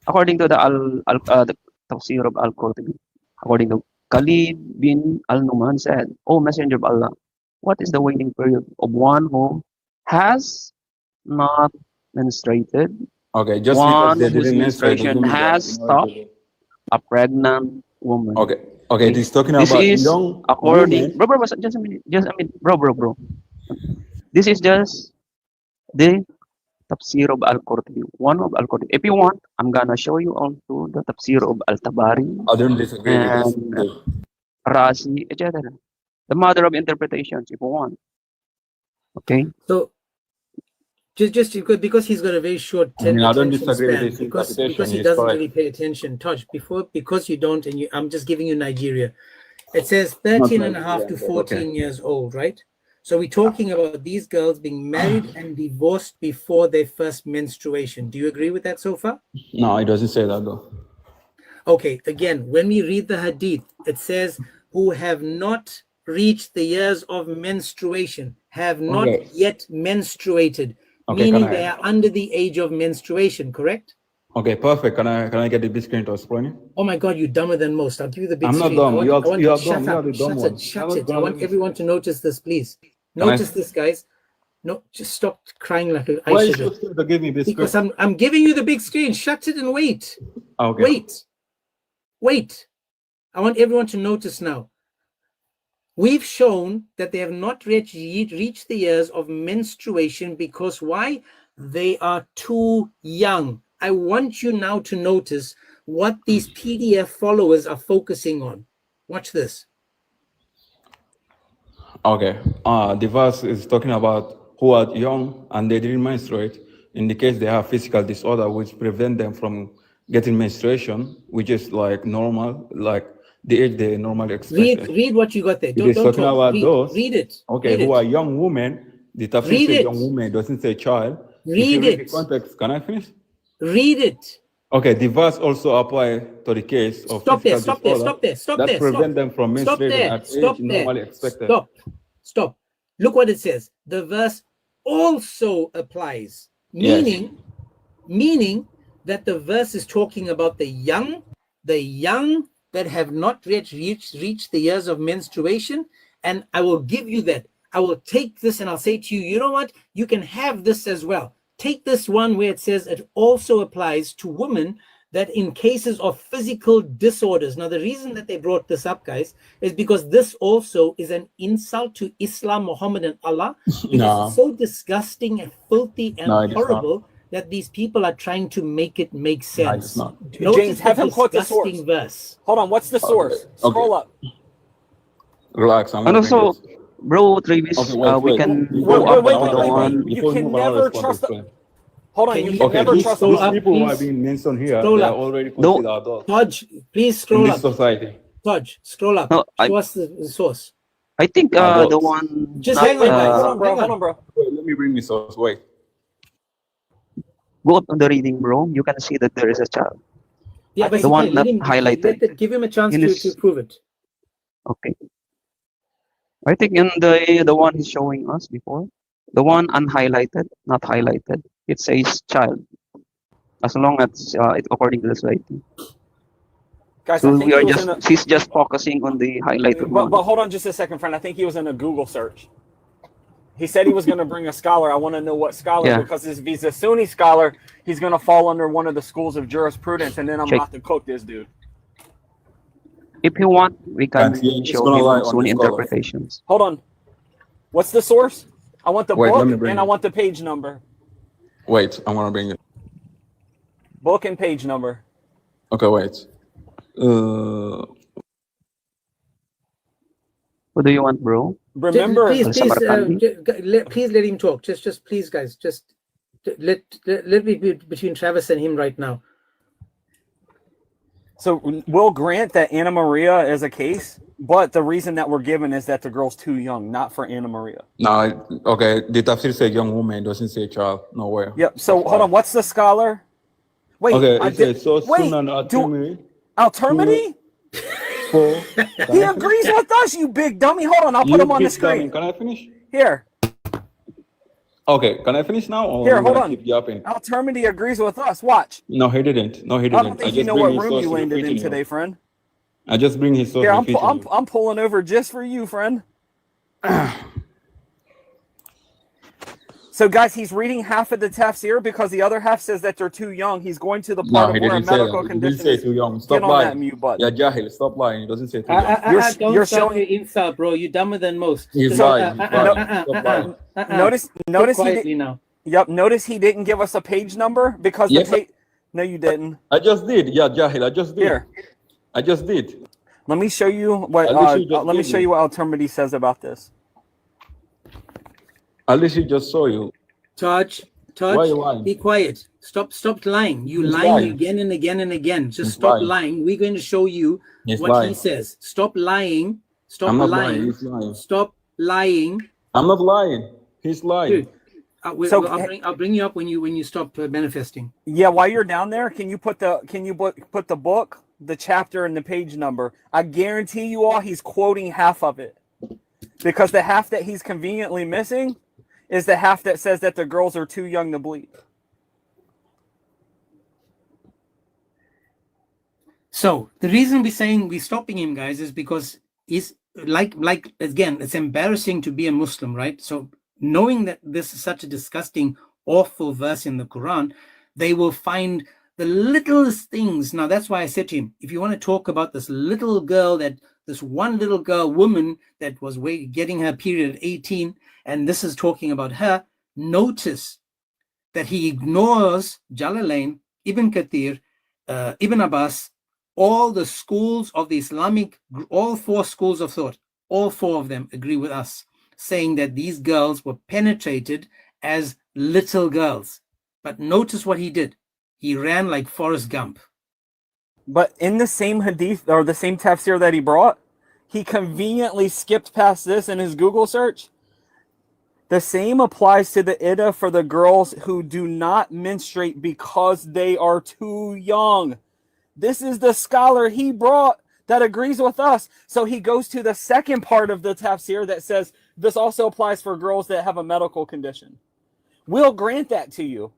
According to the tafsir of Al-Qurtubi, according to Khalid bin Al-Numan said, "O Messenger of Allah, what is the waiting period of one who has not menstruated? Okay, just because One they whose didn't menstruate menstruation doesn't mean that has in order stopped, to. a pregnant woman." Okay, okay, Okay. this is talking This about is young according, women. bro, just a minute, bro. This is just the tafsir of Al-Qurtubi, one of Al-Qurtubi. If you want, I'm gonna show you also the tafsir of Al-Tabari I don't disagree with this. and Razi, etc. The mother of interpretations, if you want. Okay. So just because he's got a very short I mean, I don't attention disagree with span, this because interpretation. he It's doesn't correct. really pay attention. Touch because you don't, and I'm just giving you Nigeria. It says Not 13 and like a half to yeah, but okay. 14 years old, right? So we're talking about these girls being married and divorced before their first menstruation. Do you agree with that so far? No, it doesn't say that though. Okay, again, when we read the hadith, it says, who have not reached the years of menstruation, have not Okay. yet menstruated, Okay, can meaning they are under the age of menstruation, correct? Okay, perfect. Can I get the big screen to explain it? Oh my God, you're dumber than most. I'll give you the big I'm not screen. dumb. You are You dumb. You are the dumb one. shut it. I want everyone to notice this, please. Can I? Notice this, guys. No, just stop crying like I Why should you have. still to give me this Because screen? I'm giving you the big screen. Shut it and wait. Okay. Wait. I want everyone to notice now. We've shown that they have not reached the years of menstruation because why? They are too young. I want you now to notice what these PDF followers are focusing on. Watch this. Okay. The verse is talking about who are young and they didn't menstruate. In the case they have physical disorder which prevent them from getting menstruation, which is like normal, like the age they normally expected. Read what you got there. It Don't is talking talk. about those. Read it. Okay, Read who it. are young women. The tafsir Read says it. young women, doesn't say child. If you Read read the it. context, can I finish? Read it. Okay, the verse also apply to the case of Stop there. physical Stop there. disorder Stop there. Stop that there. prevent Stop. them from Stop menstruating there. at Stop age there. normally expected. Stop. Stop. Look what it says. The verse also applies, Yes. meaning that the verse is talking about the young that have not yet reached the years of menstruation. And I will give you that. I will take this and I'll say to you, you know what? You can have this as well. Take this one where it says it also applies to women that in cases of physical disorders. Now, the reason that they brought this up, guys, is because this also is an insult to Islam, Muhammad, and Allah, because No. it's so disgusting and filthy and No, it is not. horrible that these people are trying to make it make No, it is sense. not. James, have him quote the source. Disgusting verse. Hold on, what's the source? Okay. Scroll up. Relax. I'm And gonna bring also, this. bro, Travis, Okay, wait, we wait. can Before go you up move on, I to wanna the respond. one. You Before you can move on, I wanna never respond to trust the. explain. Hold on, Can you you can Okay, never these trust scroll these the. up, people who are please? being mentioned here, Scroll they are up. already No, considered adults Tudge, please in scroll this up. society. Tudge, scroll up. no, Show us the source. I think the Adults. one Just not hang on, guys. Hold on, bro. Hang Hold on. on, bro. Wait, let me bring this source. Wait. go up on the reading, bro. You can see that there is a child. Yeah, but The one not let highlighted. give him a chance In to this, prove it. okay. I think in the one he's showing us before, the one unhighlighted, not highlighted, it says child. As long as it according to the society. Guys, So I think we are he was in a. he's just focusing on the highlighted But one. hold on just a second, friend. I think he was in a Google search. He said he was going to bring a scholar. I want to know what scholar, Yeah. because if he's a Sunni scholar, he's going to fall under one of the schools of jurisprudence, and then I'm Check. about to cook this dude. If you want, we can Can't see. It's show gonna lie him on Sunni the scholar. interpretations. Hold on. What's the source? I want the Wait, book let me bring and I it. want the page number. Wait, I wanna bring it. Book and page number. Okay, wait. What do you want, bro? Remember, Please let him talk. Just please, guys. Just let me be between Travis and him right now. so we'll grant that Anna Maria is a case, But the reason that we're given is that the girl's too young, not for Anna Maria. No, okay. The tafsir say young woman, doesn't say child. Nowhere. Yep. So hold on. What's the scholar? Wait. Okay, it says so wait. sunan al-Tirmidhi. Al-Tirmidhi? He agrees with us, you big dummy. Hold on, I'll put him on the screen. Can I finish? Here. Okay, can I finish now? Or Here, I'm hold gonna on. keep yapping? Al-Tirmidhi agrees with us. Watch. No, he didn't. No, he I didn't. don't think you know what room you landed in today, friend. I just bring his source. Here, I'm pulling over just for you, friend. So, guys, he's reading half of the tafsir because the other half says that they're too young. He's going to the part of where a medical He condition didn't say is. too young. Stop Get on lying. that mute button. Yeah, Jahil, stop lying. He doesn't say too young. Don't showing your insult, bro. You're dumber than most. He's lying. He's lying. Stop lying. Notice quietly now. Yep. Notice he didn't give us a page number because Yes, the page. No, you didn't. I just did. Yeah, Jahil, I just did. Here. I just did. Let me show you what. At least you just Let me gave show me. you what Al-Tirmidhi says about this. At least he just saw you. Touch, Why you lying? be quiet. Stop lying. You He's lying lying. again and again and again. Just He's stop lying. lying. We're going to show you He's what lying. he says. Stop lying. Stop I'm not lying. lying. He's lying. Stop lying. I'm not lying. He's lying. Dude, So- I'll bring you up when you stop manifesting. Yeah, while you're down there, can you put the book, the chapter, and the page number? I guarantee you all he's quoting half of it, because the half that he's conveniently missing is the half that says that the girls are too young to bleed. So the reason we're stopping him, guys, is because he's like again, it's embarrassing to be a Muslim, right? So knowing that this is such a disgusting, awful verse in the Quran, they will find the littlest things. Now that's why I said to him, if you want to talk about this little girl, this one little girl, woman that was getting her period at 18, and this is talking about her, notice that he ignores Jalalain, Ibn Kathir, Ibn Abbas, all the schools of the Islamic, all four schools of thought, all four of them agree with us, saying that these girls were penetrated as little girls. But notice what he did. He ran like Forrest Gump. But in the same hadith or the same tafsir that he brought, he conveniently skipped past this in his Google search. The same applies to the iddah for the girls who do not menstruate because they are too young. This is the scholar he brought that agrees with us. So he goes to the second part of the tafsir that says this also applies for girls that have a medical condition. We'll grant that to you.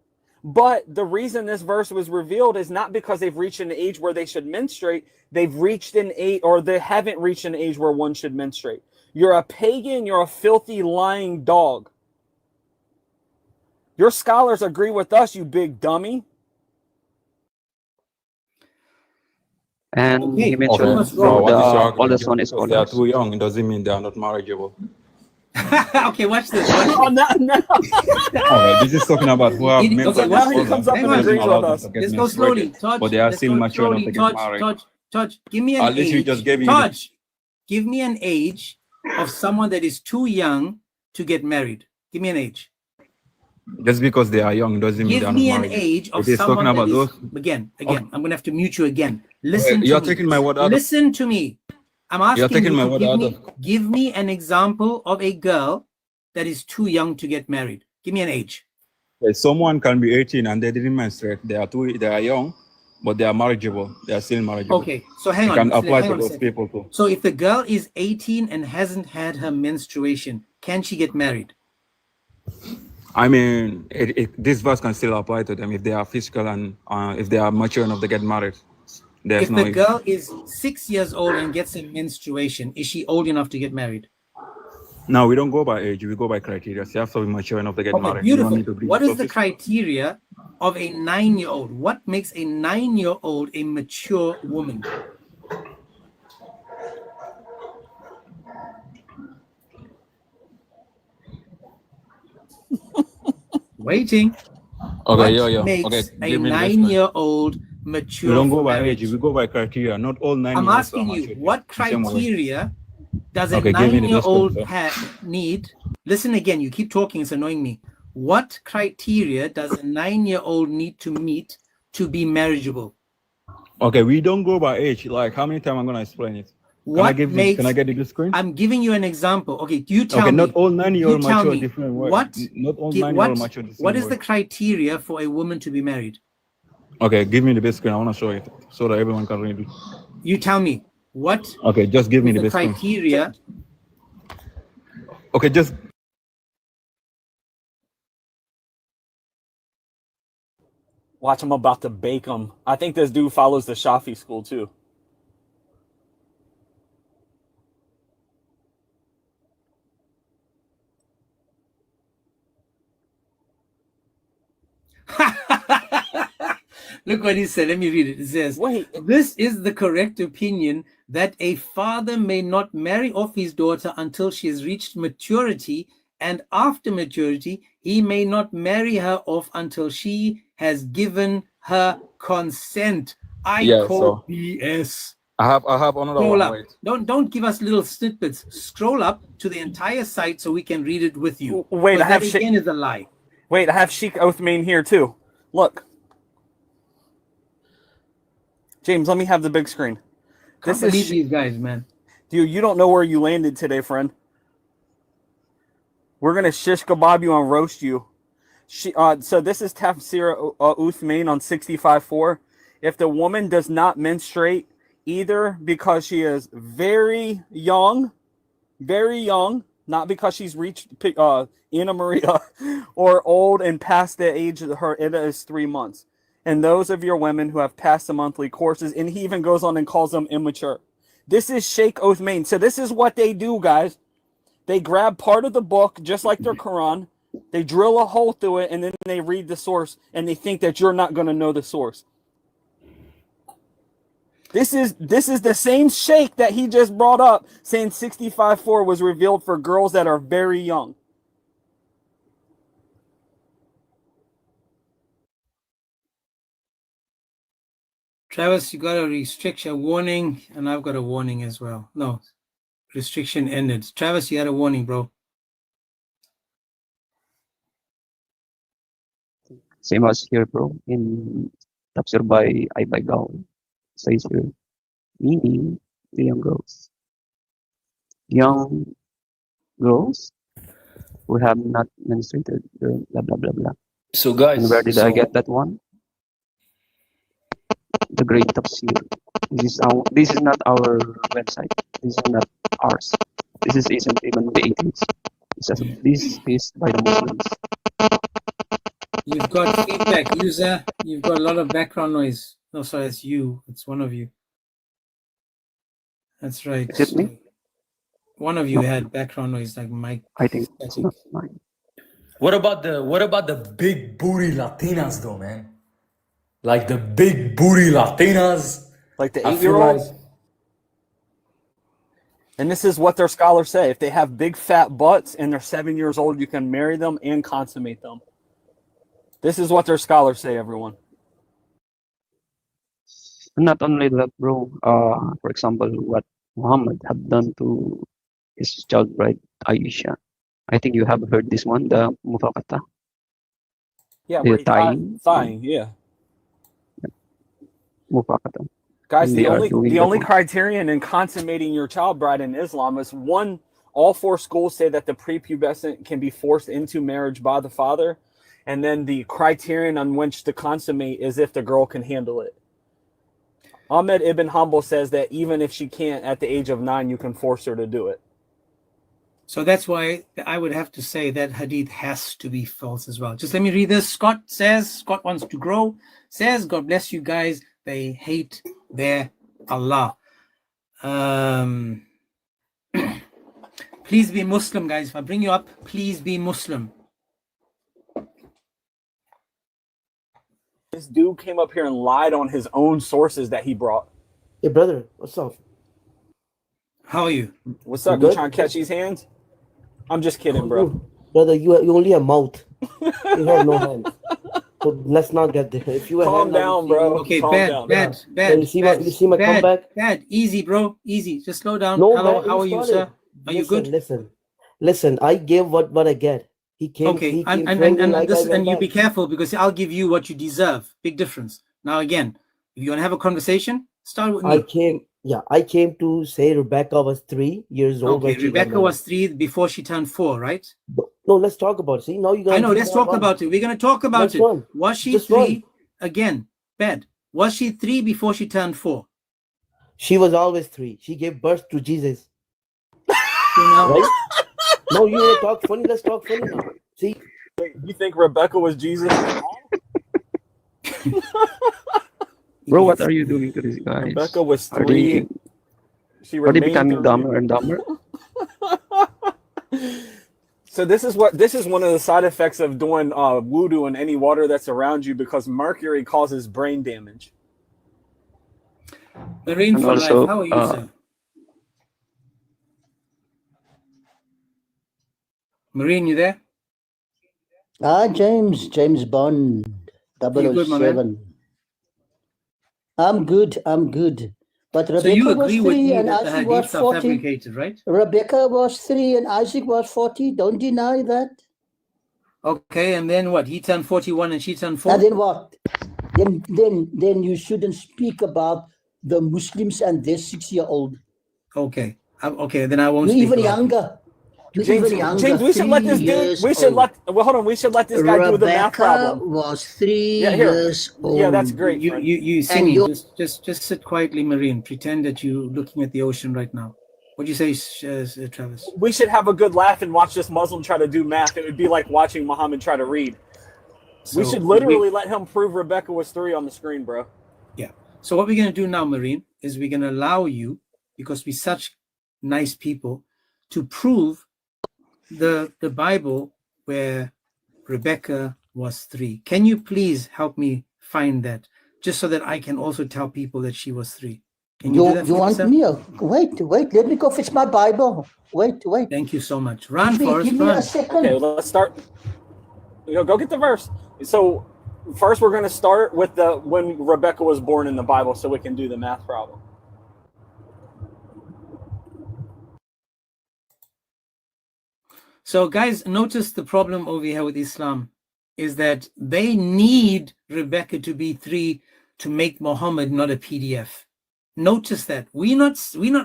But the reason this verse was revealed is not because they've reached an age where they should menstruate. They've reached an age, or they haven't reached an age where one should menstruate. You're a pagan. You're a filthy, lying dog. Your scholars agree with us, you big dummy. And he Okay. mentioned So what is your the oldest argument? one is Because they are scholars. too young, it doesn't mean they are not marriageable. Okay, watch this. Oh, no. Okay, this is talking about who have Okay, members now of he the comes up and doesn't agrees allow with them us. to get Let's go slowly. menstruated, Touch. but they are Let's still go mature enough to slowly. get married. Touch. Give me an At least you age. just gave me the- Touch. Give me an age of someone that is too young to get married. Give me an age. Just because they are young doesn't mean they Give are me not an married. age of It is someone talking about that is, those. again, Okay. I'm going to have to mute you again. Listen You're to me. taking my word out of. Listen to me. I'm asking taking you my to word out give me an example of a girl that is too young to get married. Give me an age. Someone can be 18 and they didn't menstruate. They are young, but they are marriageable. They are still marriageable. Okay, so hang It on. can apply hang to on a those second. people too. So if the girl is 18 and hasn't had her menstruation, can she get married? I mean, this verse can still apply to them if they are physical and if they are mature enough to get married. There's If no the girl is 6 years old and gets a menstruation, is she old enough to get married? No, we don't go by age. We go by criteria. So you have to be mature enough to get Okay, married. You don't beautiful. need to be What is the sophisticated. criteria of a 9-year-old? What makes a 9-year-old a mature woman? Waiting. Okay, What yo. makes Okay, a give me the best one. 9-year-old mature? We don't go for by marriage? age. We go by criteria. Not all 9 I'm years asking are you, mature. what The same way. criteria does a Okay, give me the best one, 9-year-old sir. need? Listen again, you keep talking, it's annoying me. What criteria does a 9-year-old need to meet to be marriageable? Okay, we don't go by age. Like, how many times I'm gonna explain it? I get the screen? I'm giving you an example. Okay, you tell me. Okay, not all 9-year-old you tell mature me different way. what Not all 9-year-old mature the same what is way. the criteria for a woman to be married? Okay, give me the big screen. I want to show it so that everyone can read it. You tell me what. Okay, just give me the the big screen. criteria. Okay, just. Watch, I'm about to bake them. I think this dude follows the Shafi school too. Look what he said. Let me read it. It says, Wait. This is the correct opinion that a father may not marry off his daughter until she has reached maturity, and after maturity, he may not marry her off until she has given her consent. I call BS. I have another Scroll one. up. Wait. Don't give us little snippets. Scroll up to the entire site so we can read it with you. Wait, I have that again is a lie. Wait, I have Sheikh Othman here too. Look. James, let me have the big screen. Can't believe these guys, man. Dude, you don't know where you landed today, friend. We're going to shish kebab you and roast you. So this is Tafsir Uthman on 65.4. If the woman does not menstruate, either because she is very young, not because she's reached Anna Maria, or old and past the age of her Ida is 3 months. And those of your women who have passed the monthly courses, and he even goes on and calls them immature. This is Sheikh Othman. So this is what they do, guys. They grab part of the book, just like their Quran. They drill a hole through it, and then they read the source, and they think that you're not going to know the source. This is the same sheikh that he just brought up, saying 65.4 was revealed for girls that are very young. Travis, you got a restriction warning, and I've got a warning as well. No, restriction ended. Travis, you had a warning, bro. Same as here, bro. In Tafsir by Ibaigaw, says here, meaning the young girls. Young girls who have not menstruated, blah, blah, blah, blah. So, guys, and where did I get that one? The Great Tafsir. This is not our website. This is not ours. This isn't even the 18th. This is by the Muslims. You've got feedback, user. You've got a lot of background noise. No, sorry, it's you. It's one of you. That's right. Is it me? One of you had background noise, like mic. I think it's not mine. What about the big booty Latinas though, man? Like the big booty Latinas, like the I feel 8-year-olds. And this is what their scholars say: if they have big fat butts and they're 7 years old, you can marry them and consummate them. This is what their scholars say, everyone. Not only that, bro. For example, what Muhammad had done to his child bride Aisha. I think you have heard this one, the mufakata. Yeah, the tying, yeah. Mufakata. Guys, And they are the doing only that one. criterion in consummating your child bride in Islam is one. All four schools say that the prepubescent can be forced into marriage by the father, and then the criterion on which to consummate is if the girl can handle it. Ahmed ibn Hanbal says that even if she can't, at the age of 9, you can force her to do it. So that's why I would have to say that hadith has to be false as well. Just let me read this. Scott wants to grow, says, God bless you guys. They hate their Allah. Please be Muslim, guys. If I bring you up, please be Muslim. This dude came up here and lied on his own sources that he brought. Hey, brother, what's up? How are you? What's up? You You good? trying to catch these hands? I'm just kidding, bro. Brother, you only have mouth. You have no hands. So let's not get there. If you have Calm hands, I will down, see bro. you. Okay, Calm bad. Then you see my comeback? Bad. Easy, bro. Easy. Just slow down. No, Hello, man, how are you, started. sir? Are you good? Listen. I gave what I get. He came. Okay, He came and training like I went and you back. be careful because I'll give you what you deserve. Big difference. Now again, if you want to have a conversation, start with me. Yeah, I came to say Rebecca was 3 years old when Okay, she got Rebecca married. was 3 before she turned 4, right? No, let's talk about it. See, now you guys. I know. Let's talk about it. We're going to talk about Next it. one. Was she Just 3 again? Bad. Was she 3 before she turned 4? She was always 3. She gave birth to Jesus. Now, right? No, you want to talk funny? Let's talk funny now. See? Wait, you think Rebecca was Jesus? Bro, what are you doing to these guys? Rebecca was Are 3. they, She are they remained becoming 3. dumber and dumber? So this is one of the side effects of doing wudu in any water that's around you, because mercury causes brain damage. Marine And for also, life. How are you, sir? Marine, you there? James Bond, You good, my man? 007. I'm good. But So you Rebecca was agree with 3 me and that the Isaac was hadiths are 40. fabricated, right? Rebecca was 3 and Isaac was 40. Don't deny that. Okay, and then what? He turned 41 and she turned 4? And then what? Then you shouldn't speak about the Muslims and their 6-year-old. Okay. Okay, then I won't You're speak even about it. younger. James, we should let this dude. We should let this guy do the math problem. Was 3 Yeah, here. years old. Yeah, that's great. You friend. singing. Just sit quietly, Marine. Pretend that you're looking at the ocean right now. What do you say, Travis? We should have a good laugh and watch this Muslim try to do math. It would be like watching Muhammad try to read. We So should literally let him prove Rebecca was 3 on the screen, bro. Yeah. So what we're going to do now, Marine, is we're going to allow you, because we're such nice people, to prove the Bible where Rebecca was 3. Can you please help me find that, just so that I can also tell people that she was 3? Can you do that? You want me? Wait. Let me go fetch my Bible. Wait. Thank you so much. Run, Give Forrest, me run. a second. Okay, let's start. Go get the verse. So first, we're going to start with when Rebecca was born in the Bible, so we can do the math problem. So guys, notice the problem over here with Islam is that they need Rebecca to be 3 to make Muhammad not a PDF. Notice that. We're not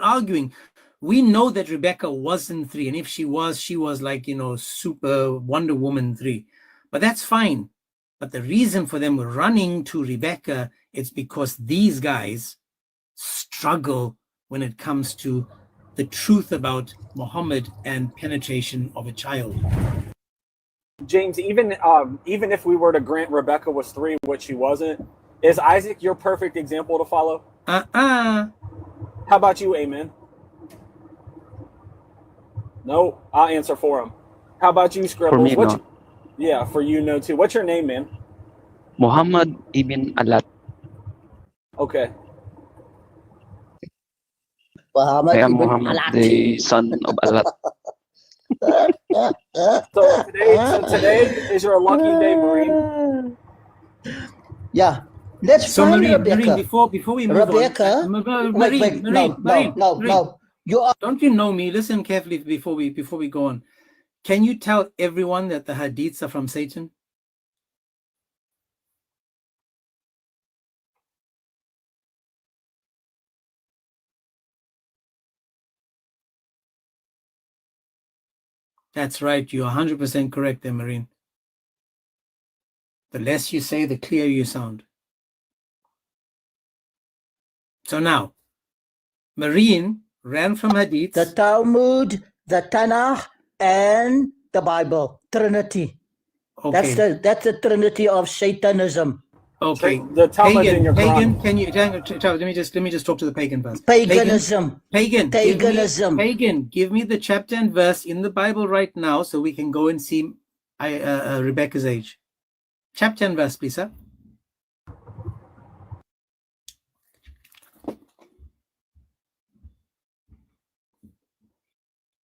arguing. We know that Rebecca wasn't 3, and if she was like, super Wonder Woman 3. But that's fine. But the reason for them running to Rebecca is because these guys struggle when it comes to the truth about Muhammad and penetration of a child. James, even if we were to grant Rebecca was 3, which she wasn't, is Isaac your perfect example to follow? How about you, Amen? No, I'll answer for him. How about you, Scribbles? For me, no. Yeah, for you, no, too. What's your name, man? Muhammad ibn Alat. Okay. I am Muhammad, the son of Alat. So today is your lucky day, Marine. Yeah. Let's So find Marine, Rebecca. before we move Rebecca. on, Wait. No. You are. Don't you know me? Listen carefully before we go on. Can you tell everyone that the hadiths are from Satan? That's right. You're 100% correct there, Marine. The less you say, the clearer you sound. So now, Marine ran from hadiths. The Talmud, the Tanakh, and the Bible. Trinity. Okay. That's the Trinity of Satanism. Okay. The Talmud in your pagan. Quran. Can you? Let me just talk to the pagan first. Paganism. Pagan. Paganism. Pagan. Give me the chapter and verse in the Bible right now, so we can go and see Rebecca's age. Chapter and verse, please, sir.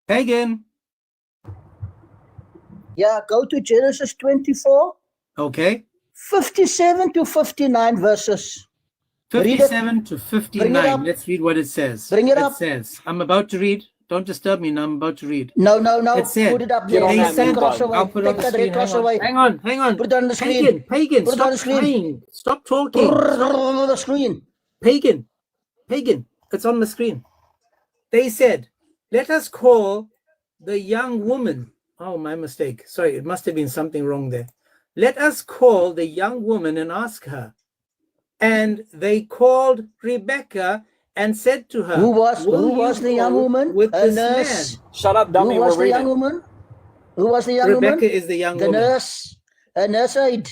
Pagan. Yeah, go to Genesis 24. Okay. 57 to 59 verses. 57 to 59. Bring it up. Let's read what it says. Bring it It up. says, I'm about to read. Don't disturb me now. I'm about to read. No. It said, Put it up Get there. on they that said, mute button. I'll put it on Take the that red screen. cross away. Hang on. Put it on the screen. Pagan, Put it stop on the screen. crying. Stop talking. Put it on the screen. Pagan. It's on the screen. They said, let us call the young woman. Oh, my mistake. Sorry, it must have been something wrong there. Let us call the young woman and ask her. And they called Rebecca and said to her, Who was the young go woman? with A this nurse. man? Shut up, Who dummy. was We're the young reading. woman? Who was the young woman? Rebecca is the young The woman. nurse. A nurse aide.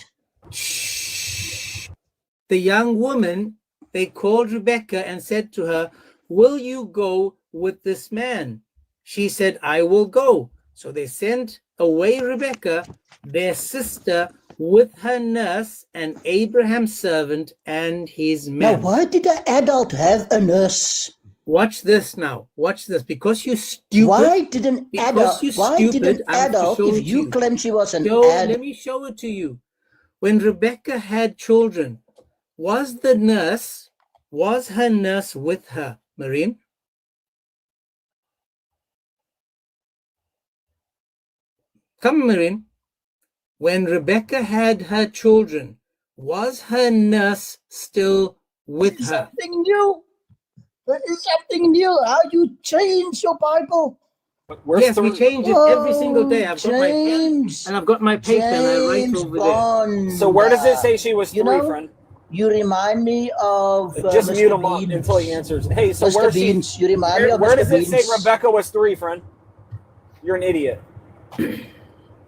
The young woman, they called Rebecca and said to her, will you go with this man? She said, I will go. So they sent away Rebecca, their sister, with her nurse and Abraham's servant and his Now, men. why did an adult have a nurse? Watch this now. Watch this. Because you're stupid. Why did an adult? Why did an I have to adult? show If it to you claim she was an let me show it to you. When Rebecca had children, was her nurse with her, Marine? Come, Marine. When Rebecca had her children, was her nurse still with her? something new. That is something new. How you change your Bible? Yes, we change it every single day. I've got my pen and I've got my paper and I write James over Bond. So where does it say she was You 3, know, friend? you remind me of Just Mr. mute him up Beans. until he answers. Hey, so Mr. where's Beans, you remind me of where Mr. does it say Beans. Rebecca was 3, friend? You're an idiot.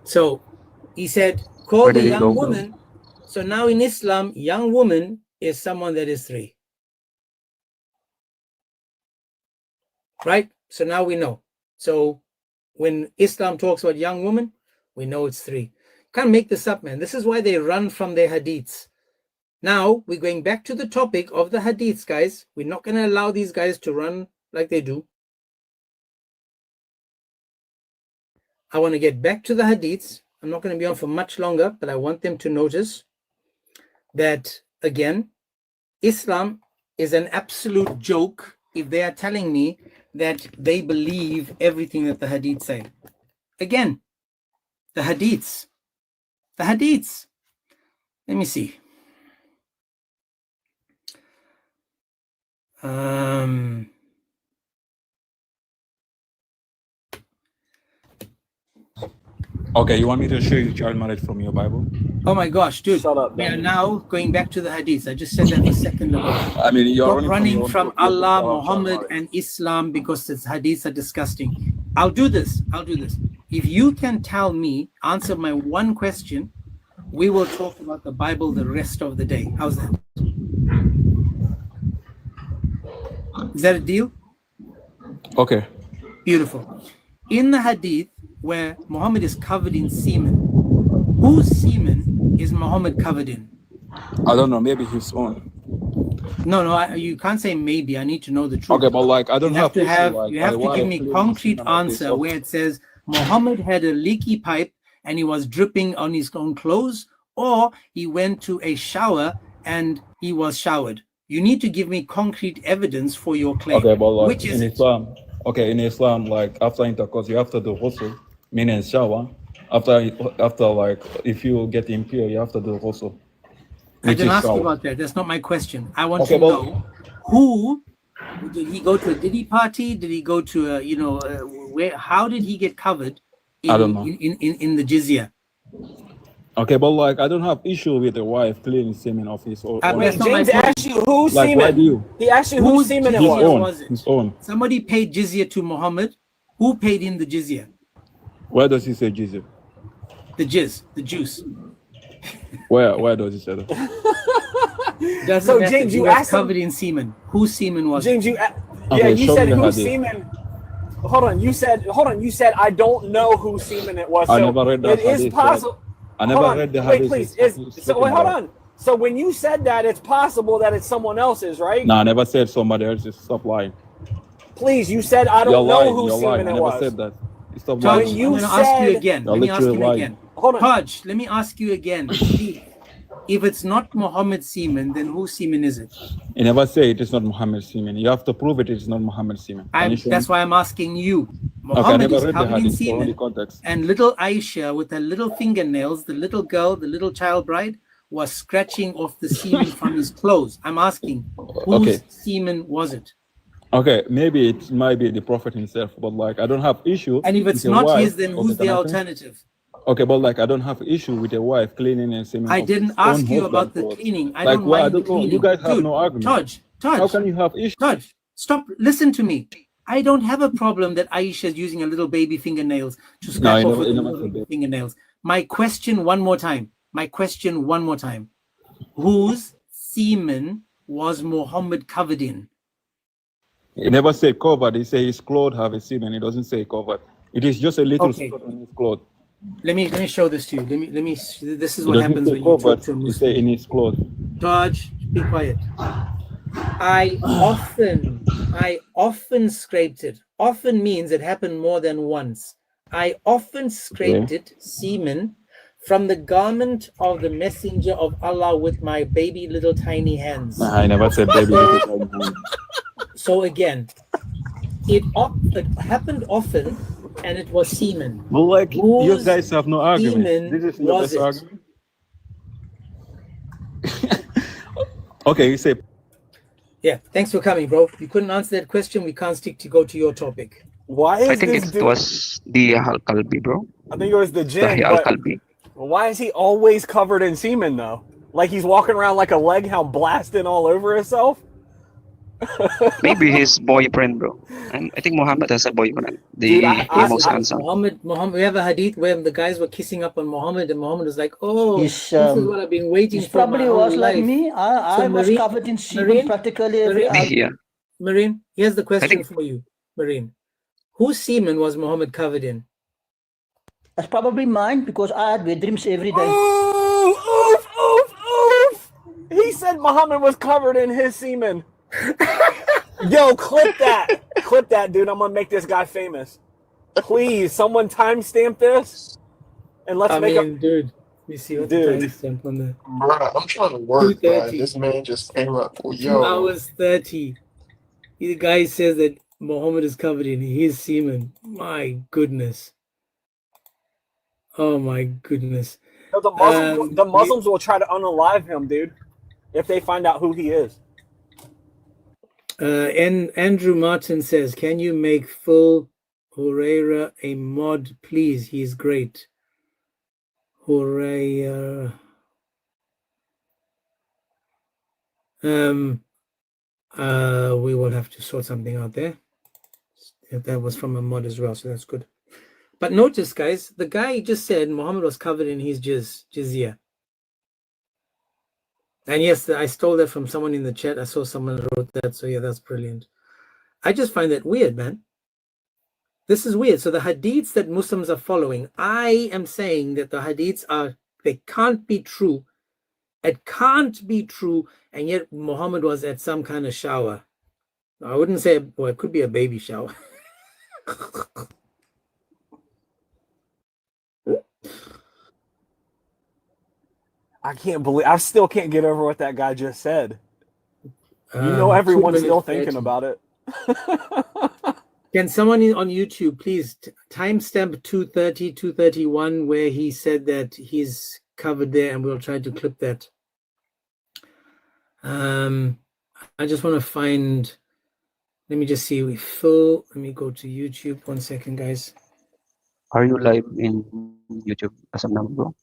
So he said, call Where the did it young go, bro? woman. So now in Islam, young woman is someone that is 3. Right? So now we know. So when Islam talks about young woman, we know it's 3. Can't make this up, man. This is why they run from their hadiths. Now we're going back to the topic of the hadiths, guys. We're not going to allow these guys to run like they do. I want to get back to the hadiths. I'm not going to be on for much longer, but I want them to notice that, again, Islam is an absolute joke if they are telling me that they believe everything that the hadiths say. Again, the hadiths. The hadiths. Let me see. Okay, you want me to show you child marriage from your Bible? Oh my gosh, dude. Shut up, we are dummy. now going back to the hadiths. I just said that a second ago. I mean, you're Stop running running from from your Allah, child Muhammad, marriage. and Islam because the hadiths are disgusting. I'll do this. If you can tell me, answer my one question, we will talk about the Bible the rest of the day. How's that? Is that a deal? Okay. Beautiful. In the hadith where Muhammad is covered in semen, whose semen is Muhammad covered in? I don't know, maybe his own. No, you can't say maybe. I need to know the truth. Okay, but like I don't You have to issue, have like, you my have to wife give me cleaning concrete semen of this answer stuff. where it says Muhammad had a leaky pipe and he was dripping on his own clothes, or he went to a shower and he was showered. You need to give me concrete evidence for your claim. Okay, but like Which is in it? Islam, in Islam, like after intercourse, you have to do ghusl, meaning shower. After like if you get impure, you have to do ghusl, I which didn't is ask you shower. about that. That's not my question. I want Okay, to but know who did he go to a Diddy party? Did he go to a where? How did he get covered I don't in know. in the jizya? Okay, but like I don't have issue with the wife cleaning semen of his own. That's Wait, not my James point. asked you whose Like, why do semen. you? He asked you whose Whose semen it His jizya was. was it? His own. Somebody paid jizya to Muhammad. Who paid in the jizya? Where does he say Jesus? The jizz, the juice. Where does he say that? Doesn't So matter. James, He you was asked him. covered in semen. Whose semen was James, it? Okay, you show said me the whose hadith. semen. Hold on, you said I don't know whose semen it was. I So never read that it is hadith. possible. I Hold never on, read the wait, hadith. please. He's speaking Hold about. on. So when you said that, it's possible that it's someone else's, right? No, I never said somebody else's. Stop lying. Please, you said I You're don't know lying. whose You're lying. semen I it never was. said that. Stop Taj, lying. I'm going to ask you again. You're Let me ask literally him lying. again. Hold on. Taj, let me ask you again. Please. If it's not Muhammad's semen, then whose semen is it? You never say it is not Muhammad semen. You have to prove it is not Muhammad semen. Can you show That's me? why I'm asking you. Okay, I Muhammad never is read the covered in hadith. So only semen, context. and little Aisha with her little fingernails, the little girl, the little child bride, was scratching off the semen from his clothes. I'm asking, whose Okay. semen was it? Okay, maybe it might be the prophet himself, but like I don't have issue And if with it's a not wife. his, then Okay, who's can the I finish? alternative? Okay, but like I don't have issue with a wife cleaning and semen I of his didn't own ask you about husband the clothes. cleaning. I Like, don't well, I mind the don't know. You cleaning. guys have Dude, no argument. Taj, How can you have issue? Taj, stop. Listen to me. I don't have a problem that Aisha is using a little baby fingernails to No, scrap off with you her never little said baby that. fingernails. My question one more time. Whose semen was Muhammad covered in? He never said covered. He say his clothes have a semen. He doesn't say covered. It is just a little Okay. spot on his clothes. Let me show this to you. This is He what doesn't happens say when you covered. talk to a He say Muslim. in his clothes. Taj, be quiet. I often scraped it. Often means it happened more than once. I often scraped it, semen, from the garment of the messenger of Allah with my baby little tiny hands. Nah, I never said baby little tiny hand. So again, it happened often, and it was semen. Well, like you Whose guys have no argument. semen This is your was best it? argument. Okay, you say. Yeah, thanks for coming, bro. You couldn't answer that question. We can't stick to go to your topic. Why I is think this it dude? was the Al-Kalbi, bro. I think it was the Sahih jinn, but Al-Kalbi. why is he always covered in semen though? Like he's walking around like a leg hound blasting all over himself? Maybe his boyfriend, bro. And I think Muhammad has a boyfriend. Dude, The most handsome. Muhammad, we have a hadith where the guys were kissing up on Muhammad, and Muhammad was like, "Oh, He's, this is what I've been waiting He for my probably whole was like life." me. I was covered in semen practically every hour. Yeah. Marine, here's the question think- for you, Marine. Whose semen was Muhammad covered in? That's probably mine because I had wet dreams every day. Oof! He said Muhammad was covered in his semen. Yo, clip that. Clip that, dude. I'm gonna make this guy famous. Please, someone timestamp this. And let's dude, let me see what the timestamp on the Bruh, I'm trying to work, bruh. 2:30. This man just came up. 2 hours 30. The guy says that Muhammad is covered in his semen. My goodness. Oh my goodness. No, the Muslims will try to unalive him, dude, if they find out who he is. And Andrew Martin says, "Can you make full Huraira a mod, please? He's great." Huraira. We will have to sort something out there. That was from a mod as well, so that's good. But notice, guys, the guy just said Muhammad was covered in his jizya. And yes, I stole that from someone in the chat. I saw someone wrote that, so yeah, that's brilliant. I just find that weird, man. This is weird. So the hadiths that Muslims are following, I am saying that the hadiths they can't be true. It can't be true, and yet Muhammad was at some kind of shower. I wouldn't say, well, it could be a baby shower. I still can't get over what that guy just said. You know, everyone's still thinking about it. Can someone on YouTube please timestamp 2:30, 2:31 where he said that he's covered there, and we'll try to clip that. I just want to find, let me just see let me go to YouTube. 1 second, guys. Are you live in YouTube as of now, bro?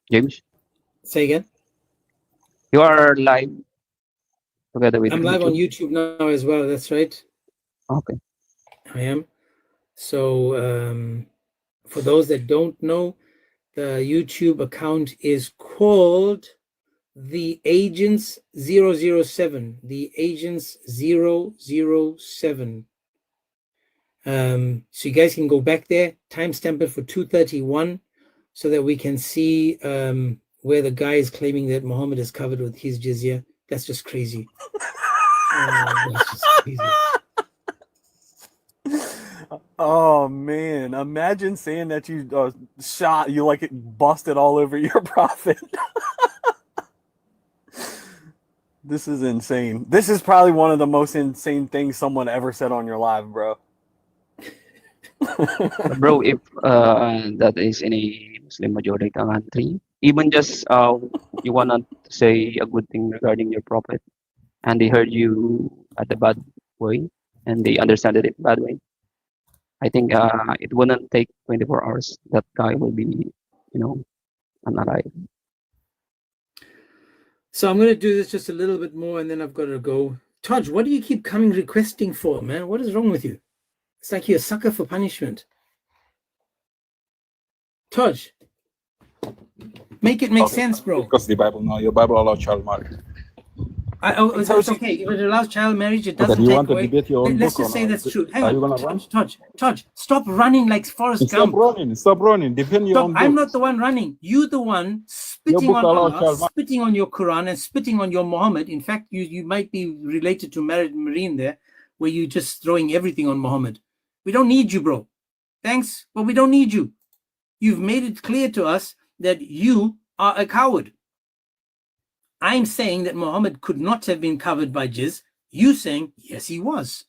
James? Say again? You are live together with I'm live on YouTube now as well. That's right. Okay. I am. So for those that don't know, the YouTube account is called The Agents 007. The Agents 007. So you guys can go back there, timestamp it for 2:31, so that we can see where the guy is claiming that Muhammad is covered with his jizya. That's just crazy. That's just crazy. Oh man, imagine saying that you you like it busted all over your prophet. This is insane. This is probably one of the most insane things someone ever said on your live, bro. Bro, if that is in a Muslim majority country, even just you wanna say a good thing regarding your prophet, and they heard you at the bad way, and they understood it bad way. I think it wouldn't take 24 hours. That guy will be, unalive. So I'm going to do this just a little bit more, and then I've got to go. Taj, what do you keep coming requesting for, man? What is wrong with you? It's like you're a sucker for punishment. Taj, make it make sense, bro. Because the Bible now, your Bible allows child marriage. It's okay. If it allows child marriage, it Okay, doesn't do you take want to away. debate your own Let's book just or say not? that's true. Hang Are you on, gonna run? Taj, stop running like Forrest Stop Gump. running. Stop running. Defend your Stop. own book. I'm not the one running. You the one Your spitting book on allows Allah, child marriage. spitting on your Quran, and spitting on your Muhammad. In fact, you might be related to Married Marine there, where you're just throwing everything on Muhammad. We don't need you, bro. Thanks, but we don't need you. You've made it clear to us that you are a coward. I'm saying that Muhammad could not have been covered by jizz. You saying, yes, he was.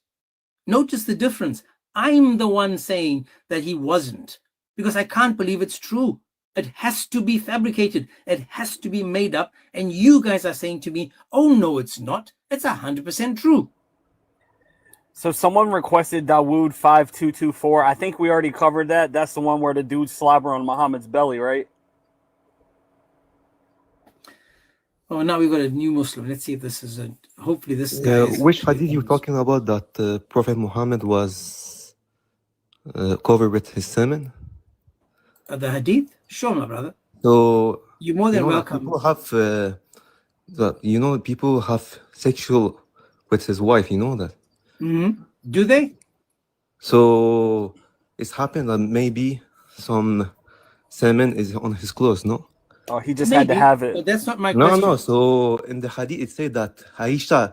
Notice the difference. I'm the one saying that he wasn't, because I can't believe it's true. It has to be fabricated. It has to be made up. And you guys are saying to me, oh, no, it's not. It's 100% true. So someone requested Dawood 5224. I think we already covered that. That's the one where the dude slobber on Muhammad's belly, right? Oh, now we've got a new Muslim. Let's see if this is a. Hopefully, this guy is. Which hadith you talking about that Prophet Muhammad was covered with his semen? The hadith? Sure, my brother. So You're more than that welcome. people have, people have sexual with his wife. You know that. Mm-hmm. Do they? So it's happened that maybe some semen is on his clothes. No. Oh, he just had to have it. But that's not my No, question. no. So in the hadith, it said that Aisha,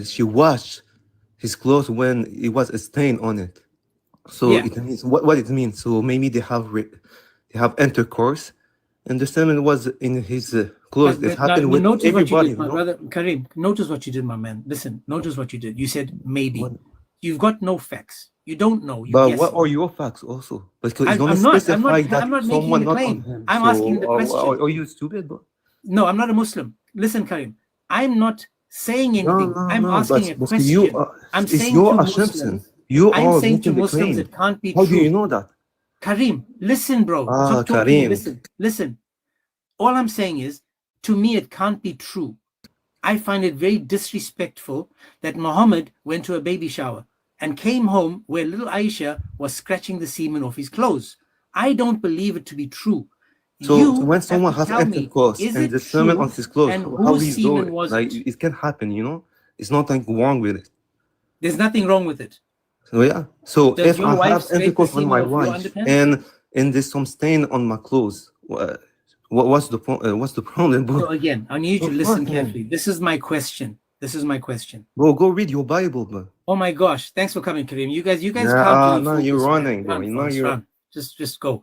she washed his clothes when it was a stain on it. So Yeah. it means what it means. So maybe they have intercourse, and the semen was in his clothes. It happened with notice everybody. what you did, my brother Karim. Notice what you did, my man. Listen, notice what you did. You said maybe. You've got no facts. You don't know. You But guess. what are your facts also? Because it's I'm not not specified that making someone the not claim. on him. I'm asking the question. Are you stupid? Bro? No, I'm not a Muslim. Listen, Karim. I'm not saying anything. I'm asking a but question. you I'm it's saying your to assumption. Muslims. You I'm are saying to making the Muslims claim. it can't be How true. do you know that? Karim, listen, bro. Ah, Stop talking. Karim. Listen. All I'm saying is, to me, it can't be true. I find it very disrespectful that Muhammad went to a baby shower and came home where little Aisha was scratching the semen off his clothes. I don't believe it to be true. So You when have someone to has tell me, intercourse is and it the semen true on his clothes, and how whose he's semen doing? was Like it? it can happen, you know. It's nothing wrong with it. There's nothing wrong with it. So yeah. So Does if your I wife have scrape the intercourse with semen my off your wife underpants? and there's some stain on my clothes, what's the what's the problem, bro? So again, I need you to Go listen fuck, man. carefully. This is my question. Bro, go read your Bible, bro. Oh my gosh! Thanks for coming, Kareem. You guys Yeah, can't really no, focus, you're man. running, bro. Run, You know Forrest, you're. run. Just go.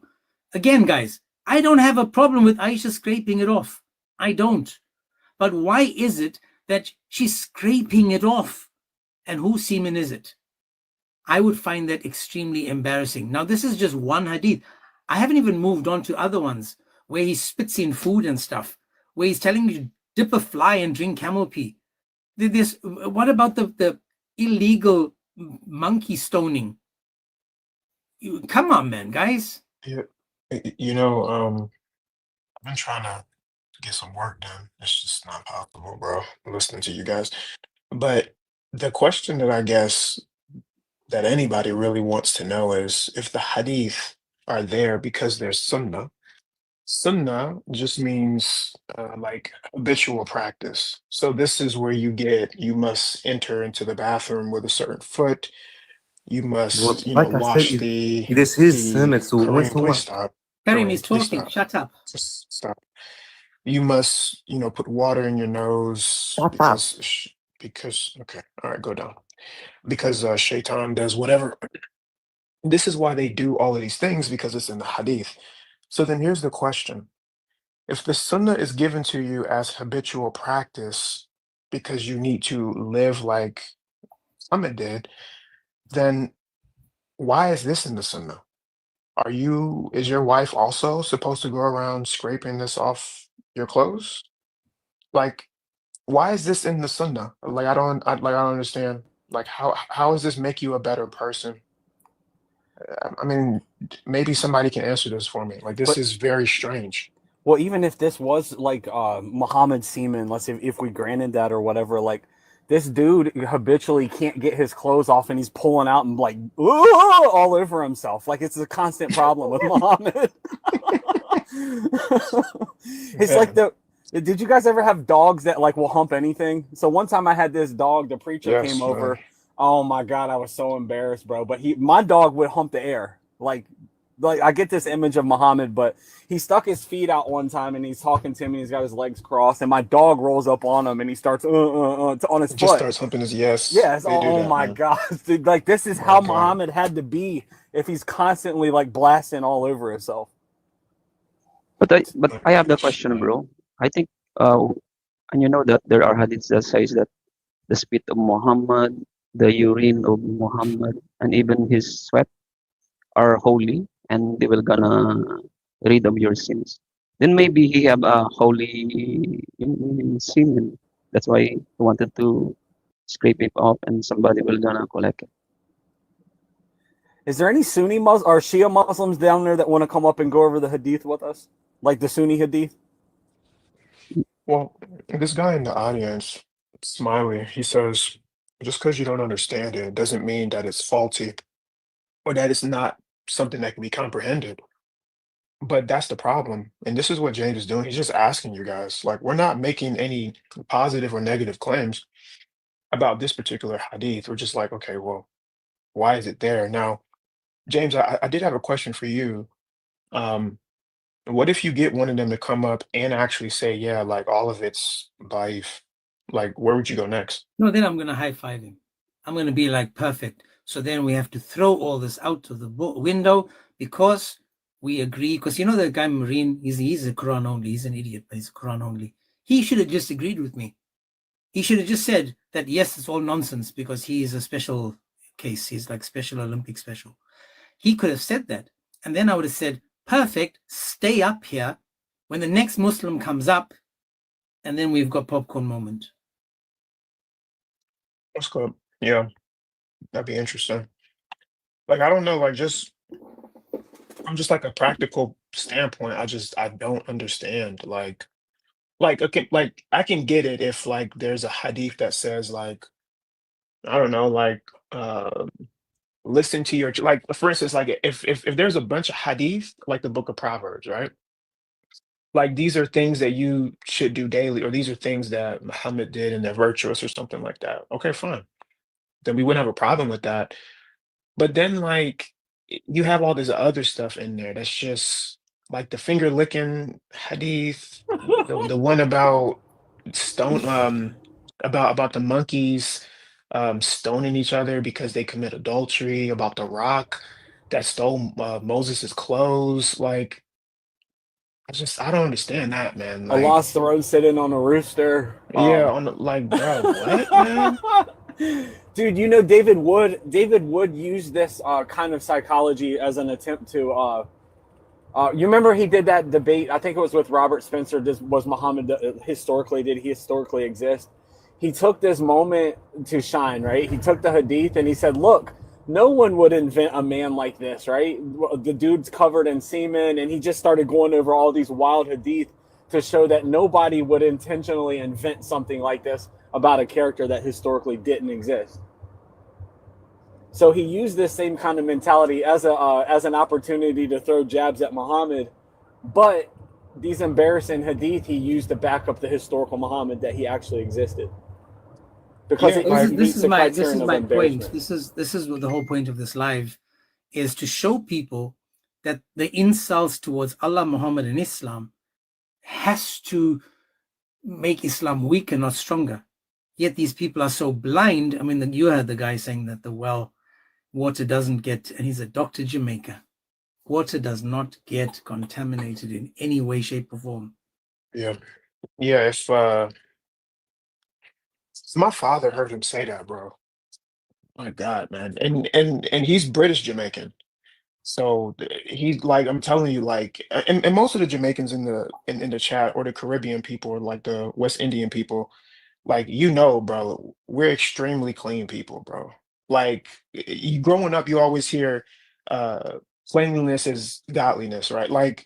Again, guys, I don't have a problem with Aisha scraping it off. I don't. But why is it that she's scraping it off? And whose semen is it? I would find that extremely embarrassing. Now, this is just one hadith. I haven't even moved on to other ones where he spits in food and stuff, where he's telling you to dip a fly and drink camel pee. What about the illegal monkey stoning? Come on, man, guys. Yeah, I've been trying to get some work done. It's just not possible, bro. Listening to you guys. But the question that I guess that anybody really wants to know is if the hadith are there because there's sunnah. Sunnah just means like habitual practice. So this is where you must enter into the bathroom with a certain foot. You Well, must, like I said, wash it is his semen. So when Kareem, please someone, stop. Karim is Kareem, please talking. stop. Shut up. Just stop. You must, put water in your nose shut up. because okay, all right, go down. Because Shaitan does whatever. This is why they do all of these things because it's in the hadith. So then here's the question. If the sunnah is given to you as habitual practice because you need to live like Muhammad did, then why is this in the sunnah? is your wife also supposed to go around scraping this off your clothes? Like, why is this in the sunnah? Like, I don't understand. Like, how does this make you a better person? I mean, maybe somebody can answer this for me. Like, this But is very strange. well, even if this was like Muhammad's semen, let's say if we granted that or whatever, like this dude habitually can't get his clothes off and he's pulling out and like all over himself. Like it's a constant problem with Muhammad. It's like Man, did you guys ever have dogs that like will hump anything? So one time I had this dog, the preacher came yes, man. over. Oh my god, I was so embarrassed, bro. But my dog would hump the air. Like I get this image of Muhammad, but he stuck his feet out one time and he's talking to me and he's got his legs crossed and my dog rolls up on him and he starts on his Just foot. starts humping his yes. Yes. They do Oh that, my man. gosh. Dude, like this is Oh my how God. Muhammad had to be if he's constantly like blasting all over himself. But My I have the gosh, question, man. bro. I think and you know that there are hadiths that says that the spit of Muhammad, the urine of Muhammad, and even his sweat are holy, and they will gonna rid of your sins. Then maybe he have a holy semen. That's why he wanted to scrape it off, and somebody will gonna collect it. Is there any Sunni Muslims or Shia Muslims down there that want to come up and go over the hadith with us? Like the Sunni hadith? Well, this guy in the audience, Smiley, he says, just because you don't understand it doesn't mean that it's faulty or that it's not something that can be comprehended. But that's the problem. And this is what James is doing. He's just asking you guys, like, we're not making any positive or negative claims about this particular hadith. We're just like, okay, well, why is it there? Now, James, I did have a question for you. Um, what if you get one of them to come up and actually say, yeah, like all of it's baif? Like, where would you go next? No, then I'm going to high five him. I'm going to be like, perfect. So then we have to throw all this out of the window because we agree. Because you know the guy Marine, he's a Quran only. He's an idiot, but he's a Quran only. He should have just agreed with me. He should have just said that, yes, it's all nonsense because he is a special case. He's like special Olympic special. He could have said that. And then I would have said, perfect, stay up here when the next Muslim comes up, and then we've got popcorn moment. That's good. Yeah, that'd be interesting. Like, I don't know, like just from just like a practical standpoint, I don't understand. Like okay, like I can get it if like there's a hadith that says like, I don't know, like listen to your like for instance, like if there's a bunch of hadith, like the book of Proverbs, right? Like these are things that you should do daily, or these are things that Muhammad did and they're virtuous or something like that. Okay, fine. Then we wouldn't have a problem with that. But then like you have all this other stuff in there that's just like the finger licking hadith, the one about stone about the monkeys stoning each other because they commit adultery, about the rock that stole Moses's clothes. Like I don't understand that, man. Like Allah's throne sitting on a rooster. yeah, on like bro, what, man? Dude, you know David Wood. David Wood used this kind of psychology as an attempt to. You remember he did that debate? I think it was with Robert Spencer. Was Muhammad historically? Did he historically exist? He took this moment to shine, right? He took the hadith and he said, "Look, no one would invent a man like this, right? The dude's covered in semen," and he just started going over all these wild hadith to show that nobody would intentionally invent something like this about a character that historically didn't exist. So he used this same kind of mentality as an opportunity to throw jabs at Muhammad, but these embarrassing hadith he used to back up the historical Muhammad that he actually existed. Because Yeah, it like This is the my criterion of point. embarrassment. This is what the whole point of this live is, to show people that the insults towards Allah, Muhammad, and Islam has to make Islam weaker, not stronger. Yet these people are so blind. I mean, you heard the guy saying that the well water doesn't get, and he's a Dr. Jamaica. Water does not get contaminated in any way, shape, or form. yeah. Yeah, if my father heard him say that, bro. My God, man. And he's British Jamaican. So he's like, I'm telling you, like, and most of the Jamaicans in the chat, or the Caribbean people, or like the West Indian people, like, bro, we're extremely clean people, bro. Like, you growing up, you always hear cleanliness is godliness, right? Like,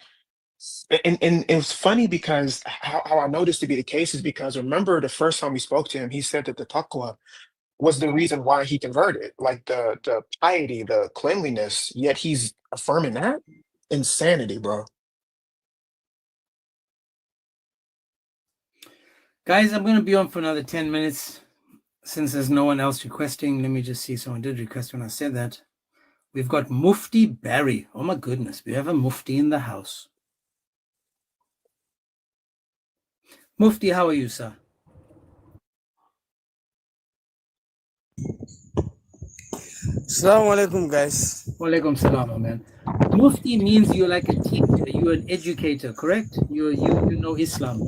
and it's funny because how I know this to be the case is because, remember, the first time we spoke to him, he said that the taqwa was the reason why he converted, like the piety, the cleanliness. Yet he's affirming that. Insanity, bro. Guys, I'm going to be on for another 10 minutes. Since there's no one else requesting, let me just see. Someone did request when I said that. We've got Mufti Barry. Oh my goodness, we have a Mufti in the house. Mufti, how are you, sir? Assalamu alaikum, guys. Walaikum salam, man. Mufti means you're like a teacher, you're an educator, correct? You know Islam.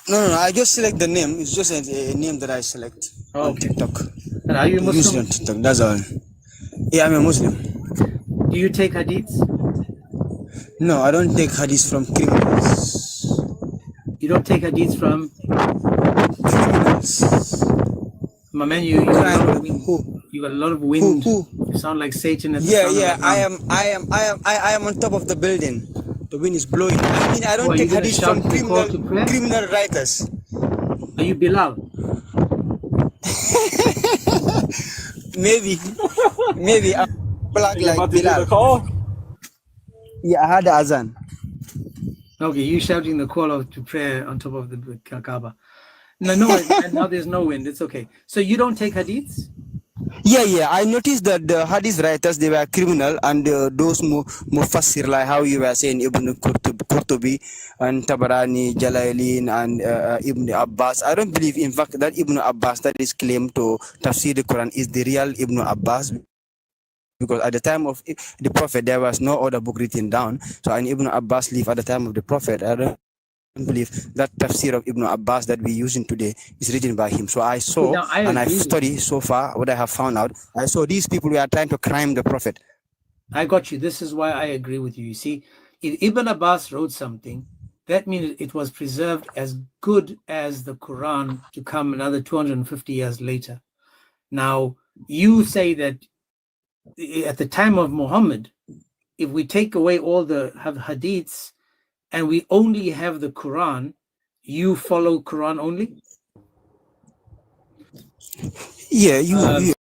No, I just select the name. It's just a name that I select on TikTok. And are you Muslim? Use it on TikTok, that's all. Yeah, I'm a Muslim. Do you take hadiths? No, I don't take hadiths from criminals. You don't take hadiths from criminals? My man, you got a lot of wind. You got a lot of wind. You sound like Satan at the sound of I am on top of the building. The wind is blowing. I mean, I don't take hadiths from criminal writers. Are you Bilal? Maybe I'm black like Bilal. Yeah, I had the azan. Okay, you shouting the call out to prayer on top of the Kaaba. No, and now there's no wind. It's okay. So you don't take hadiths? Yeah. I noticed that the hadith writers, they were criminal, and those mufassir, like how you were saying, Ibn Qurtubi and Tabarani, Jalalain, and Ibn Abbas. I don't believe, in fact, that Ibn Abbas that is claimed to tafsir the Quran is the real Ibn Abbas. Because at the time of the Prophet, there was no other book written down. So, and Ibn Abbas lived at the time of the Prophet. I don't believe that tafsir of Ibn Abbas that we're using today is written by him. So I saw, I've studied so far, what I have found out, I saw these people were trying to crime the Prophet. I got you. This is why I agree with you. You see, if Ibn Abbas wrote something, that means it was preserved as good as the Quran to come another 250 years later. Now, you say that at the time of Muhammad, if we take away all the hadiths and we only have the Quran, you follow Quran only? Yeah, you